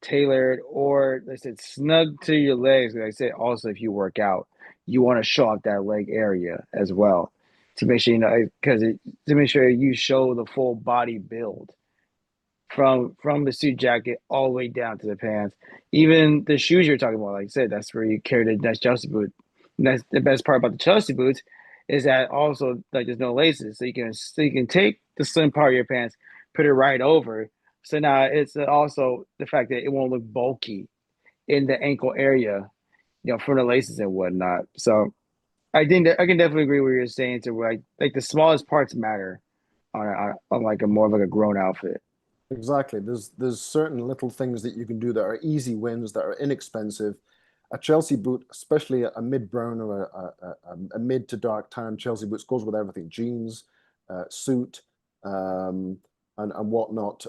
tailored, or like I said, snug to your legs. Like I said, also if you work out, you want to show off that leg area as well to make sure because to make sure you show the full body build from the suit jacket all the way down to the pants. Even the shoes you're talking about, like I said, that's where you carry the nice Chelsea boot. And that's the best part about the Chelsea boots is that also like there's no laces, so you can take the slim part of your pants, put it right over. So now it's also the fact that it won't look bulky in the ankle area, from the laces and whatnot. So I think that I can definitely agree with what you're saying to where like the smallest parts matter on like a more of like a grown outfit. Exactly. There's certain little things that you can do that are easy wins that are inexpensive. A Chelsea boot, especially a mid brown or a mid to dark tan Chelsea boots, goes with everything: jeans, suit, and whatnot.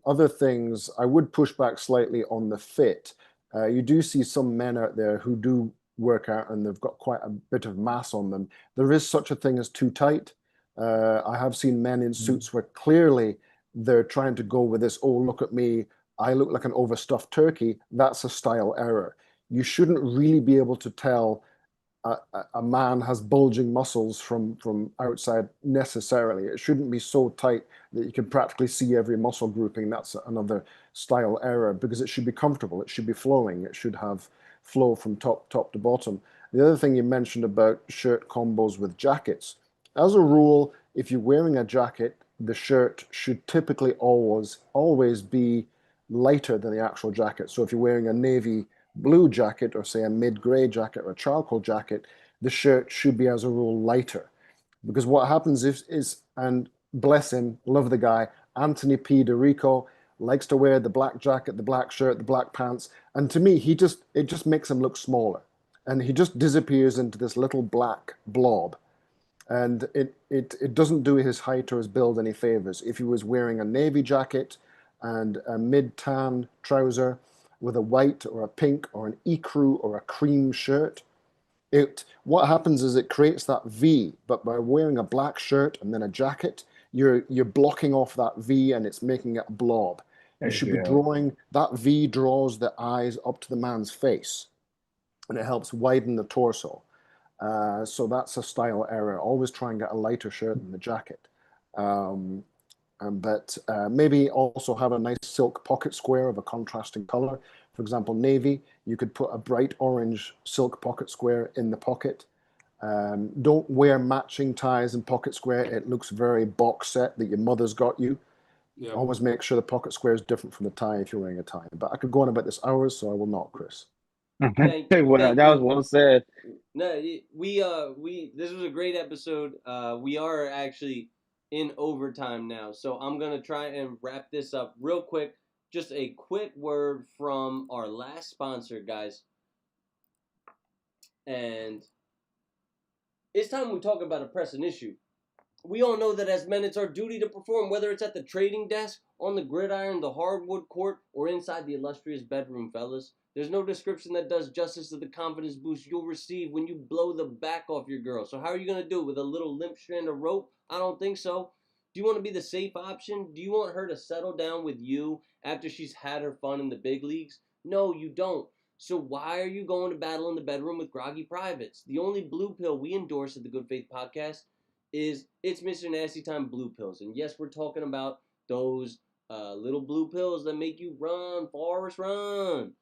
Other things, I would push back slightly on the fit. You do see some men out there who do work out and they've got quite a bit of mass on them. There is such a thing as too tight. I have seen men in suits where clearly they're trying to go with this, oh, look at me, I look like an overstuffed turkey. That's a style error. You shouldn't really be able to tell a man has bulging muscles from outside necessarily. It shouldn't be so tight that you can practically see every muscle grouping. That's another style error because it should be comfortable. It should be flowing. It should have flow from top to bottom. The other thing you mentioned about shirt combos with jackets. As a rule, if you're wearing a jacket, the shirt should typically always be lighter than the actual jacket. So if you're wearing a navy blue jacket or say a mid-gray jacket or a charcoal jacket, the shirt should be as a rule lighter. Because what happens is and bless him, love the guy, Anthony P. DeRico likes to wear the black jacket, the black shirt, the black pants. And to me, it just makes him look smaller. And he just disappears into this little black blob. And it doesn't do his height or his build any favors. If he was wearing a navy jacket and a mid-tan trouser with a white or a pink or an ecru or a cream shirt, what happens is it creates that V, but by wearing a black shirt and then a jacket, you're blocking off that V and it's making it a blob. You should be Yeah. drawing that V draws the eyes up to the man's face, and it helps widen the torso. So that's a style error. Always try and get a lighter shirt than the jacket. Um, but maybe also have a nice silk pocket square of a contrasting color. For example, navy, you could put a bright orange silk pocket square in the pocket. Don't wear matching ties and pocket square. It looks very box set that your mother's got you. Yeah. Always make sure the pocket square is different from the tie if you're wearing a tie. But I could go on about this hours, so I will not, Chris. Well, Thank that was you. well said. No, we this was a great episode. We are actually in overtime now, so I'm gonna try and wrap this up real quick. Just a quick word from our last sponsor, guys, and it's time we talk about a pressing issue. we all know that as men, it's our duty to perform, whether it's at the trading desk, on the gridiron, the hardwood court, or inside the illustrious bedroom, fellas. There's no description that does justice to the confidence boost you'll receive when you blow the back off your girl. So how are you going to do it? With a little limp strand of rope? I don't think so. Do you want to be the safe option? Do you want her to settle down with you after she's had her fun in the big leagues? No, you don't. So why are you going to battle in the bedroom with groggy privates? The only blue pill we endorse at the Good Faith Podcast is It's Mr. Nasty Time blue pills. And yes, we're talking about those little blue pills that make you run, Forrest, run.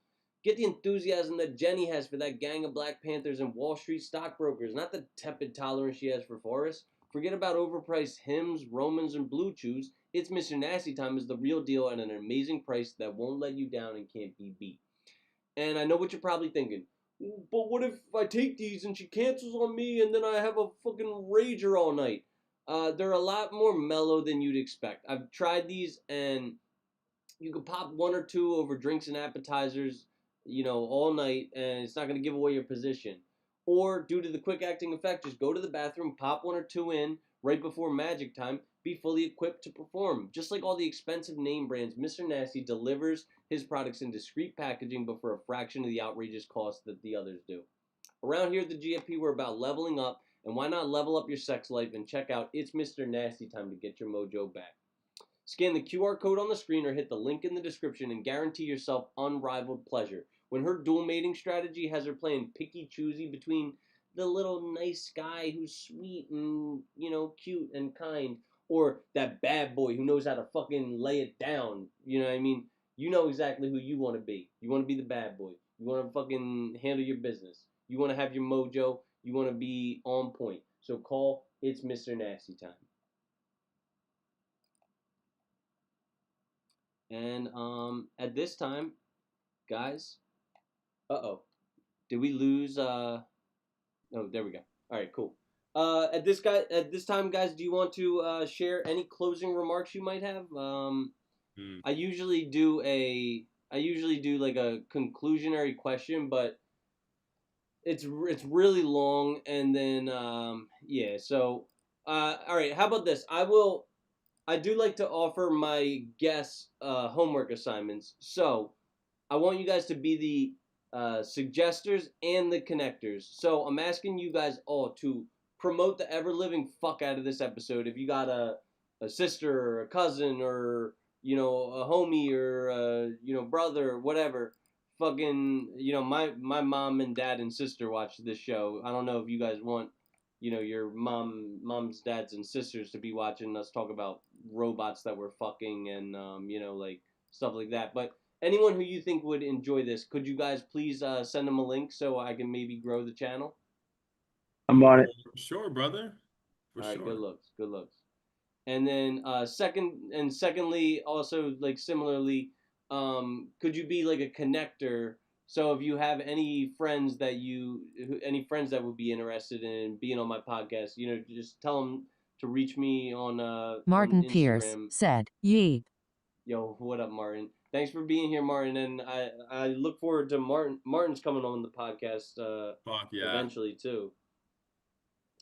Get the enthusiasm that Jenny has for that gang of Black Panthers and Wall Street stockbrokers, not the tepid tolerance she has for Forrest. Forget about overpriced Hims, Romans, and Blue Chews. It's Mr. Nasty Time is the real deal at an amazing price that won't let you down and can't be beat. And I know what you're probably thinking. But what if I take these and she cancels on me and then I have a fucking rager all night? They're a lot more mellow than you'd expect. I've tried these and you can pop one or two over drinks and appetizers, all night, and it's not going to give away your position. Or due to the quick acting effect, just go to the bathroom, pop one or two in right before magic time, be fully equipped to perform. Just like all the expensive name brands, Mr. Nasty delivers his products in discreet packaging but for a fraction of the outrageous cost that the others do. Around here at the GFP, we're about leveling up, and why not level up your sex life and check out It's Mr. Nasty Time to get your mojo back. Scan the QR code on the screen or hit the link in the description and guarantee yourself unrivaled pleasure. When her dual mating strategy has her playing picky-choosy between the little nice guy who's sweet and, cute and kind, or that bad boy who knows how to fucking lay it down, you know what I mean? You know exactly who you want to be. You want to be the bad boy. You want to fucking handle your business. You want to have your mojo. You want to be on point. So call It's Mr. Nasty Time. And at this time, guys, did we lose? Oh, there we go. All right, cool. At this time, guys, do you want to share any closing remarks you might have? I usually do like a conclusionary question, but it's really long, and then yeah. So all right, how about this? I do like to offer my guests homework assignments. So I want you guys to be the suggesters and the connectors. So I'm asking you guys all to promote the ever-living fuck out of this episode. If you got a sister or a cousin or, a homie or, brother or whatever, fucking, my mom and dad and sister watch this show. I don't know if you guys want, your moms, dads, and sisters to be watching us talk about robots that we're fucking and, like stuff like that. But anyone who you think would enjoy this, could you guys please send them a link so I can maybe grow the channel? I'm on it. Sure, brother. All right, good looks. And then secondly, also like similarly, could you be like a connector? So if you have any friends that would be interested in being on my podcast, just tell them to reach me on Martin on Pierce Instagram. said, "Yeet." Yo, what up, Martin? Thanks for being here, Martin, and I look forward to Martin's coming on the podcast Fuck yeah. eventually too.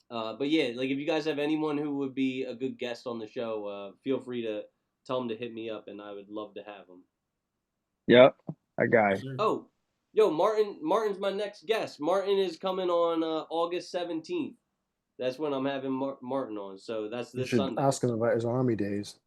But yeah, like if you guys have anyone who would be a good guest on the show, feel free to tell them to hit me up, and I would love to have them. Yep, I got it. Oh, yo, Martin's my next guest. Martin is coming on August 17th. That's when I'm having Martin on. So that's You this should Sunday. ask him about his army days.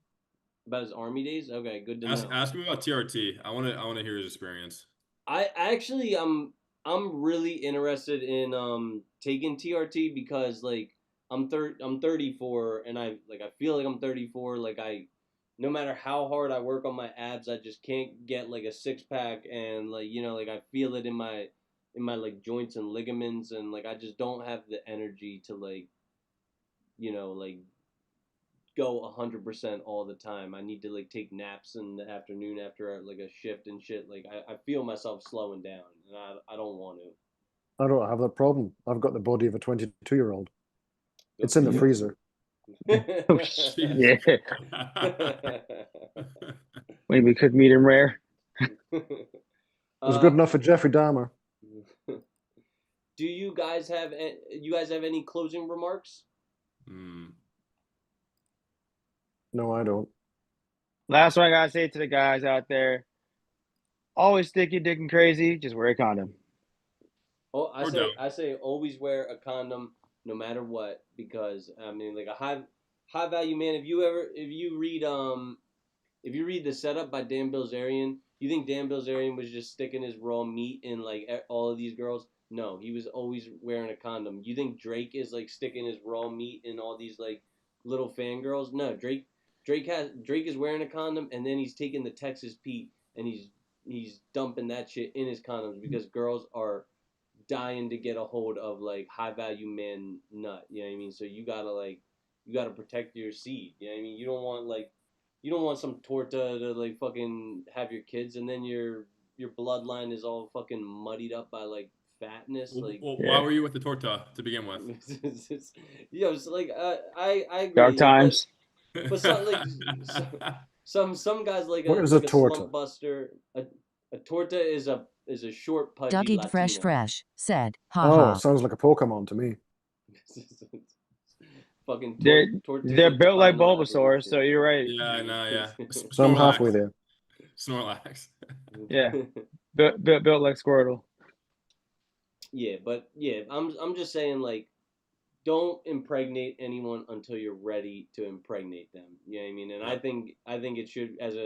About his army days? Okay, good to know. Ask him about TRT. I want to hear his experience. I actually I'm really interested in taking TRT because like I'm 34 and I feel like I'm 34. Like no matter how hard I work on my abs, I just can't get like a six pack, and like like I feel it in my like joints and ligaments, and like I just don't have the energy to like like go 100% all the time. I need to like take naps in the afternoon after like a shift and shit. Like I feel myself slowing down, and I don't want to. I don't have that problem. I've got the body of a 22-year-old. Good It's in for the you. freezer. Oh, yeah. Maybe cook medium rare. It was good enough for Jeffrey Dahmer. Do you guys have any closing remarks? No, I don't. Last one I gotta say to the guys out there: always stick your dick in crazy. Just wear a condom. Oh, Or don't. I say always wear a condom no matter what, because I mean, like a high value man. If you read The Setup by Dan Bilzerian, you think Dan Bilzerian was just sticking his raw meat in like all of these girls? No, he was always wearing a condom. You think Drake is like sticking his raw meat in all these like little fangirls? No, Drake is wearing a condom, and then he's taking the Texas Pete and he's dumping that shit in his condoms because girls are dying to get a hold of like high value man nut. You know what I mean? So you gotta protect your seed. You know what I mean? You don't want some torta to like fucking have your kids and then your bloodline is all fucking muddied up by like fatness. Like Well, why Yeah. were you with the torta to begin with? it's like I Dark agree, times. but some guys What is a like a torta? slump buster. A torta is a short pudgy Dougie Fresh Latino. Fresh said, Oh, haha. sounds like a Pokemon to me. Fucking They're tortilla built like chupano Bulbasaur, so evolution. you're right. Yeah, I know, yeah. So I'm halfway Snorlax. there. Snorlax. Yeah, built like Squirtle. Yeah, but yeah, I'm just saying like don't impregnate anyone until you're ready to impregnate them. You know what I mean? And Yeah. I think it should as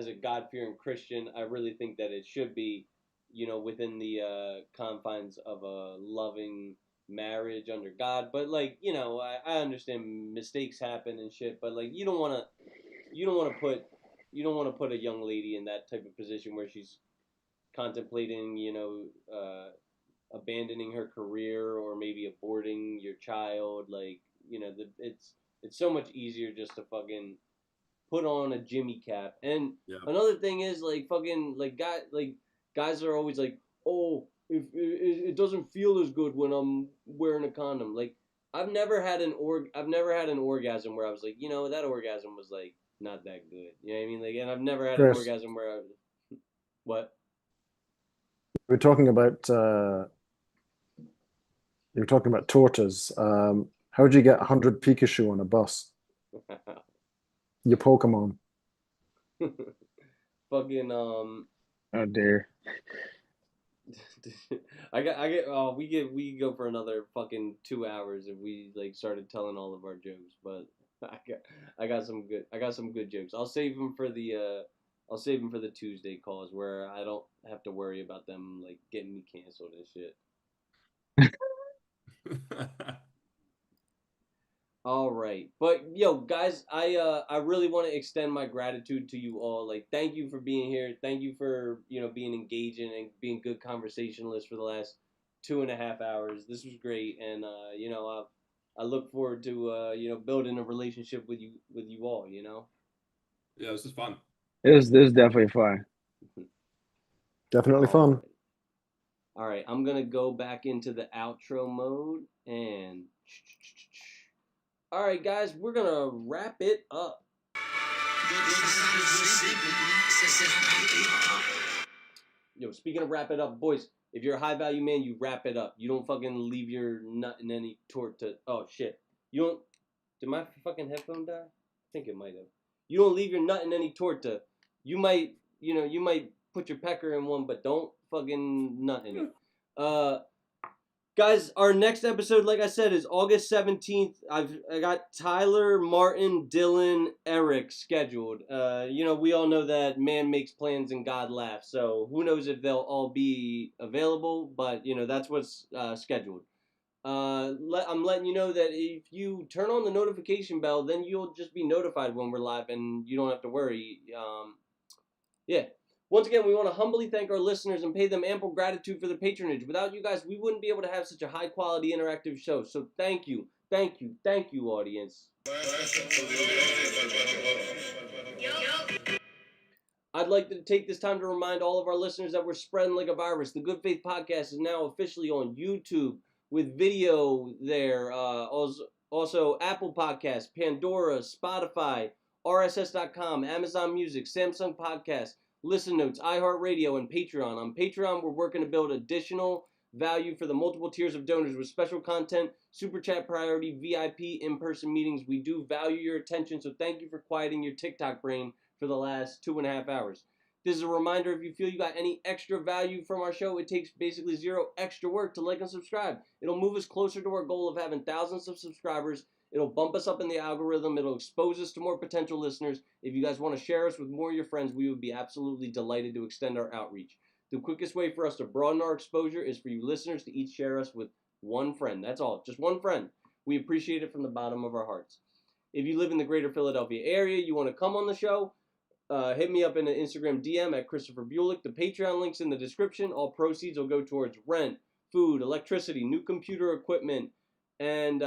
a God fearing Christian, I really think that it should be, you know, within the confines of a loving marriage under God. But like, you know, I understand mistakes happen and shit, but like you don't wanna put a young lady in that type of position where she's contemplating, you know, abandoning her career or maybe aborting your child. Like, you know, it's so much easier just to fucking put on a Jimmy cap. And Yeah. another thing is like fucking like guys are always like, oh, if it doesn't feel as good when I'm wearing a condom. Like I've never had an orgasm where I was like, you know, that orgasm was like not that good. You know what I mean? Like, and I've never had an Chris, orgasm where I was what? we're talking about you're talking about tortas. How would you get 100 Pikachu on a bus? Your Pokemon. Fucking Oh dear. I get oh we could go for another fucking 2 hours if we like started telling all of our jokes, but I got some good jokes. I'll save them for the Tuesday calls where I don't have to worry about them like getting me canceled and shit. All right. But yo, guys, I really want to extend my gratitude to you all. Like, thank you for being here. Thank you for, you know, being engaging and being good conversationalists for the last 2.5 hours. This was great, and you know, I look forward to you know, building a relationship with you all. You know. Yeah, this is fun. This is definitely fun. Definitely All fun. right. All right. I'm gonna go back into the outro mode and. All right, guys, we're gonna wrap it up. Yo, speaking of wrap it up, boys, if you're a high value man, you wrap it up. You don't fucking leave your nut in any torta. Oh shit, you don't. Did my fucking headphone die? I think it might have. You don't leave your nut in any torta. You might, you know, you might put your pecker in one, but don't fucking nut in it. Guys, our next episode, like I said, is August 17th. I got Tyler, Martin, Dylan, Eric scheduled. You know, we all know that man makes plans and God laughs. So who knows if they'll all be available, but, you know, that's what's scheduled. I'm letting you know that if you turn on the notification bell, then you'll just be notified when we're live and you don't have to worry. Yeah. Once again, we want to humbly thank our listeners and pay them ample gratitude for their patronage. Without you guys, we wouldn't be able to have such a high quality interactive show. So thank you, audience. I'd like to take this time to remind all of our listeners that we're spreading like a virus. The Good Faith Podcast is now officially on YouTube with video there. Also Apple Podcasts, Pandora, Spotify, RSS.com, Amazon Music, Samsung Podcast, Listen Notes, iHeartRadio, and Patreon. On Patreon, we're working to build additional value for the multiple tiers of donors with special content, super chat priority, VIP in-person meetings. We do value your attention, so thank you for quieting your TikTok brain for the last 2.5 hours. This is a reminder, if you feel you got any extra value from our show, it takes basically zero extra work to like and subscribe. It'll move us closer to our goal of having thousands of subscribers. It'll bump us up in the algorithm. It'll expose us to more potential listeners. If you guys want to share us with more of your friends, we would be absolutely delighted to extend our outreach. The quickest way for us to broaden our exposure is for you listeners to each share us with one friend. That's all, just one friend. We appreciate it from the bottom of our hearts. If you live in the greater Philadelphia area, you want to come on the show, hit me up in an Instagram DM at Christopher Bulick. The Patreon link's in the description. All proceeds will go towards rent, food, electricity, new computer equipment, and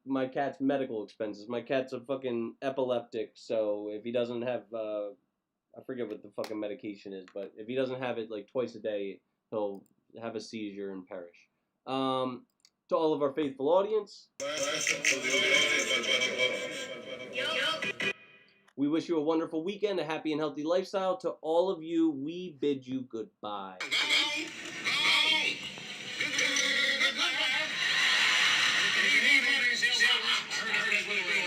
my cat's medical expenses. My cat's a fucking epileptic, so if he doesn't have, I forget what the fucking medication is, but if he doesn't have it like twice a day, he'll have a seizure and perish. To all of our faithful audience, we wish you a wonderful weekend, a happy and healthy lifestyle. To all of you, we bid you goodbye. Good